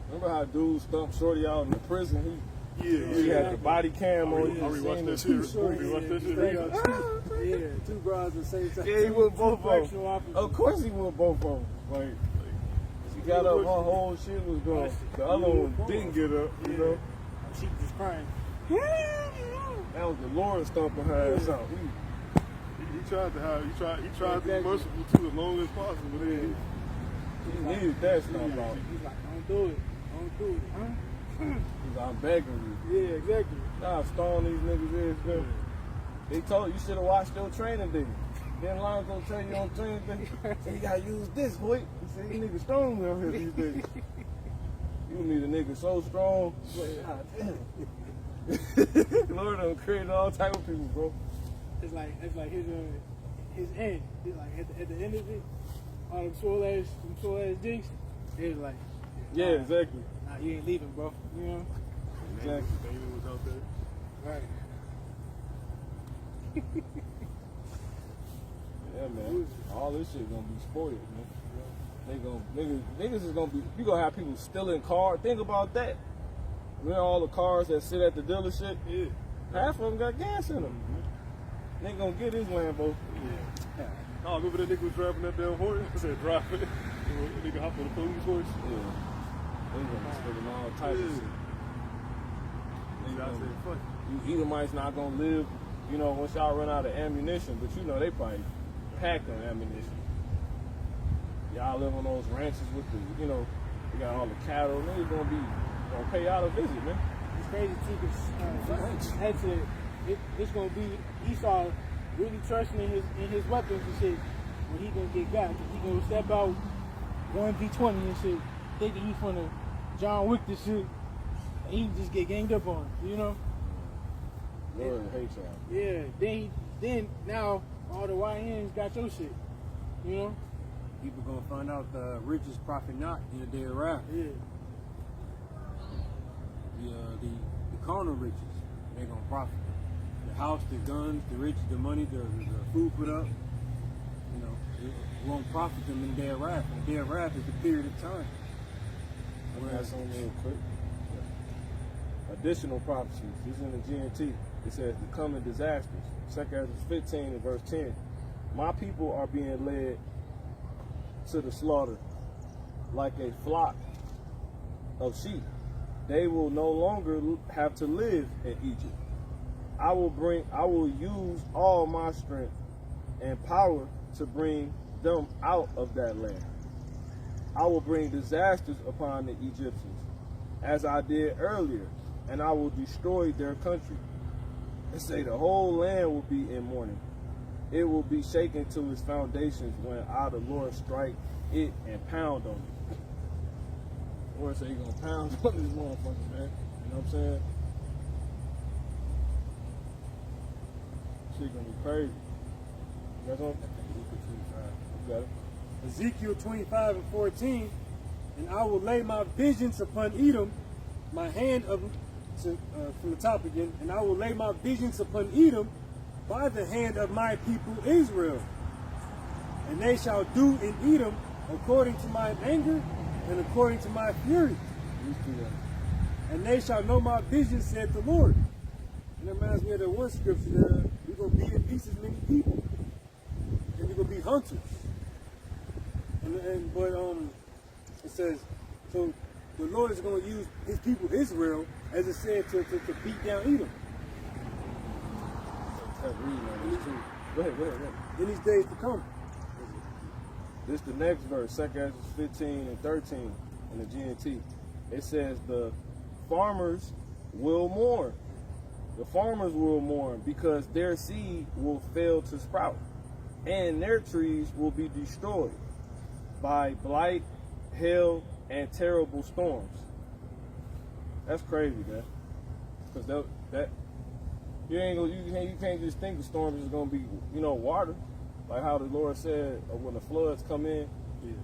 E: Remember how dude stumped Shorty out in the prison? He had the body cam on.
B: I rewatched that shit.
G: Yeah, two bras at the same time.
E: Yeah, he went both of them.
G: Opposite.
E: Of course he went both of them. Like she got up, her whole shit was gone. The other one didn't get up, you know.
F: She just crying.
E: That was the Lord stomping her ass out.
B: He tried to be merciful too as long as possible. But then
E: He needed that stomp out.
F: He's like, don't do it. Don't do it. Huh?
E: He's like, I'm begging you.
F: Yeah, exactly.
E: Nah, stone these niggas is good. They told you should have watched your training day. Then Lion's gonna tell you on training day, so you gotta use this, boy. He said, these niggas strong out here these days. You meet a nigga so strong, like, God damn. Lord done created all type of people, bro.
F: It's like his end. It's like at the end of it, all them swole ass dicks. It's like,
E: Yeah, exactly.
F: nah, you ain't leaving, bro. You know?
E: Exactly.
A: Baby was out there.
F: Right.
E: Yeah, man. All this shit gonna be spoiled, man. Niggas is gonna be. You gonna have people stealing cars. Think about that. Remember all the cars that sit at the dealership?
A: Yeah.
E: Half of them got gas in them. They gonna get his Lambo.
A: Yeah. Oh, remember that nigga was driving that damn horse? I said, drive it. That nigga hopped on the police horse.
E: Yeah. They gonna be stealing all types of shit.
A: Nigga, I said, fuck it.
E: You Edomites not gonna live, you know, once y'all run out of ammunition, but you know they probably packed on ammunition. Y'all live on those ranches with the, you know, they got all the cattle. Niggas gonna pay y'all a visit, man.
F: It's crazy too, because it's gonna be Esau really trusting in his weapons and shit when he gonna get got. Cause he gonna step out 1v20 and shit, thinking he's gonna John Wick this shit, and he just get ganged up on, you know?
E: Lord hate y'all.
F: Yeah. Then now all the YNs got your shit, you know?
G: People gonna find out the richest profit not in the day of wrath.
F: Yeah.
G: The carnal riches, they gonna profit. The house, the guns, the riches, the money, the food put up, you know, it won't profit them in the day of wrath. And the day of wrath is a period of time.
E: I'm gonna add something real quick. Additional prophecies. This is in the GNT. It says the coming disasters. 2 Ezra 15 and verse 10. My people are being led to the slaughter like a flock of sheep. They will no longer have to live in Egypt. I will use all my strength and power to bring them out of that land. I will bring disasters upon the Egyptians, as I did earlier, and I will destroy their country. They say the whole land will be in mourning. It will be shaken to its foundations when I, the Lord, strike it and pound on it. The Lord say He's gonna pound on this motherfucker, man. You know what I'm saying? Shit gonna be crazy. You got something? You got it?
G: Ezekiel 25 and 14, and I will lay my vengeance upon Edom, my hand from the top again, and I will lay my vengeance upon Edom by the hand of my people Israel. And they shall do in Edom according to my anger and according to my fury. And they shall know my vision, said the Lord. And it reminds me of that one scripture, we're going to beat in pieces many people. And we're going to be hunters. But it says, so the Lord is going to use his people Israel, as it said, to beat down Edom.
E: Go ahead.
G: In these days to come.
E: This is the next verse, 2 Ezra 15 and 13 in the GNT. It says the farmers will mourn. The farmers will mourn because their seed will fail to sprout, and their trees will be destroyed by blight, hail, and terrible storms. That's crazy, man. Because that you can't just think the storms is gonna be, you know, water. Like how the Lord said when the floods come in,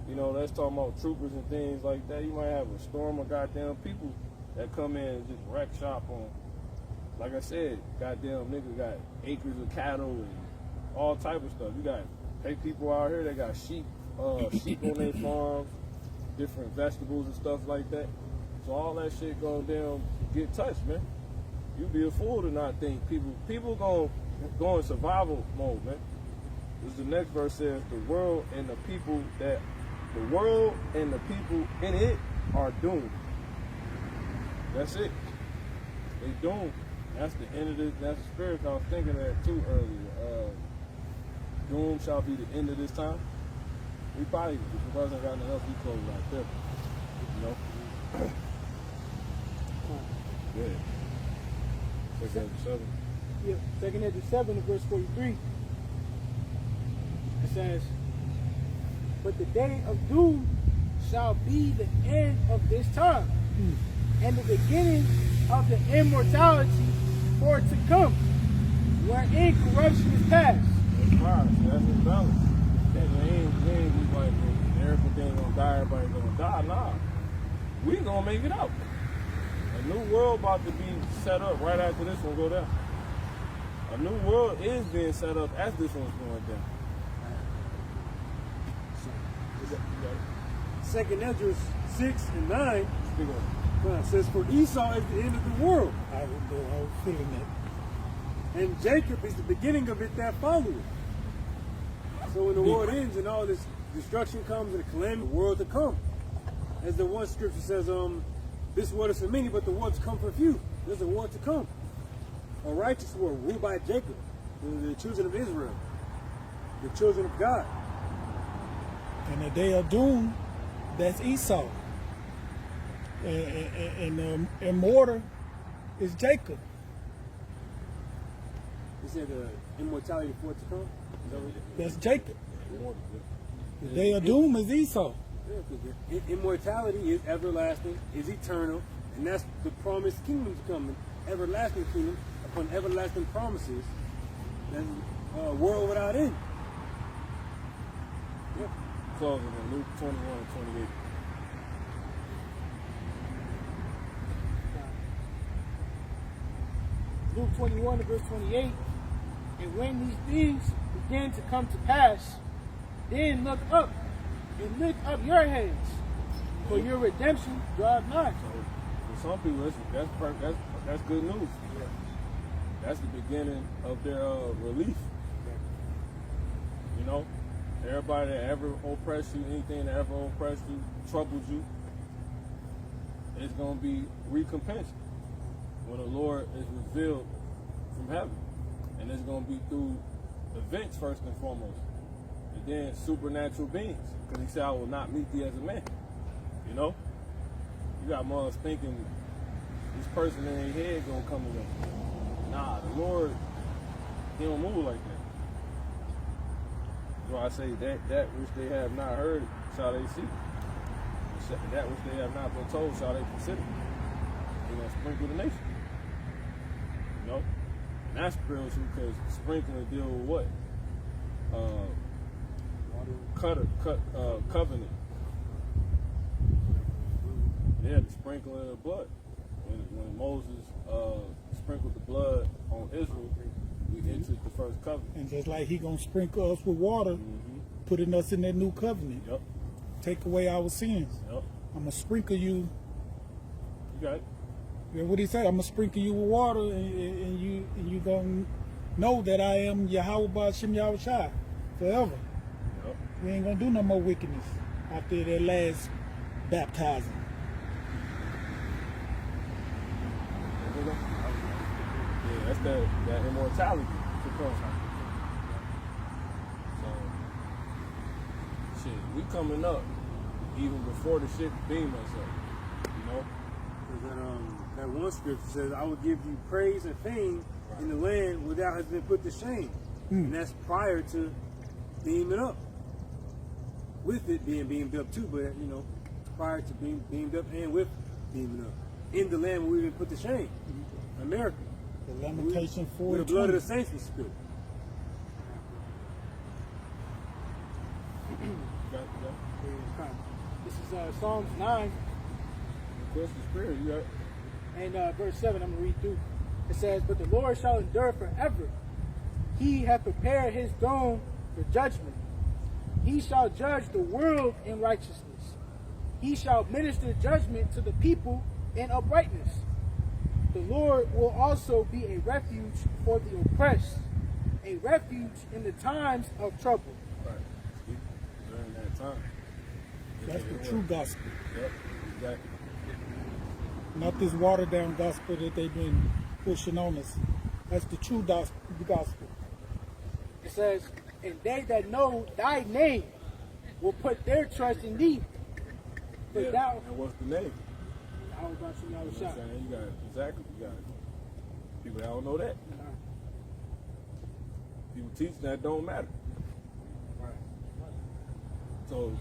E: you know, that's talking about troopers and things like that. You might have a storm of goddamn people that come in and just wreck shop on. Like I said, goddamn niggas got acres of cattle and all type of stuff. You got people out here that got sheep on their farms, different vegetables and stuff like that. So all that shit gonna damn get touched, man. You'd be a fool to not think people gonna go in survival mode, man. This is the next verse says the world and the people in it are doomed. That's it. They doomed. That's the end of this. That's the spirit I was thinking of that too earlier. Doom shall be the end of this time. We probably, if it wasn't got enough, we close right there. You know? Good. Second Ezra 7.
F: Yeah, 2 Ezra 7 verse 43. It says, but the day of doom shall be the end of this time. and the beginning of the immortality for to come, wherein corruption is past.
E: That's right. That's his balance. We ain't just like, everything gonna die, everybody gonna die. Nah. We gonna make it out. A new world about to be set up right after this one go down. A new world is being set up as this one's going down.
G: Second Ezra 6 and 9 says, for Esau is the end of the world,
C: I was feeling that.
G: and Jacob is the beginning of it that followeth. So when the world ends and all this destruction comes and the calamity, the world to come. As the one scripture says, this world is for many, but the world to come for few. There's a world to come. A righteous world ruled by Jacob, the children of Israel, the children of God.
C: And the day of doom, that's Esau. And the immortal is Jacob.
G: He said immortality for it to come. Is that what
C: That's Jacob. The day of doom is Esau.
G: Yeah, because immortality is everlasting, is eternal, and that's the promised kingdom to come, an everlasting kingdom upon everlasting promises, and a world without end. Yep.
E: Closing in Luke 21 and 28.
F: Luke 21 and verse 28. And when these things begin to come to pass, then look up and lift up your heads, for your redemption draweth nigh.
E: So for some people, that's good news. Yeah. That's the beginning of their relief. You know, everybody that ever oppressed you, anything that ever oppressed you, troubled you, it's going to be recompensed when the Lord is revealed from heaven. And it's going to be through events first and foremost, and then supernatural beings. Because he said, I will not meet thee as a man. You know? You got mothers thinking this person in their head going to come to them. Nah, the Lord, he don't move like that. So I say that which they have not heard shall they see. That which they have not been told shall they consider. They're going to sprinkle the nation. You know? And that's spiritual because sprinkling deal with what? Covenant. Yeah, the sprinkling of the blood. When Moses sprinkled the blood on Israel, we entered the first covenant.
C: And just like he gonna sprinkle us with water, putting us in that new covenant.
E: Yep.
C: Take away our sins.
E: Yep.
C: I'm gonna sprinkle you.
E: You got it.
C: Yeah, what he say? I'm gonna sprinkle you with water, and you gonna know that I am Yahweh Ba'Shem Yahweh Shai forever.
E: Yep.
C: We ain't gonna do no more wickedness after that last baptizing.
E: Yeah, that's that immortality to come. So, shit, we coming up even before the shit beam us up, you know?
G: That one scripture says, I will give you praise and fame in the land where thou hast been put to shame. And that's prior to beaming up. With it being beamed up too, but you know, prior to being beamed up and with beaming up. In the land where we've been put to shame. America.
C: The Lamentation 4.
G: Where the blood of the saints was spilled.
F: This is Psalms 9
E: What's the spirit? You got
F: and verse 7. I'm going to read through. It says, but the Lord shall endure forever. He hath prepared his throne for judgment. He shall judge the world in righteousness. He shall minister judgment to the people in uprightness. The Lord will also be a refuge for the oppressed, a refuge in the times of trouble.
E: right. During that time.
C: That's the true gospel.
E: Yep, exactly.
C: Not this watered down gospel that they've been pushing on us. That's the true gospel.
F: It says, and they that know thy name will put their trust in thee. For
E: Yeah.
F: thou,
E: And what's the name?
F: I was about to
E: You know what I'm saying? You got it. Exactly. You got it. People that don't know that. People teach that don't matter. So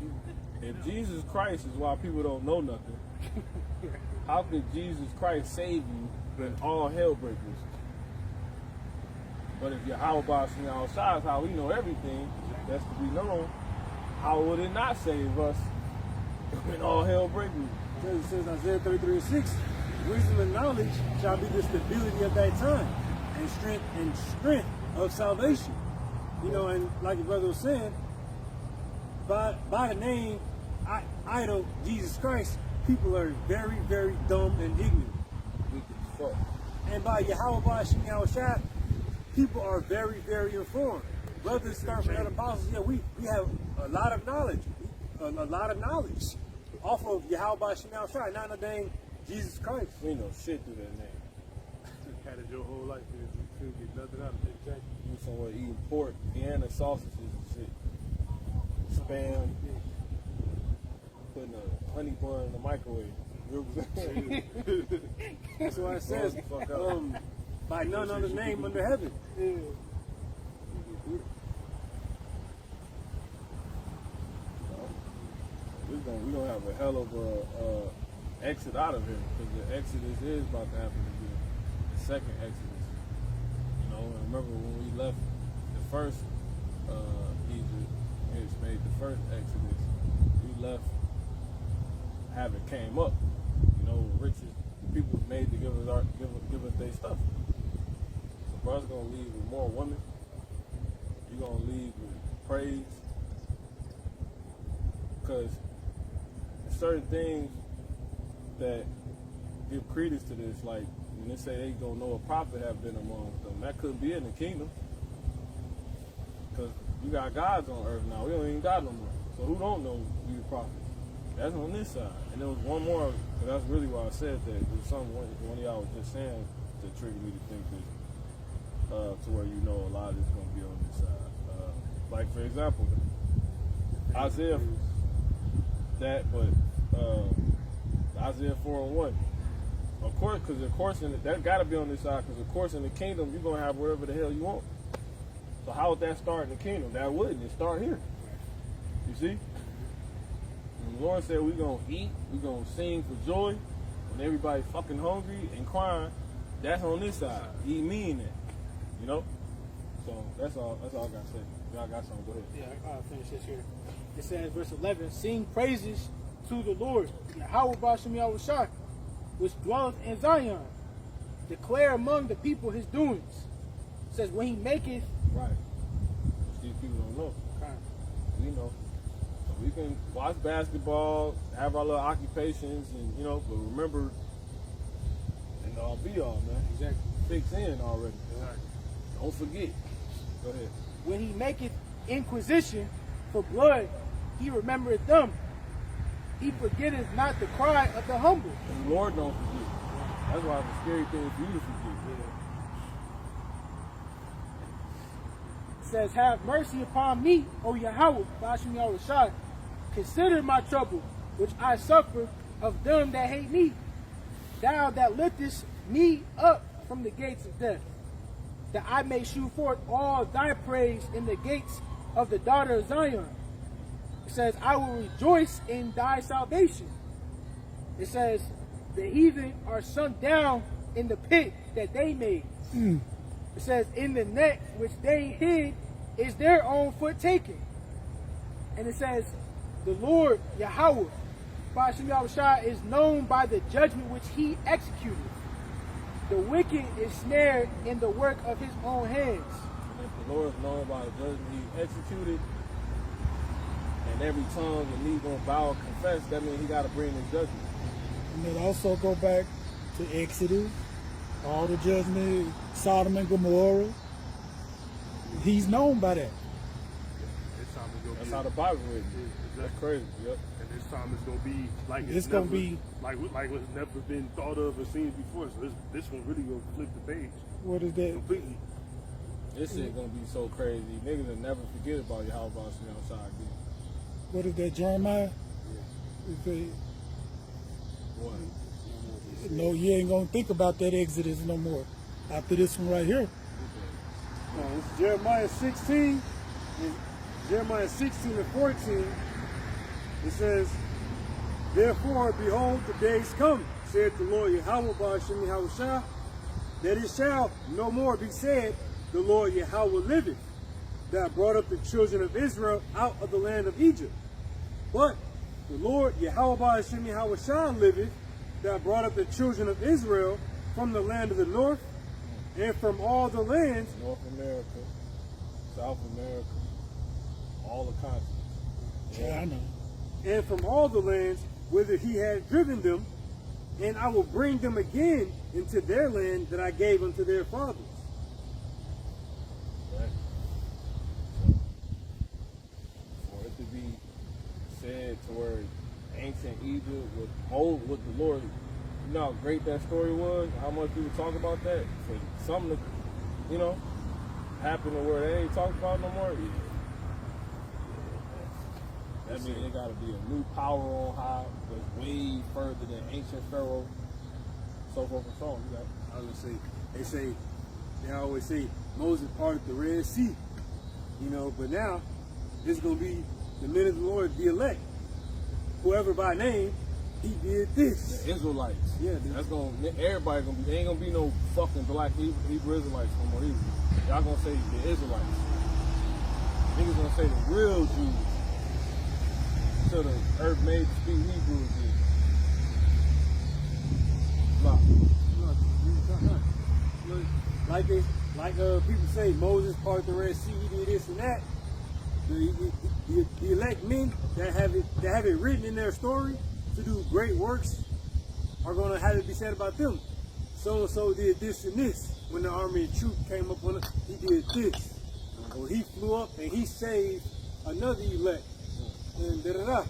E: If Jesus Christ is why people don't know nothing, how could Jesus Christ save you when all hell breaks loose? But if Yahweh Bashim outside is how we know everything, that's to be known, how would it not save us when all hell breaks loose?
G: It says Isaiah 33:6, wisdom and knowledge shall be the stability of that time, and strength of salvation. You know, and like your brother was saying, by the name idol Jesus Christ, people are very, very dumb and ignorant. And by Yahweh Bashim Yahushua, people are very, very informed. Brothers start from other apostles, yeah, we have a lot of knowledge, off of Yahweh Bashim Yahushua, not a name Jesus Christ.
E: We know shit through that name.
A: Had it your whole life, you couldn't get nothing out of it. Exactly.
E: You somewhere eating pork, Vienna sausages and shit. Spam, putting a honey bun in the microwave. You know what I'm saying?
G: That's why it says, by none other name under heaven.
E: We're gonna have a hell of a exit out of here, because the Exodus is about to happen again. The second Exodus. You know, and remember when we left the first Egypt, it's made the first Exodus. We left, having came up. You know, richest people was made to give us their stuff. So brother's gonna leave with more women. You're gonna leave with praise. Because certain things that give credence to this, like when they say they don't know a prophet have been amongst them, that couldn't be in the kingdom. Because you got gods on earth now. We don't even got no more. So who don't know we the prophet? That's on this side. And there was one more, and that's really why I said that. There was something one of y'all was just saying that triggered me to think this, to where you know a lot of this is going to be on this side. Like, for example, Isaiah, Isaiah 4:1. Of course, because that got to be on this side, because of course in the kingdom you're going to have whatever the hell you want. So how would that start in the kingdom? That wouldn't. It start here. You see? And the Lord said we're going to eat, we're going to sing for joy, when everybody's fucking hungry and crying. That's on this side. He mean that. You know? So that's all I got to say. Y'all got something, go ahead.
F: Yeah, I'll finish this here. It says, verse 11, sing praises to the Lord, Yahweh Bashim Yahushua, which dwelleth in Zion. Declare among the people his doings. It says, when he maketh...
E: Right. These people don't know. We know. So we can watch basketball, have our little occupations, and but remember, and all be all, man.
F: Exactly.
E: Fix in already. Exactly. Don't forget. Go ahead.
F: When he maketh inquisition for blood, he remembereth them. He forgetteth not the cry of the humble.
E: And the Lord don't forget. That's why it's a scary thing for you to forget.
F: It says, have mercy upon me, O Yahweh, Bashim Yahushua. Consider my trouble, which I suffer of them that hate me. Thou that liftest me up from the gates of death, that I may shew forth all thy praise in the gates of the daughter of Zion. It says, I will rejoice in thy salvation. It says, the heathen are sunk down in the pit that they made. It says, in the net which they hid is their own foot taken. And it says, the Lord Yahweh, Bashim Yahushua, is known by the judgment which he executed. The wicked is snared in the work of his own hands.
E: And if the Lord is known by the judgment he executed, and every tongue and knee gonna bow and confess, that means he got to bring the judgment.
C: And then also go back to Exodus, all the judgment, Sodom and Gomorrah. He's known by that.
E: That's how the Bible written. That's crazy. Yep.
A: And this time it's gonna be like
C: It's gonna be
A: like what's never been thought of or seen before. So this one really gonna flip the page
C: what is that?
A: completely.
E: This shit gonna be so crazy. Niggas will never forget about your house boss outside again.
C: What is that, Jeremiah?
E: What?
C: No, you ain't gonna think about that Exodus no more. After this one right here.
G: No, it's Jeremiah 16. Jeremiah 16 and 14.
D: It says, therefore, behold, the days come, saith the Lord Yahweh Ba'ashem Yahushua, that it shall no more be said, the Lord Yahweh liveth, that brought up the children of Israel out of the land of Egypt. But the Lord Yahweh Ba'ashem Yahushua liveth, that brought up the children of Israel from the land of the north, and from all the lands,
E: North America, South America, all the continents.
C: Yeah, I know.
D: and from all the lands whither he had driven them, and I will bring them again into their land that I gave unto their fathers.
E: Right? For it to be said to where ancient Egypt would hold with the Lord, you know how great that story was, how much people talk about that, for something to, you know, happen to where they ain't talked about no more. Yeah. That means there gotta be a new power on high that's way further than ancient Pharaoh, so forth and so on. You got
D: I was gonna say, they always say Moses parted the Red Sea, you know, but now this is gonna be the men of the Lord, the elect. Whoever by name, he did this.
E: the Israelites.
D: Yeah,
E: That's gonna, everybody gonna be, there ain't gonna be no fucking black Hebrew Israelites no more either. Y'all gonna say the Israelites. Niggas gonna say the real Jews. Until the earth made to speak Hebrew again. Nah.
D: Like people say, Moses parted the Red Sea, he did this and that. The elect men that have it written in their story to do great works are going to have it be said about them. So and so did this and this. When the army of truth came up on it, he did this. Or he flew up and he saved another elect. And da-da-da.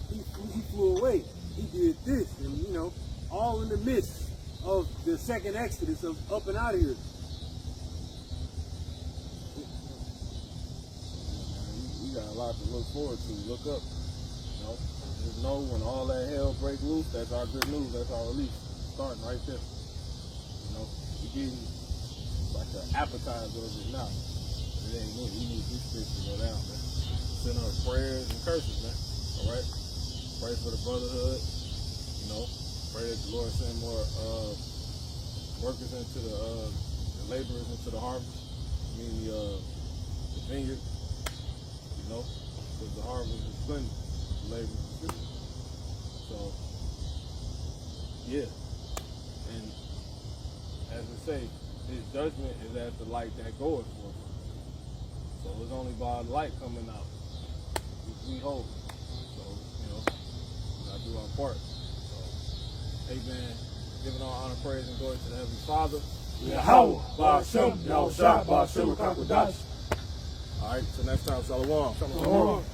D: He flew away. He did this. And, you know, all in the midst of the second exodus of up and out of here.
E: We got a lot to look forward to. Look up. You know, just know when all that hell break loose, that's our good news. That's our release. Starting right there. You know, we getting like an appetizer of it now. It ain't new. We need these fish to go down, man. Send our prayers and curses, man. All right? Pray for the brotherhood. You know, pray that the Lord send more workers into the laborers into the harvest. I mean the vineyard. You know, because the harvest is plenty, the labor is few. So, yeah. And as we say, his judgment is as the light that goeth forth. So it's only by light coming out we hope. So, you know, we gotta do our part. So, amen. Giving all honor, praise, and glory to the Heavenly Father.
B: Yahweh, Ba'ashem, Yahushua, Ba'ashem, Kakodash.
E: All right, till next time, Shalom.
B: Shalom.